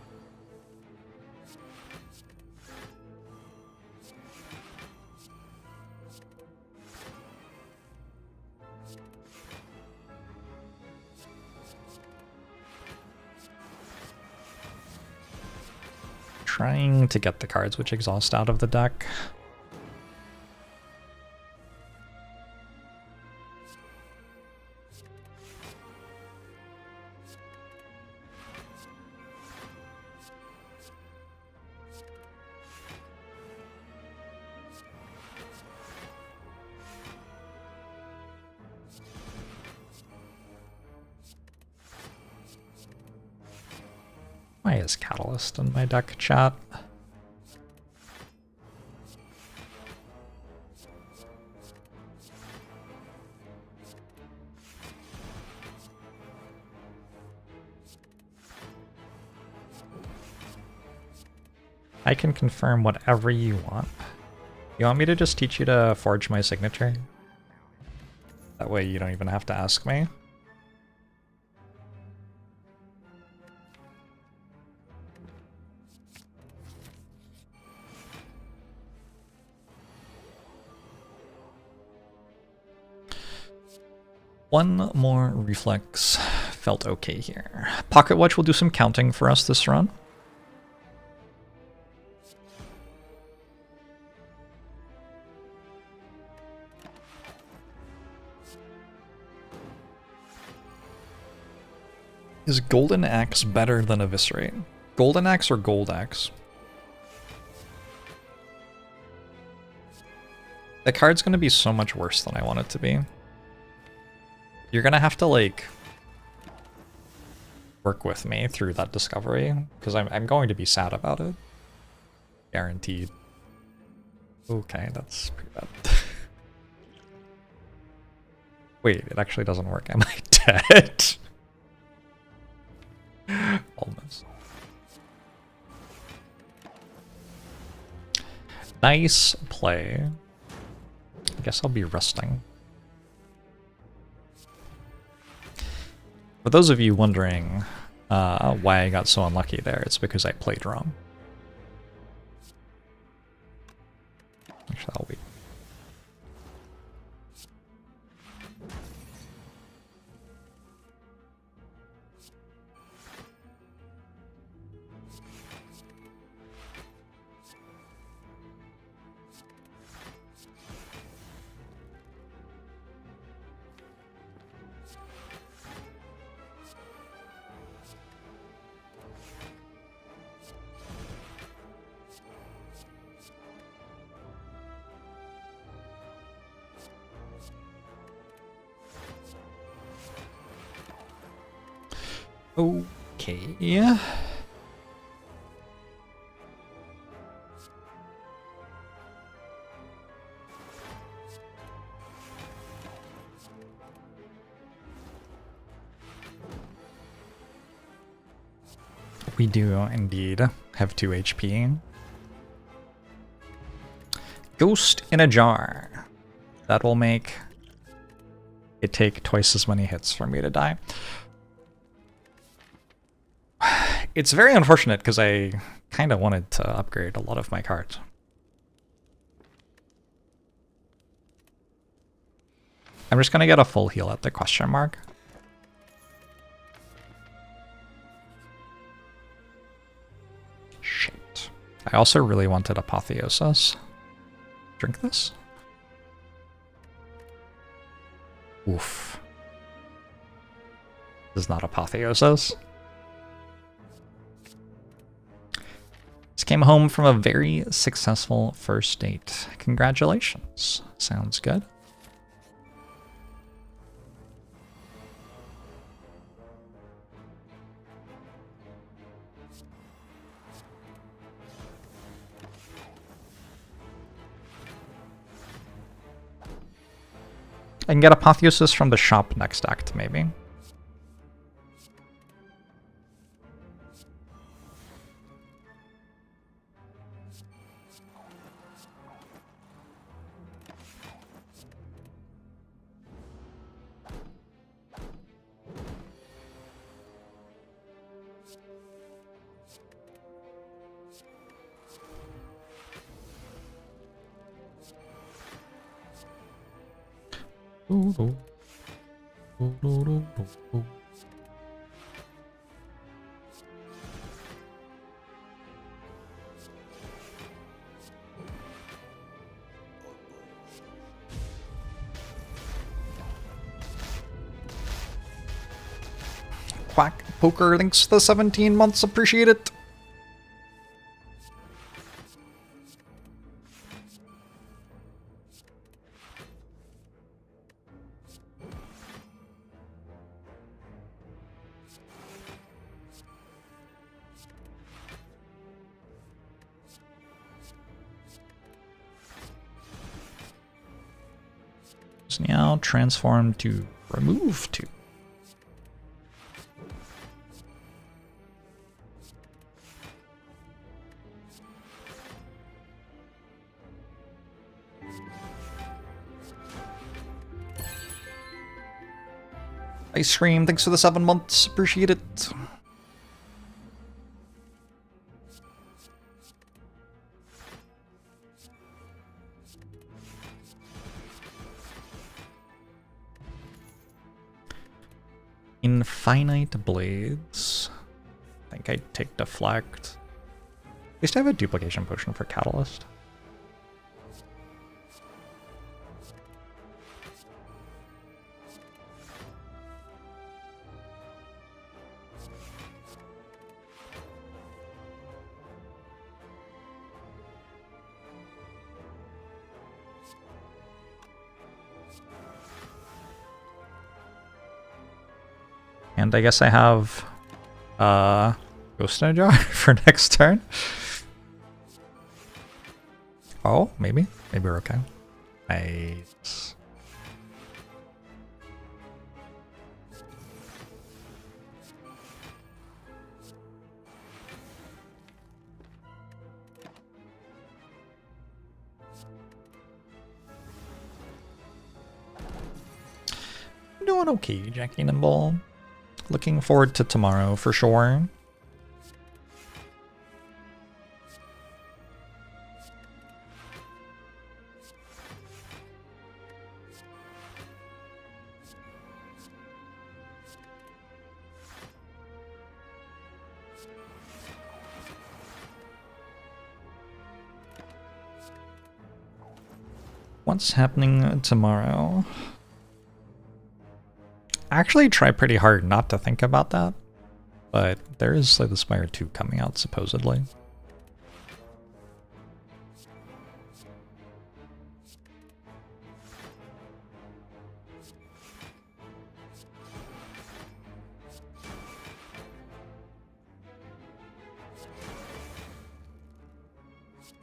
trying to get the cards which exhaust out of the deck. Why is Catalyst in my deck, chat? I can confirm whatever you want. You want me to just teach you to forge my signature? That way you don't even have to ask me. One more reflex felt okay here. Pocket Watch will do some counting for us this run. Is Golden Axe better than Eviscerate? Golden Axe or Gold Axe? The card's gonna be so much worse than I want it to be. You're gonna have to, like, work with me through that discovery, because I'm going to be sad about it. Guaranteed. Okay, that's pretty bad. Wait, it actually doesn't work. Am I dead? Almost. Nice play. I guess I'll be resting. For those of you wondering why I got so unlucky there, it's because I played wrong. Actually, I'll wait. Okay. We do indeed have 2 HP. Ghost in a Jar. That will make it take twice as many hits for me to die. It's very unfortunate because I kind of wanted to upgrade a lot of my cards. I'm just going to get a full heal at the question mark. Shit. I also really wanted Apotheosis. Drink this? Oof. This is not Apotheosis. Just came home from a very successful first date. Congratulations. Sounds good. I can get Apotheosis from the shop next act, maybe. Quack Poker, thanks for the 17 months, appreciate it. So now transform to remove 2. Ice cream, thanks for the 7 months, appreciate it. Infinite blades. I think I'd take deflect. At least I have a duplication potion for catalyst. And I guess I have Ghost in a Jar for next turn. Oh, maybe. Maybe we're okay. Nice. I'm doing okay, Jackie Nimble. Looking forward to tomorrow for sure. What's happening tomorrow? I actually try pretty hard not to think about that, but there is Slay the Spire 2 coming out supposedly.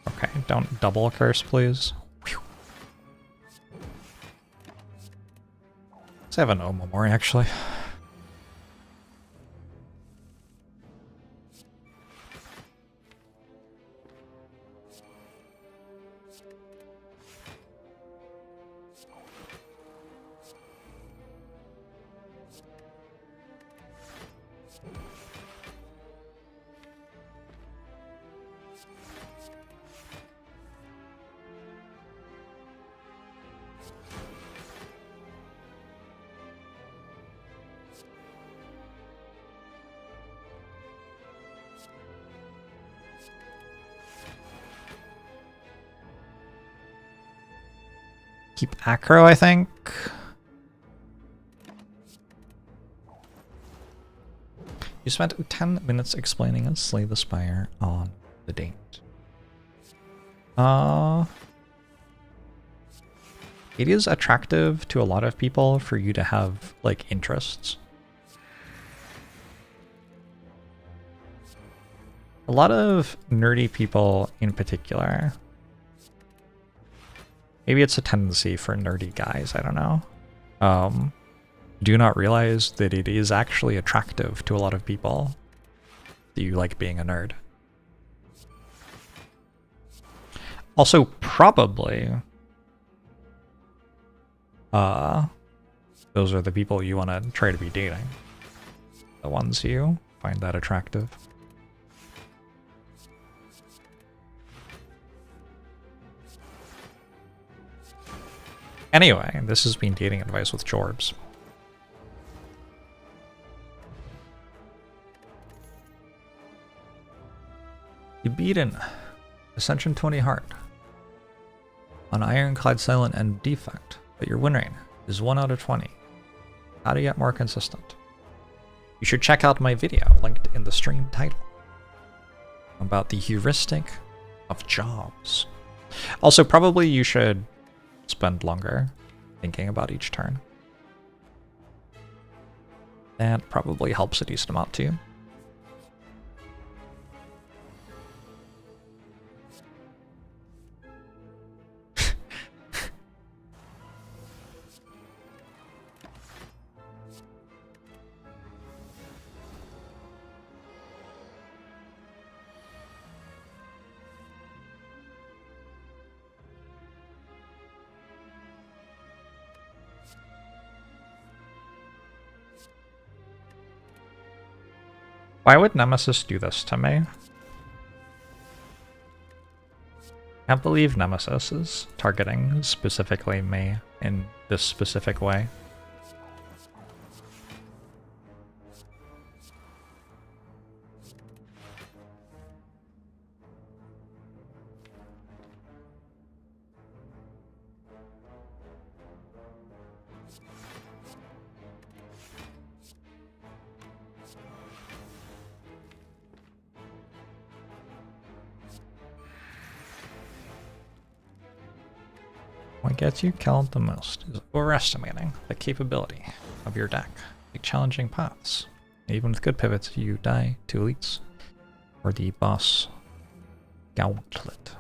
Okay, don't double curse, please. Let's have an Omamori, actually. Keep Acro, I think. You spent 10 minutes explaining and Slay the Spire on the date. It is attractive to a lot of people for you to have, like, interests. A lot of nerdy people in particular. Maybe it's a tendency for nerdy guys, I don't know. Do not realize that it is actually attractive to a lot of people that you like being a nerd. Also, probably, those are the people you want to try to be dating. The ones you find that attractive. Anyway, this has been Dating Advice with Jorbs. You beaten Ascension 20 Heart on Ironclad, Silent, and Defect, but your win rate is 1 out of 20. How to get more consistent? you should check out my video linked in the stream title about the heuristic of Jorbs. Also, probably you should spend longer thinking about each turn. That probably helps a decent amount too. Why would Nemesis do this to me? I can't believe Nemesis is targeting specifically me in this specific way. What gets you killed the most is overestimating the capability of your deck. Take challenging paths. Even with good pivots, you die to elites or the boss gauntlet.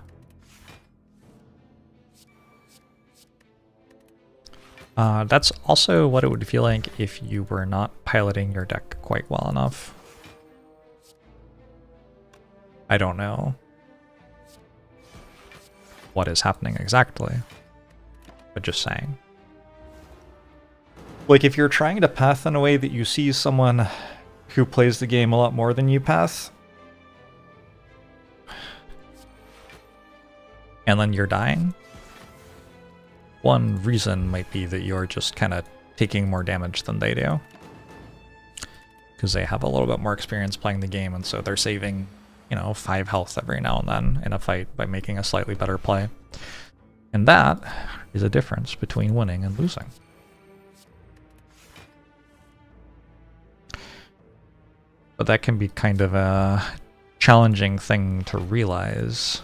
That's also what it would feel like if you were not piloting your deck quite well enough. I don't know what is happening exactly, but just saying. Like, if you're trying to path in a way that you see someone who plays the game a lot more than you path, and then you're dying, one reason might be that you're just kind of taking more damage than they do. Because they have a little bit more experience playing the game, and so they're saving, you know, 5 health every now and then in a fight by making a slightly better play. And that is a difference between winning and losing. But that can be kind of a challenging thing to realize,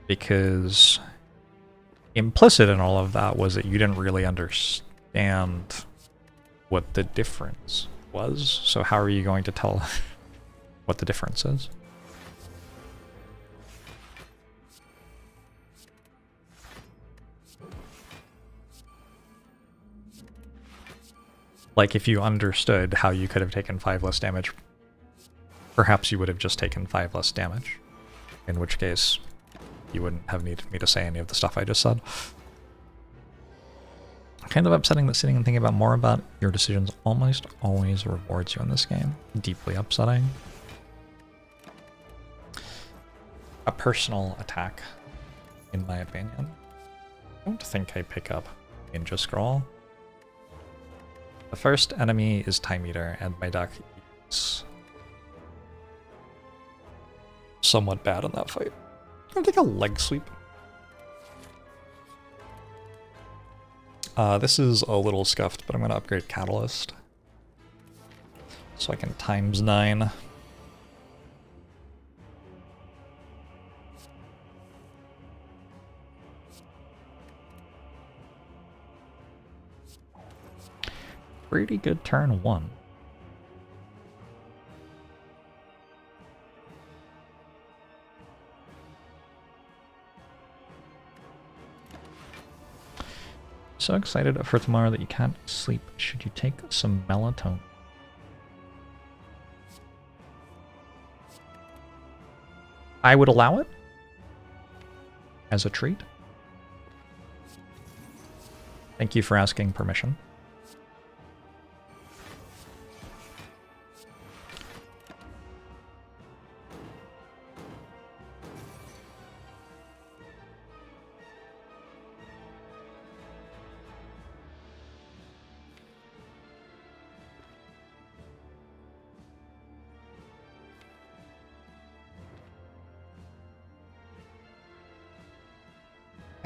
because implicit in all of that was that you didn't really understand what the difference was. So how are you going to tell what the difference is? Like, if you understood how you could have taken 5 less damage, perhaps you would have just taken 5 less damage. In which case, you wouldn't have needed me to say any of the stuff I just said. Kind of upsetting that sitting and thinking about more about your decisions almost always rewards you in this game. Deeply upsetting. A personal attack, in my opinion. I don't think I pick up Ninja Scroll. The first enemy is Time Eater, and my deck is somewhat bad in that fight. I'm gonna take a leg sweep. This is a little scuffed, but I'm gonna upgrade Catalyst so I can ×9. Pretty good turn 1. So excited for tomorrow that you can't sleep. Should you take some melatonin? I would allow it as a treat. Thank you for asking permission.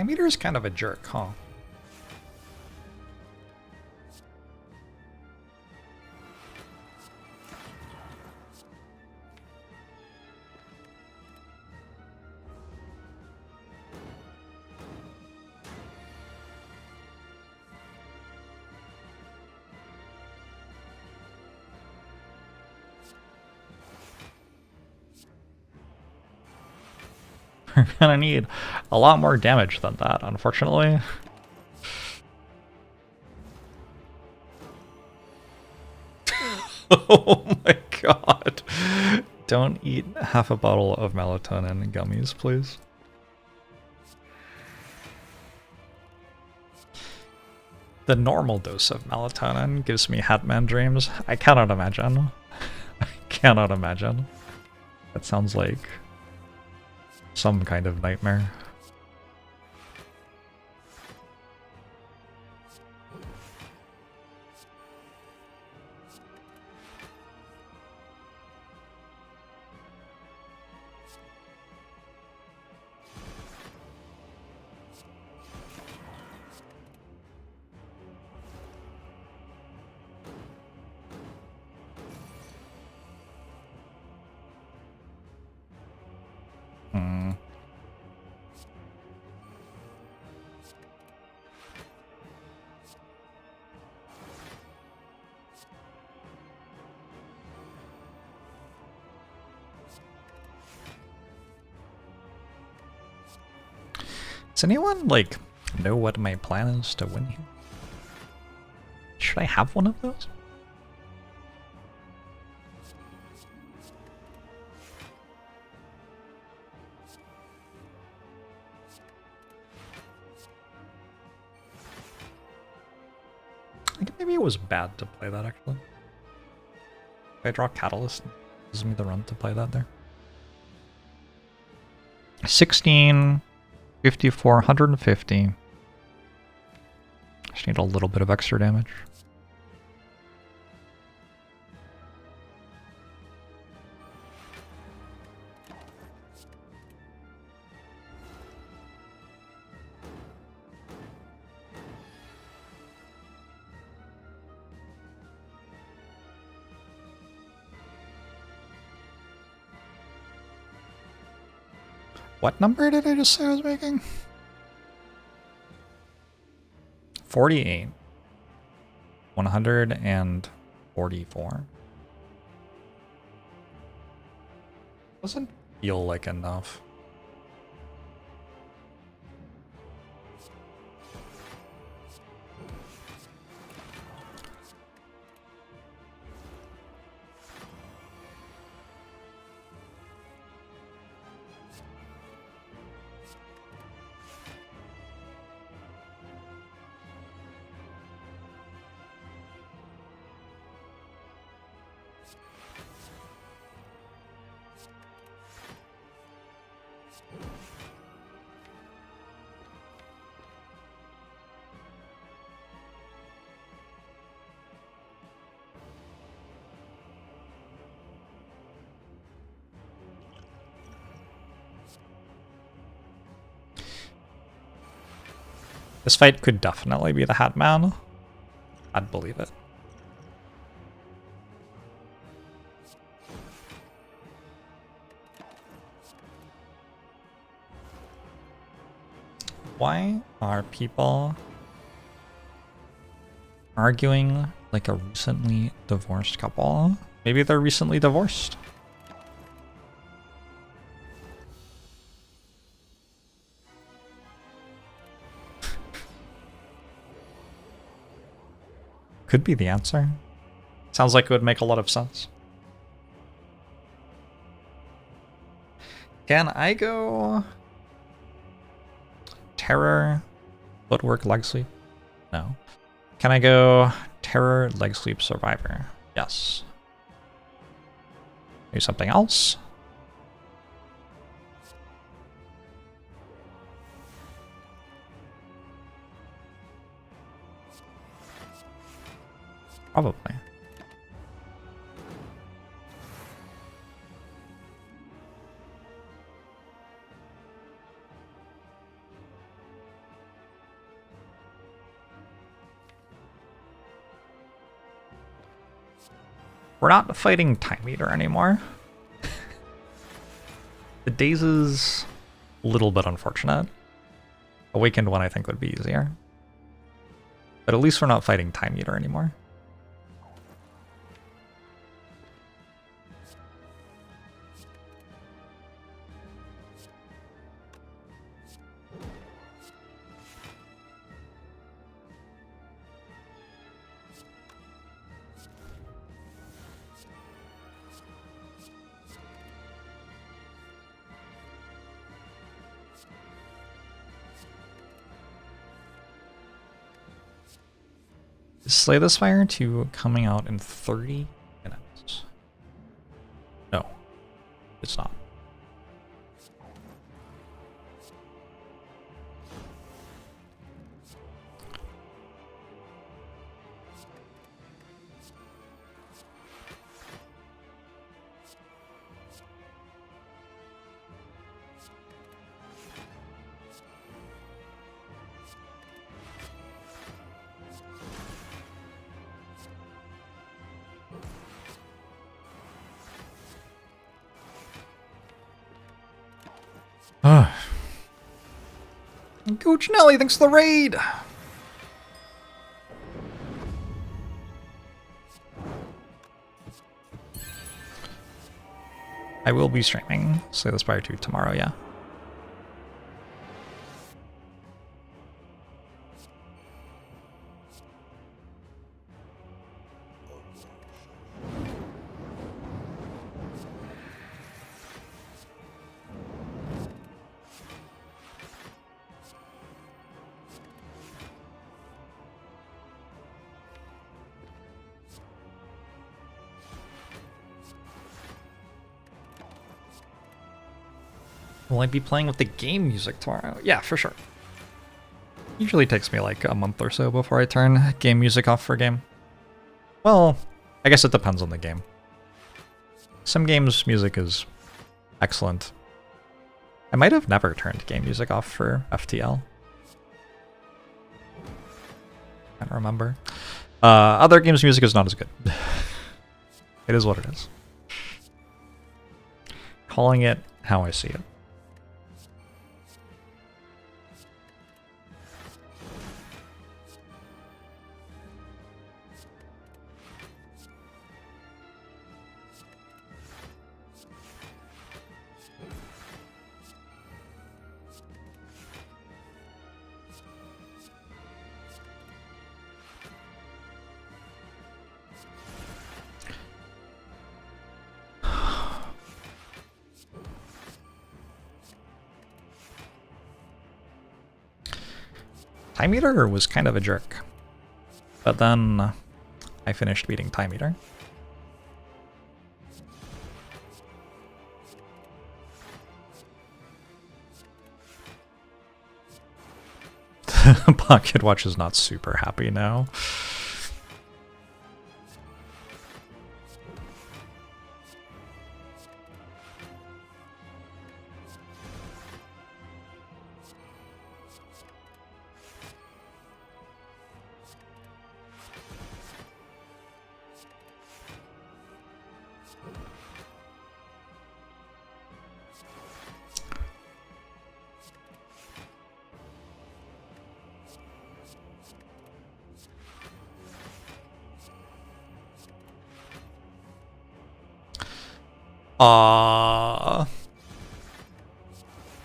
Meter is kind of a jerk, huh? We're gonna need a lot more damage than that, unfortunately. Oh my god. Don't eat half a bottle of melatonin gummies, please. The normal dose of melatonin gives me Hatman dreams. I cannot imagine. I cannot imagine. That sounds like some kind of nightmare. Does anyone, like, know what my plan is to win here? Should I have one of those? I think maybe it was bad to play that, actually. If I draw Catalyst, it gives me the run to play that there. 16... 54, 150. Just need a little bit of extra damage. What number did I just say I was making? 48. 144. Doesn't feel like enough. This fight could definitely be the Hatman. I'd believe it. Why are people arguing like a recently divorced couple? Maybe they're recently divorced. Could be the answer. Sounds like it would make a lot of sense. Can I go Terror, Footwork, Leg Sweep? No. Can I go Terror, Leg Sweep, Survivor? Yes. Do something else? Probably. We're not fighting Time Eater anymore. The Daze is a little bit unfortunate. Awakened one I think would be easier. But at least we're not fighting Time Eater anymore. Slay the Spire 2 coming out in 30 minutes. No, it's not. Coach Nelly, thanks for the raid! I will be streaming Slay the Spire 2 tomorrow, yeah. Will I be playing with the game music tomorrow? Yeah, for sure. Usually takes me like a month or so before I turn game music off for a game. Well, I guess it depends on the game. Some games' music is excellent. I might have never turned game music off for FTL. Can't remember. Other games' music is not as good. It is what it is. Calling it how I see it. Time Eater was kind of a jerk, but then I finished beating Time Eater. Pocket Watch is not super happy now.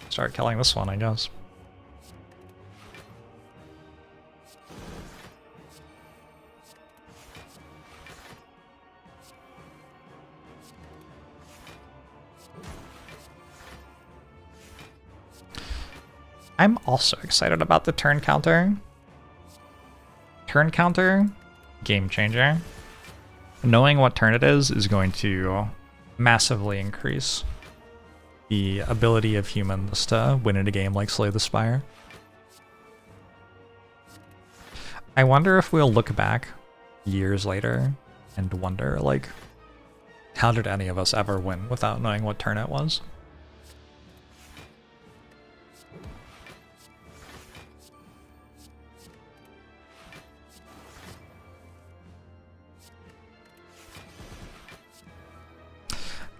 Start killing this one, I guess. I'm also excited about the turn counter. Turn counter, game changer. Knowing what turn it is going to massively increase the ability of humans to win in a game like Slay the Spire. I wonder if we'll look back years later and wonder, like, how did any of us ever win without knowing what turn it was?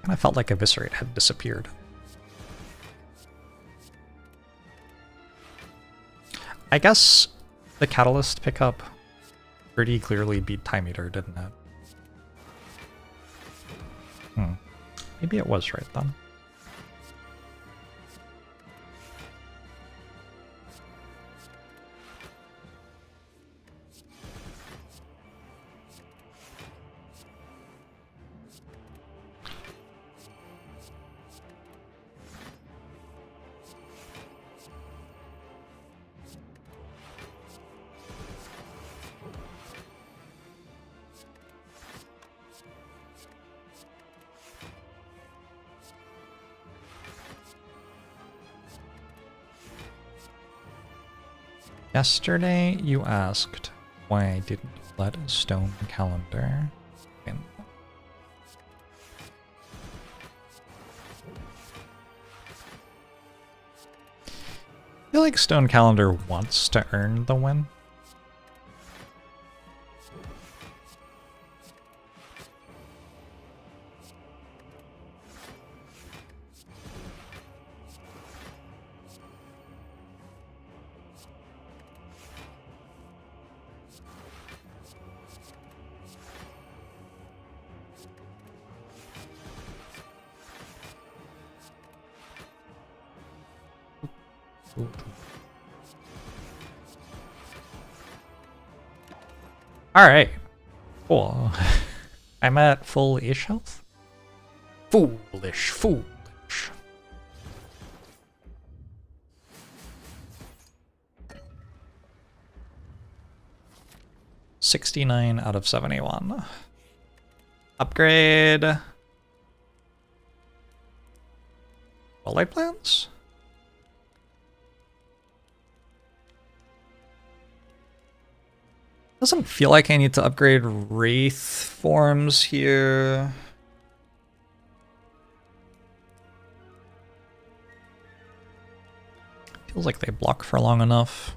And I felt like Eviscerate had disappeared. I guess the Catalyst pickup pretty clearly beat Time Eater, didn't it? Maybe it was right then. Yesterday you asked why I didn't let a stone calendar in. I feel like stone calendar wants to earn the win. Alright. Cool. I'm at full-ish health. Foolish, foolish. $69 out of 71. Upgrade. Light plans? Doesn't feel like I need to upgrade Wraith forms here. Feels like they block for long enough.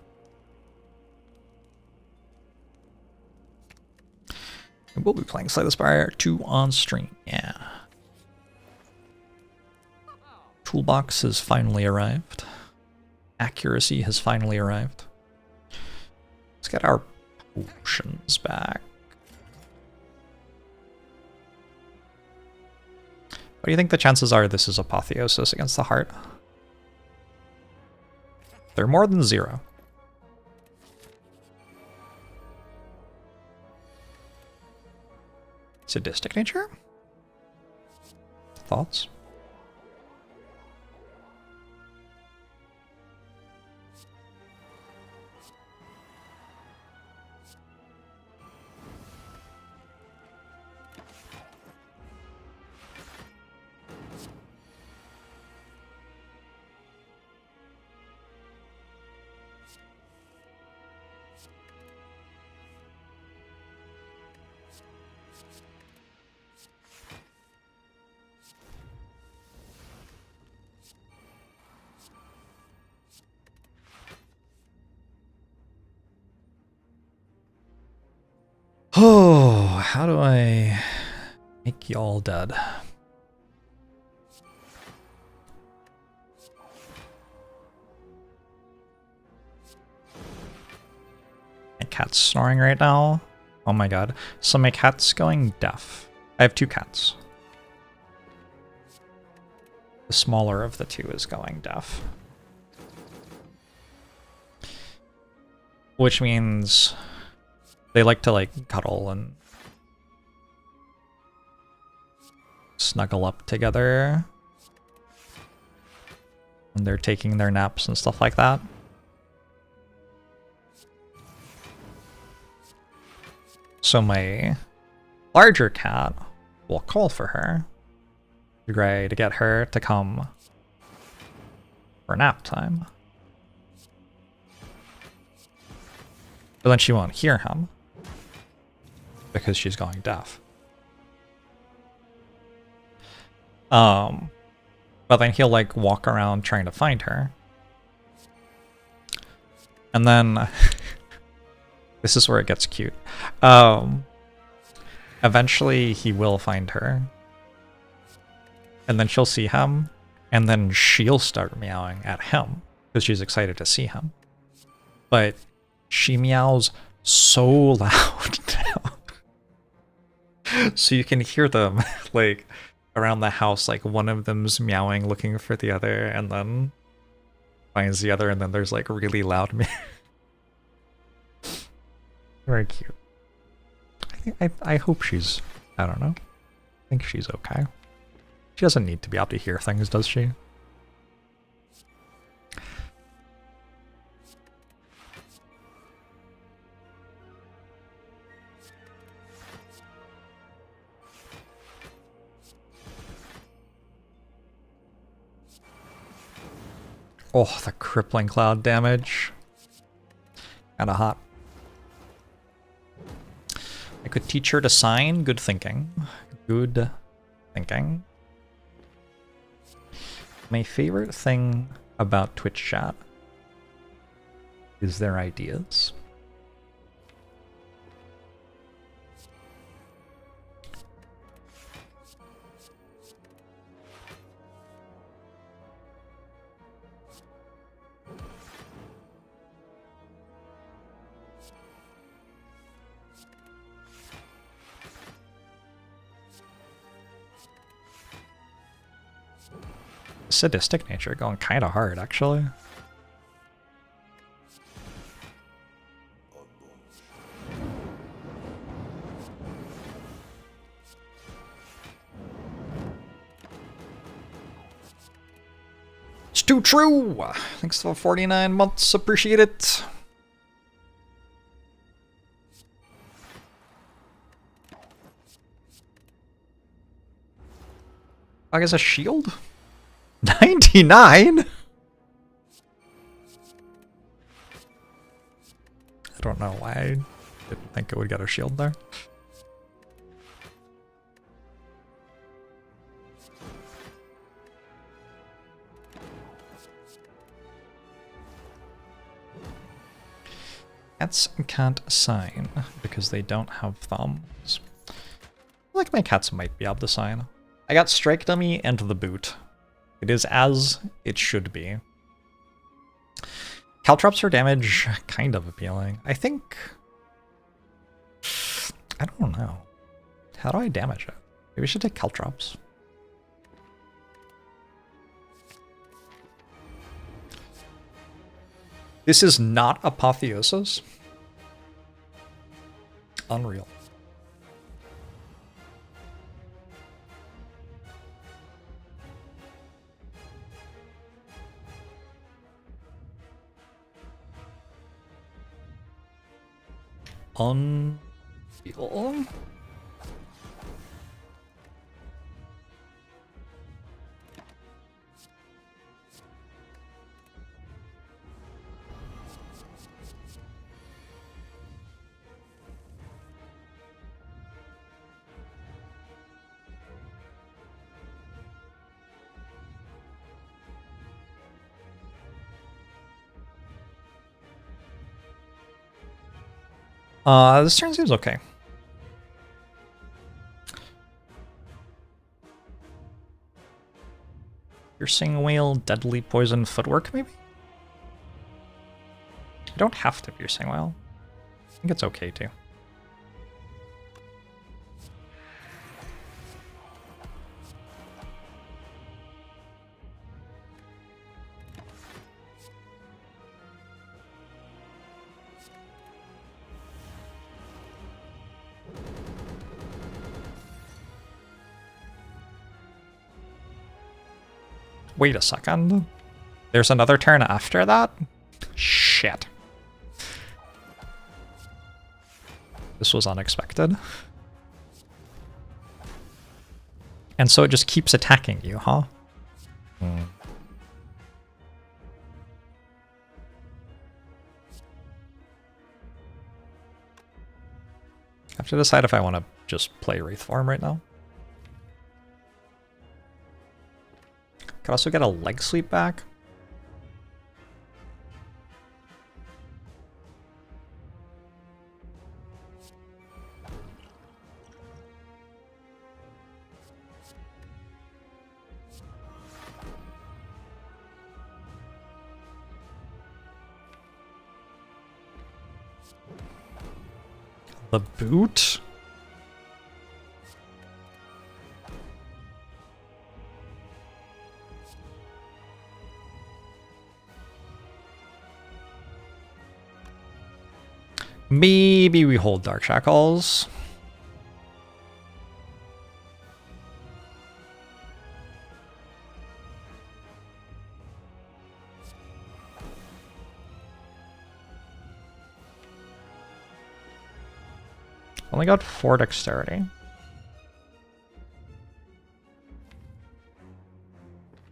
I will be playing Slay the Spire 2 on stream, yeah. Toolbox has finally arrived. Accuracy has finally arrived. Let's get our potions back. What do you think the chances are this is Apotheosis against the heart? They're more than 0. Sadistic nature? Thoughts? Oh, how do I make y'all dead? My cat's snoring right now. Oh my god. So my cat's going deaf. I have 2 cats. The smaller of the 2 is going deaf. Which means they like to like cuddle and snuggle up together when they're taking their naps and stuff like that. So my larger cat will call for her to try to get her to come for nap time. But then she won't hear him because she's going deaf. But then he'll like walk around trying to find her. And then this is where it gets cute. Eventually he will find her. And then she'll see him, and then she'll start meowing at him because she's excited to see him. But she meows so loud now. So you can hear them like around the house, like one of them's meowing looking for the other and then finds the other, and then there's like really loud meow. Very cute. I hope she's, I don't know. I think she's okay. She doesn't need to be able to hear things, does she? Oh, the crippling cloud damage. Kinda hot. I could teach her to sign. Good thinking. Good thinking. My favorite thing about Twitch chat is their ideas. Sadistic nature going kind of hard, actually. It's too true! Thanks for 49 months, appreciate it. I guess a shield? 99? I don't know why I didn't think it would get a shield there. Cats can't sign because they don't have thumbs. I feel like my cats might be able to sign. I got Strike Dummy and the boot. It is as it should be. Caltrops for damage, kind of appealing. I think... I don't know. How do I damage it? Maybe we should take Caltrops. This is not Apotheosis. Unreal. Unreal. This turn seems okay. Piercing Whale, Deadly Poison, Footwork, maybe? I don't have to Piercing Whale. I think it's okay too. Wait a second. There's another turn after that? Shit. This was unexpected. And so it just keeps attacking you, huh? Hmm. I have to decide if I want to just play Wraith Form right now. Could also get a leg sweep back. The boot? Maybe we hold Dark Shackles. Only got 4 dexterity.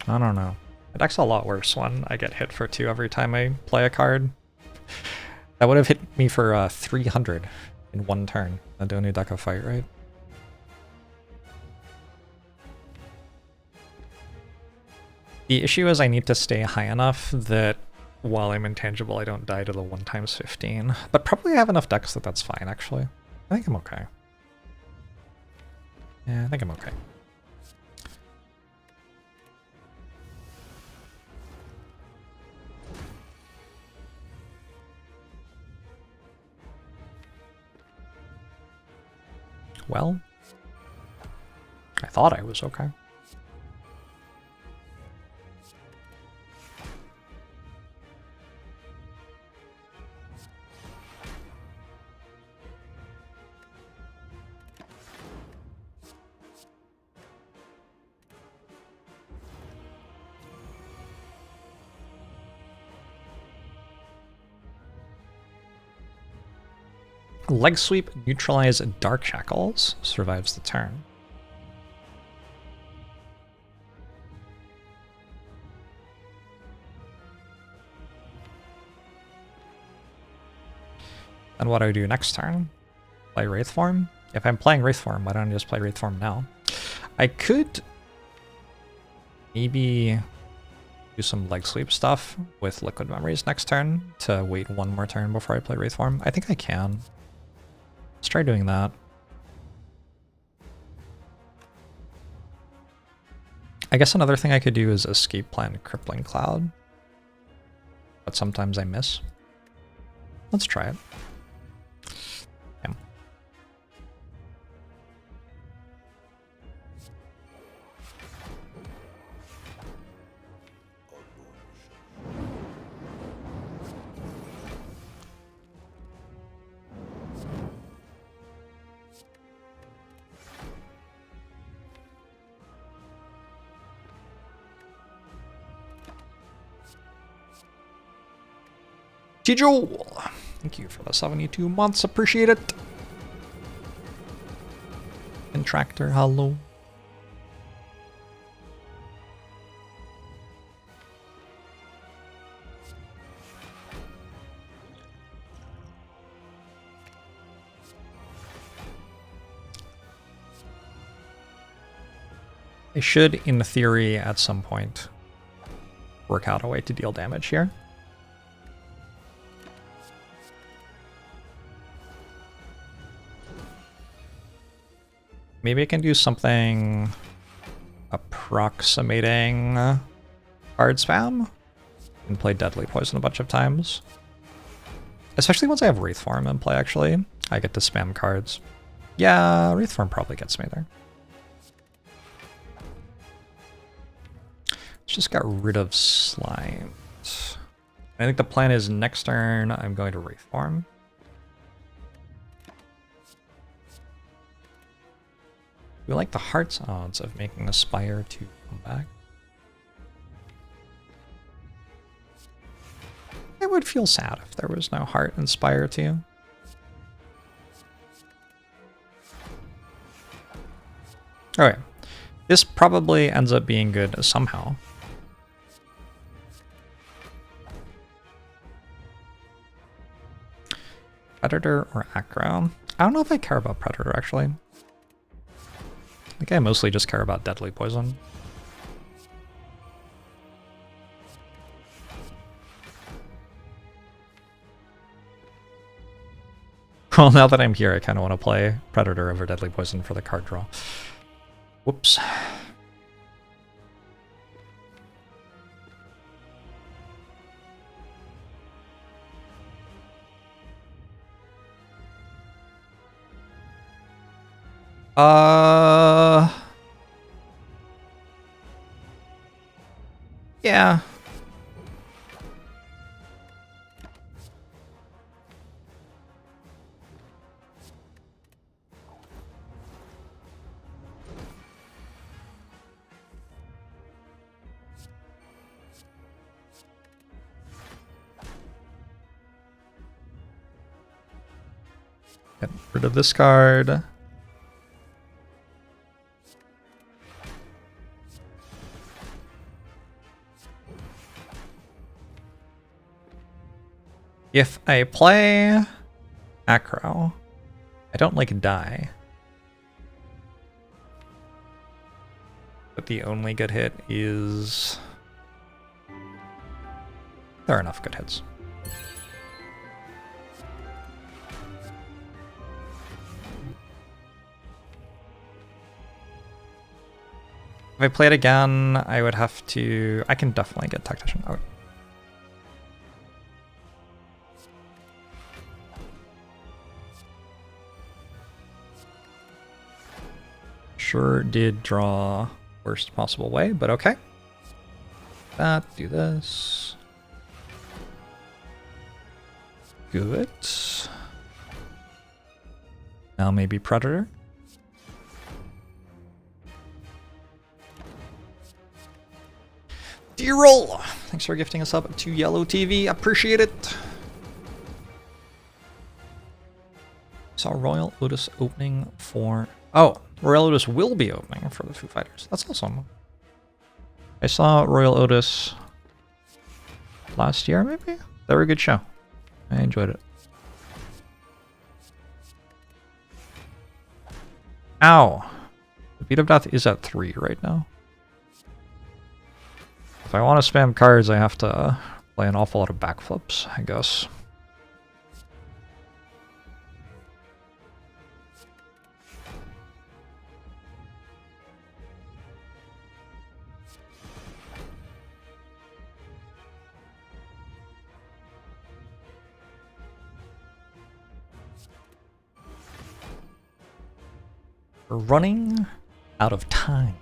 I don't know. My deck's a lot worse when I get hit for 2 every time I play a card. That would have hit me for 300 in one turn. I don't need deck a fight, right? The issue is I need to stay high enough that while I'm intangible, I don't die to the 1x15. But probably I have enough decks that that's fine, actually. I think I'm okay. Yeah, I think I'm okay. Well, I thought I was okay. Leg sweep, neutralize Dark Shackles, survives the turn. And what do I do next turn? Play Wraith Form? If I'm playing Wraith Form, why don't I just play Wraith Form now? I could maybe do some leg sweep stuff with Liquid Memories next turn to wait one more turn before I play Wraith Form. I think I can. Let's try doing that. I guess another thing I could do is escape plan Crippling Cloud, but sometimes I miss. Let's try it. Yeah. Joel, thank you for the 72 months, appreciate it. Contractor, hello. I should, in theory, at some point, work out a way to deal damage here. Maybe I can do something approximating card spam and play Deadly Poison a bunch of times. Especially once I have Wraith Form in play, actually. I get to spam cards. Yeah, Wraith Form probably gets me there. Let's just get rid of slimes. I think the plan is next turn I'm going to Wraith Form. We like the heart's odds of making a spire to come back. I would feel sad if there was no heart and spire too. Alright. This probably ends up being good somehow. Predator or Acro? I don't know if I care about Predator actually. I think I mostly just care about Deadly Poison. Well, now that I'm here, I kind of want to play Predator over Deadly Poison for the card draw. Whoops. Yeah. Get rid of this card. If I play Acro, I don't like die. But the only good hit is... There are enough good hits. If I play it again, I would have to... I can definitely get Tactician. Okay. Sure did draw worst possible way, but okay. Do this. Good. Now maybe Predator. D-roll! Thanks for gifting us up to Yellow TV. Appreciate it. Saw Royal Otis opening for... Oh, Royal Otis will be opening for the Foo Fighters. That's awesome. I saw Royal Otis last year, maybe? They were a good show. I enjoyed it. Ow! The beat of death is at 3 right now. If I want to spam cards, I have to play an awful lot of backflips, I guess. We're running out of time.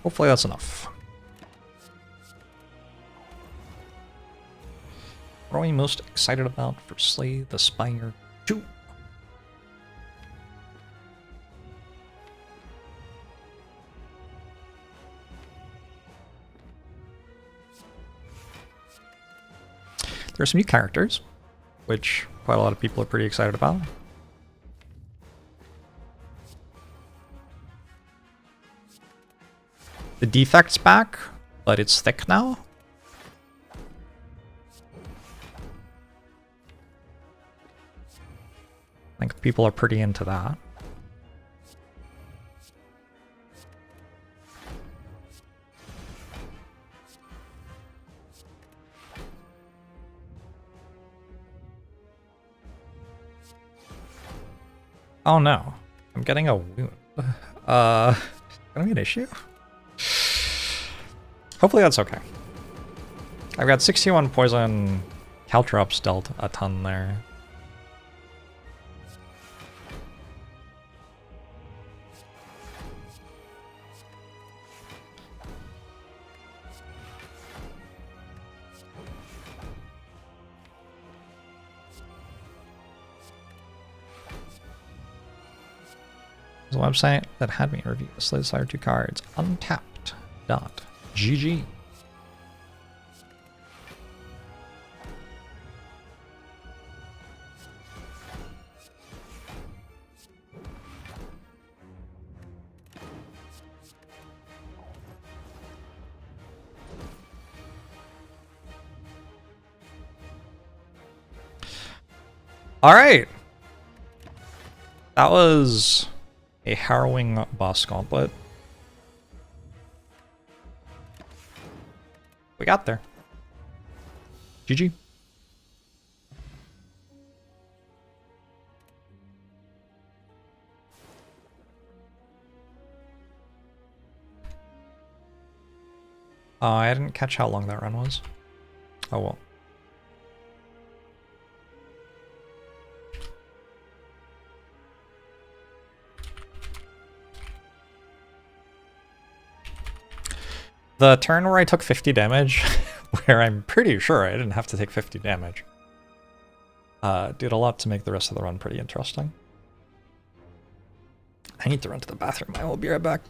Hopefully that's enough. What are we most excited about for Slay the Spire 2? There are some new characters, which quite a lot of people are pretty excited about. The Defect's back, but it's thick now. I think people are pretty into that. Oh no, I'm getting a wound. Gonna be an issue? Hopefully that's okay. I've got 61 poison. Caltrops dealt a ton there. There's a website that had me review the Slay the Spire 2 cards. Untapped.gg. All right. That was a harrowing boss gauntlet. We got there. GG. Oh, I didn't catch how long that run was. Oh well. The turn where I took 50 damage, where I'm pretty sure I didn't have to take 50 damage, did a lot to make the rest of the run pretty interesting. I need to run to the bathroom. I will be right back.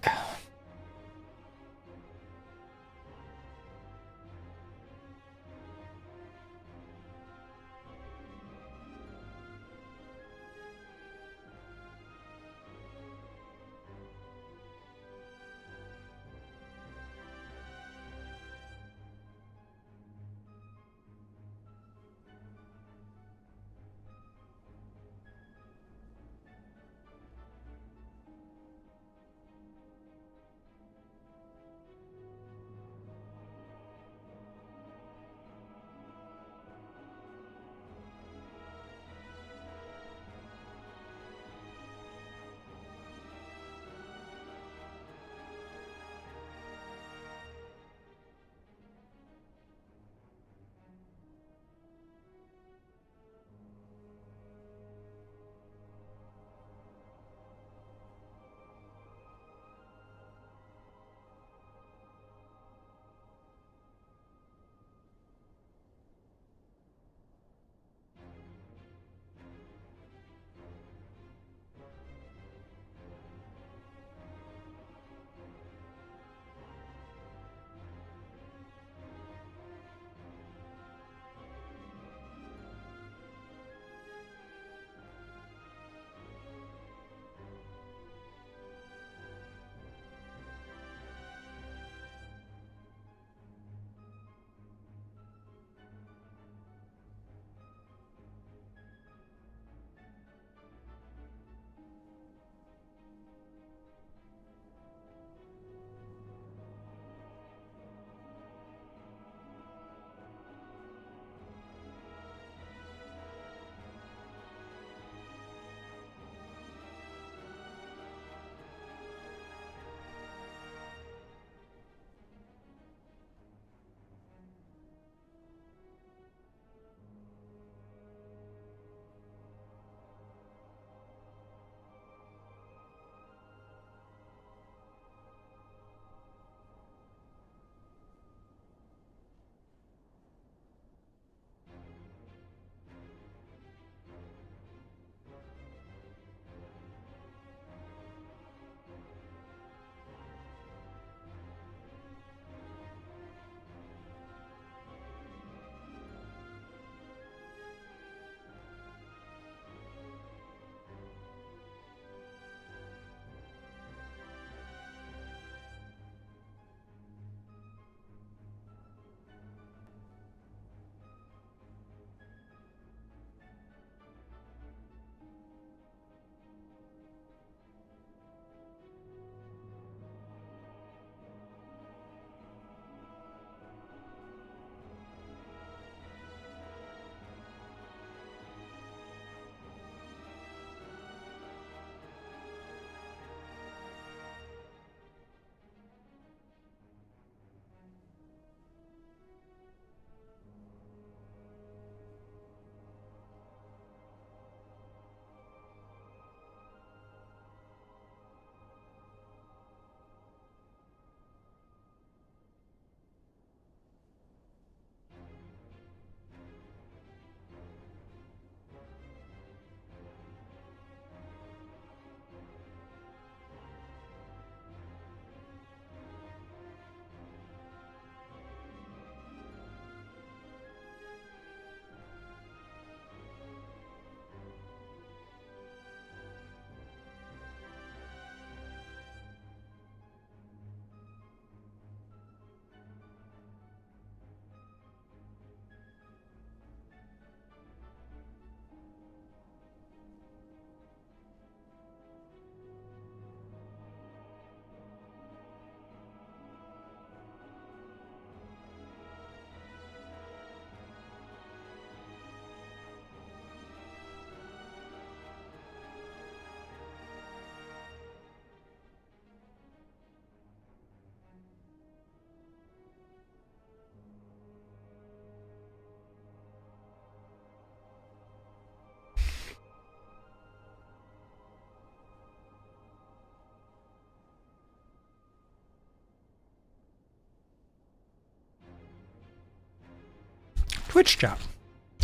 Twitch chat.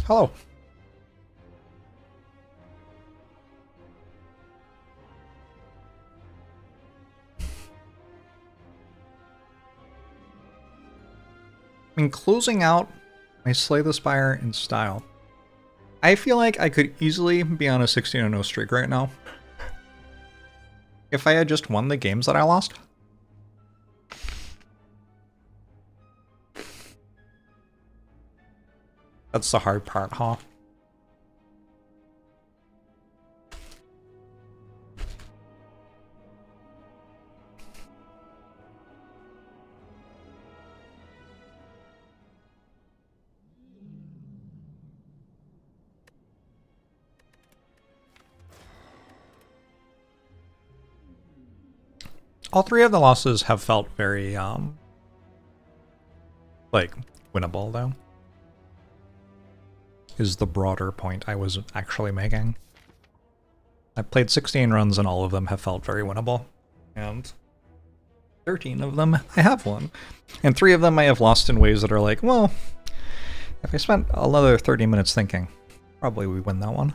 Hello. In closing out my Slay the Spire in style, I feel like I could easily be on a 16-0 streak right now if I had just won the games that I lost. That's the hard part, huh? All three of the losses have felt very, like, winnable, though. Is the broader point I was actually making. I played 16 runs and all of them have felt very winnable. And 13 of them I have won. And 3 of them I have lost in ways that are like, well, if I spent another 30 minutes thinking, probably we win that one.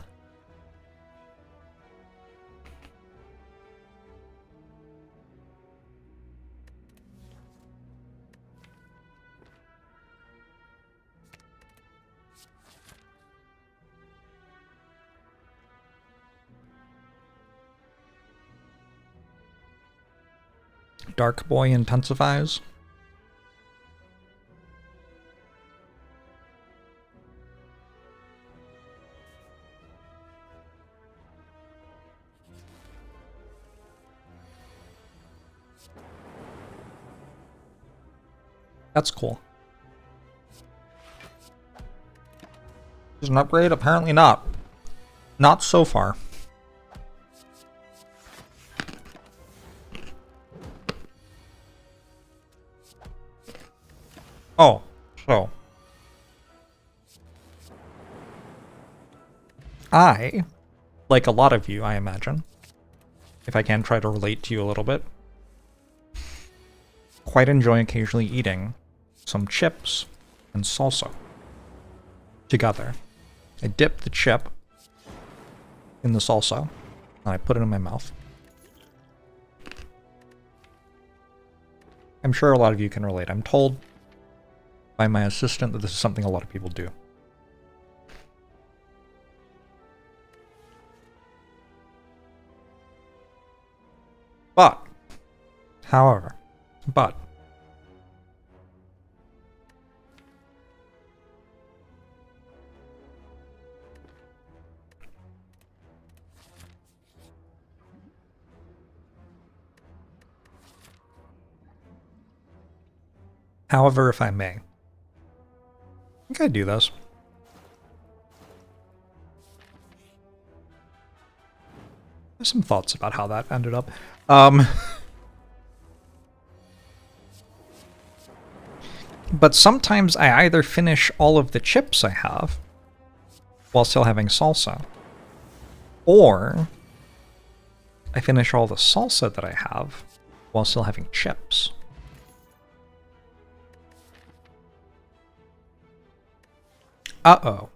Dark Boy intensifies. That's cool. Is an upgrade? Apparently not. Not so far. Oh, so. I, like a lot of you, I imagine, if I can try to relate to you a little bit, quite enjoy occasionally eating some chips and salsa together. I dip the chip in the salsa, and I put it in my mouth. I'm sure a lot of you can relate. I'm told by my assistant that this is something a lot of people do. However, if I may, I think I do this. There's some thoughts about how that ended up. But sometimes I either finish all of the chips I have while still having salsa, or I finish all the salsa that I have while still having chips. Uh-oh.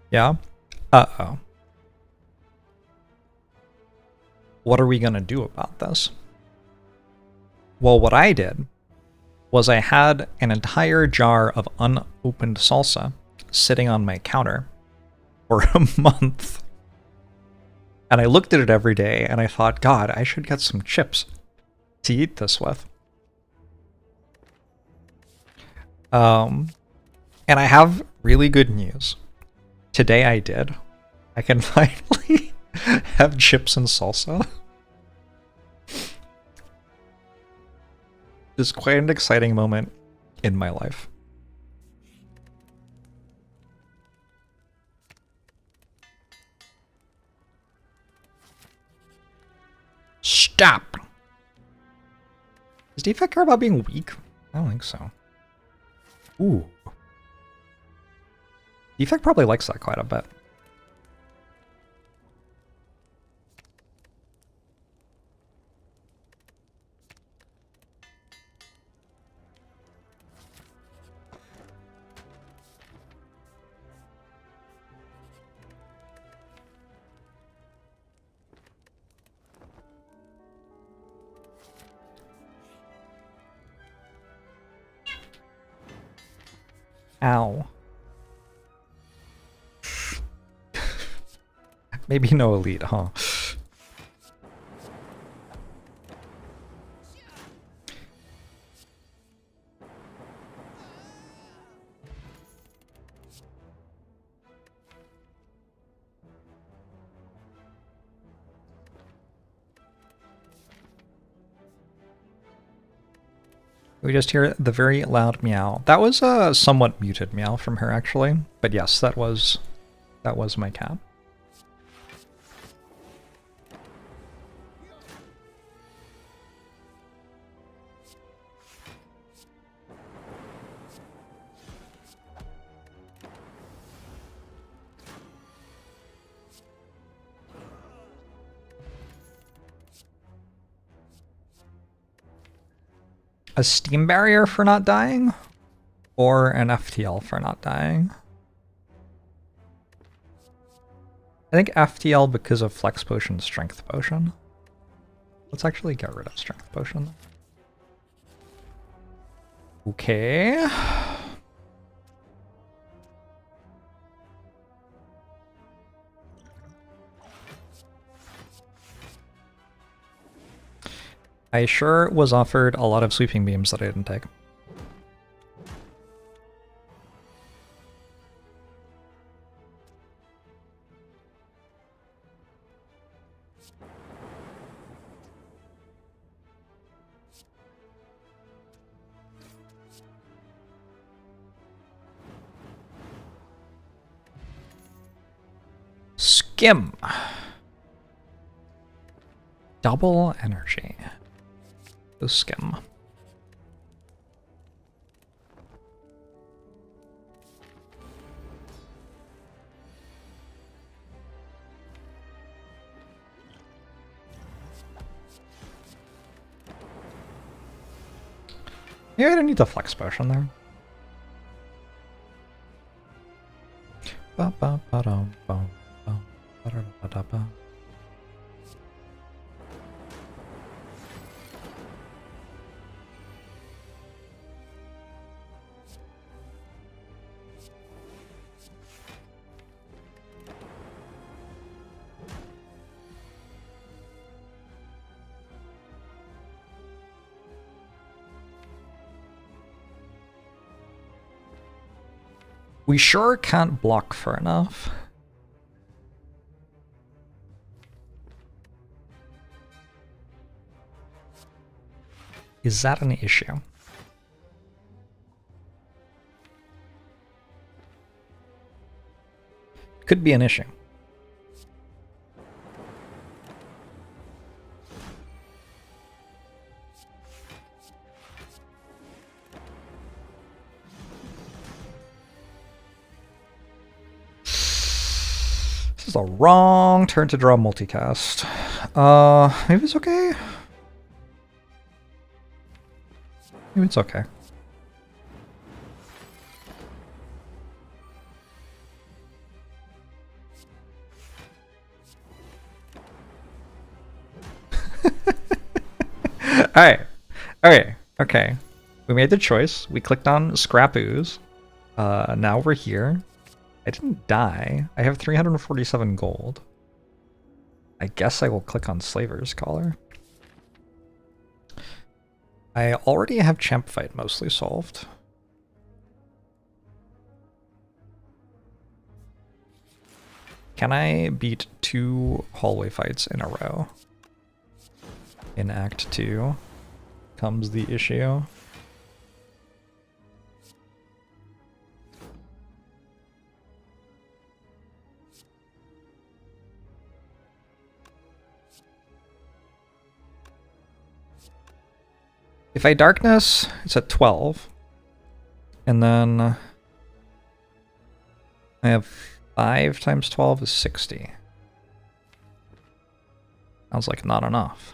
Yeah? Uh-oh. What are we gonna do about this? Well, what I did was I had an entire jar of unopened salsa sitting on my counter for a month. And I looked at it every day and I thought, God, I should get some chips to eat this with. And I have really good news. Today I did. I can finally have chips and salsa. It's quite an exciting moment in my life. Stop! Does Defect care about being weak? I don't think so. Ooh. Defect probably likes that quite a bit. Ow. Maybe no elite, huh? We just hear the very loud meow. That was a somewhat muted meow from her, actually. But yes, that was my cat. A steam barrier for not dying? Or an FTL for not dying? I think FTL because of Flex Potion, Strength Potion. Let's actually get rid of Strength Potion. Okay. I sure was offered a lot of sweeping beams that I didn't take. Skim. Double energy. The skim. Yeah, I don't need the Flex Potion there. Ba ba ba dum bum bum ba da ba da ba. We sure can't block for enough. Is that an issue? Could be an issue. This is a wrong turn to draw multicast. Maybe it's okay. Maybe it's okay. Alright. Okay. Okay. We made the choice. We clicked on Scrap Ooze. Now we're here. I didn't die. I have 347 gold. I guess I will click on Slaver's Collar. I already have Champ Fight mostly solved. Can I beat 2 hallway fights in a row? In Act 2 comes the issue. If I darkness, it's at 12. And then I have 5 times 12 is 60. Sounds like not enough.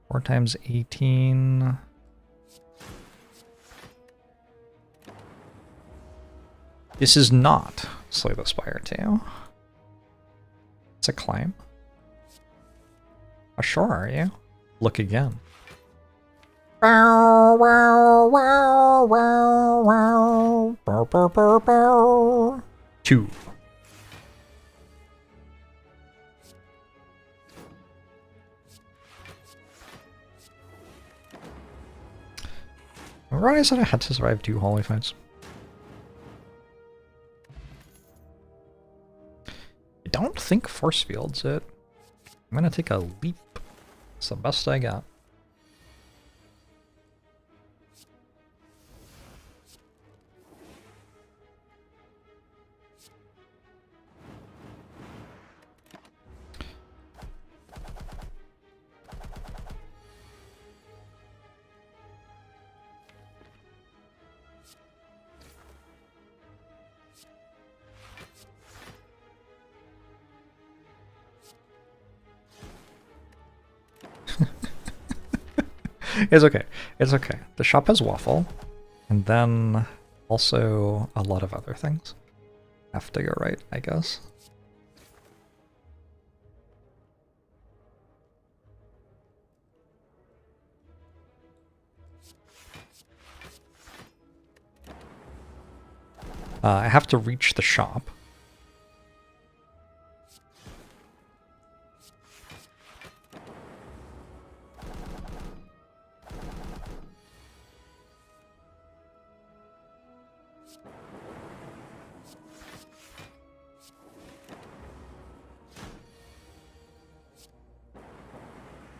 4 times 18. This is not Slay the Spire 2. It's a climb. How sure are you? Look again. 2. Remember when I said I had to survive 2 holy fights? I don't think force field's it. I'm gonna take a leap. It's the best I got. It's okay. It's okay. The shop has waffle, and then also a lot of other things have to go right, I guess. I have to reach the shop.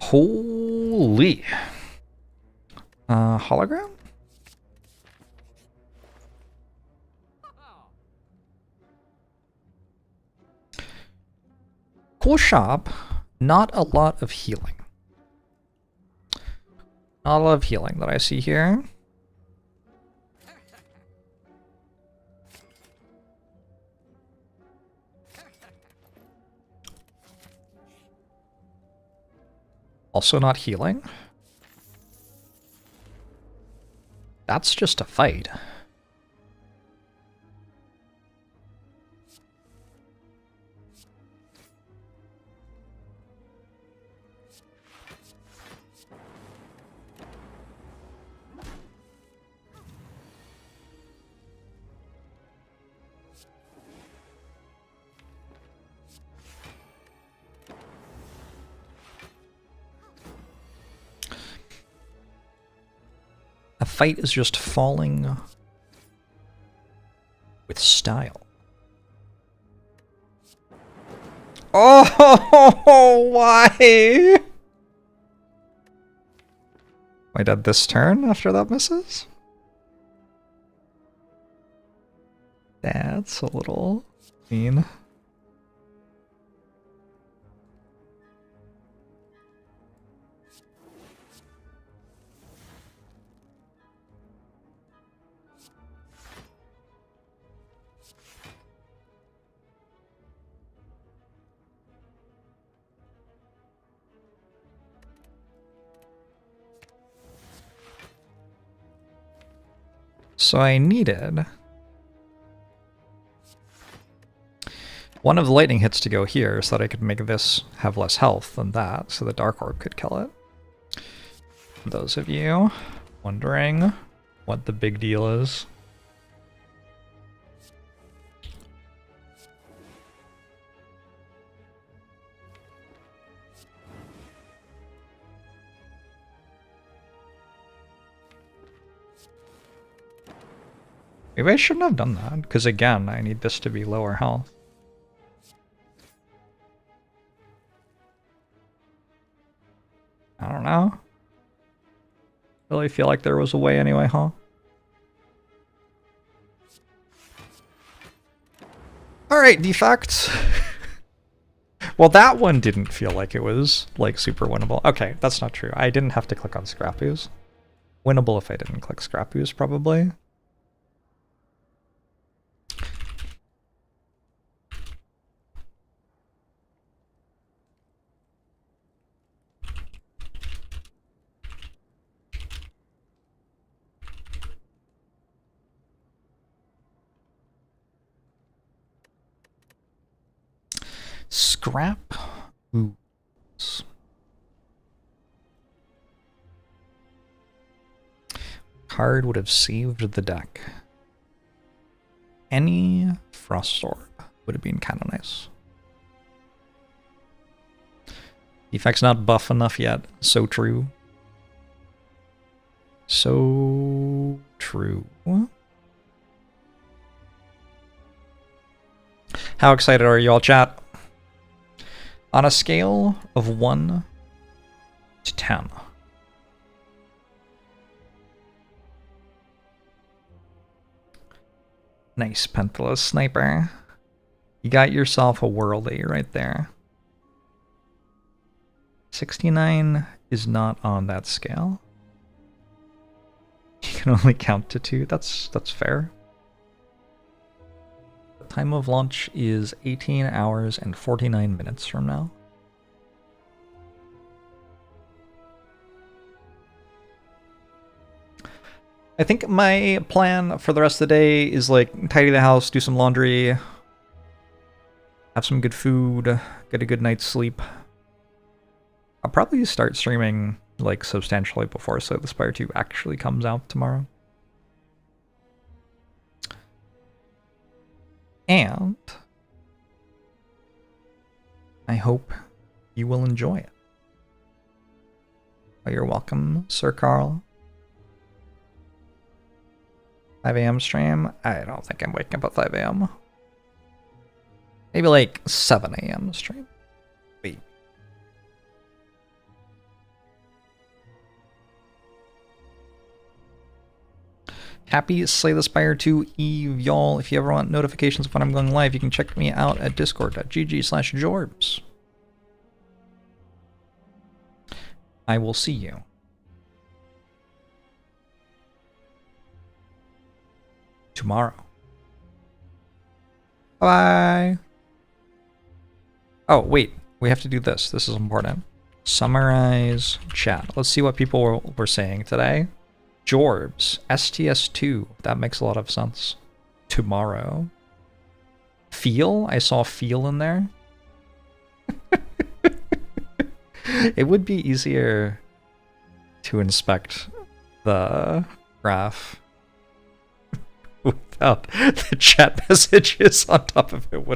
Holy. Hologram? Cool shop. Not a lot of healing. Not a lot of healing that I see here. Also not healing. That's just a fight. A fight is just falling with style. Oh, why? Why did this turn after that misses? That's a little mean. So I needed one of the lightning hits to go here so that I could make this have less health than that, so the Dark Orb could kill it. For those of you wondering what the big deal is. Maybe I shouldn't have done that, because again, I need this to be lower health. I don't know. Really feel like there was a way anyway, huh? Alright, Defect. Well, that one didn't feel like it was, like, super winnable. Okay, that's not true. I didn't have to click on Scrap Ooze. Winnable if I didn't click Scrap Ooze, probably. Scrap ooze. Card would have saved the deck. Any Frost Orb would have been kind of nice. Defect's not buff enough yet. So true. So true. How excited are you all, chat? On a scale of 1 to 10. Nice, Penthalus Sniper. You got yourself a worldie right there. 69 is not on that scale. You can only count to 2. That's fair. The time of launch is 18 hours and 49 minutes from now. I think my plan for the rest of the day is like tidy the house, do some laundry, have some good food, get a good night's sleep. I'll probably start streaming like substantially before Slay the Spire 2 actually comes out tomorrow. And I hope you will enjoy it. Oh, you're welcome, Sir Carl. 5 a.m. stream? I don't think I'm waking up at 5 a.m. Maybe like 7 a.m. stream. Wait. Happy Slay the Spire 2 Eve, y'all. If you ever want notifications of when I'm going live, you can check me out at discord.gg/Jorbs. I will see you tomorrow. Bye. Oh, wait. We have to do this. This is important. Summarize chat. Let's see what people were saying today. Jorbs. STS2. That makes a lot of sense. Tomorrow. Feel? I saw feel in there. It would be easier to inspect the graph without the chat messages on top of it.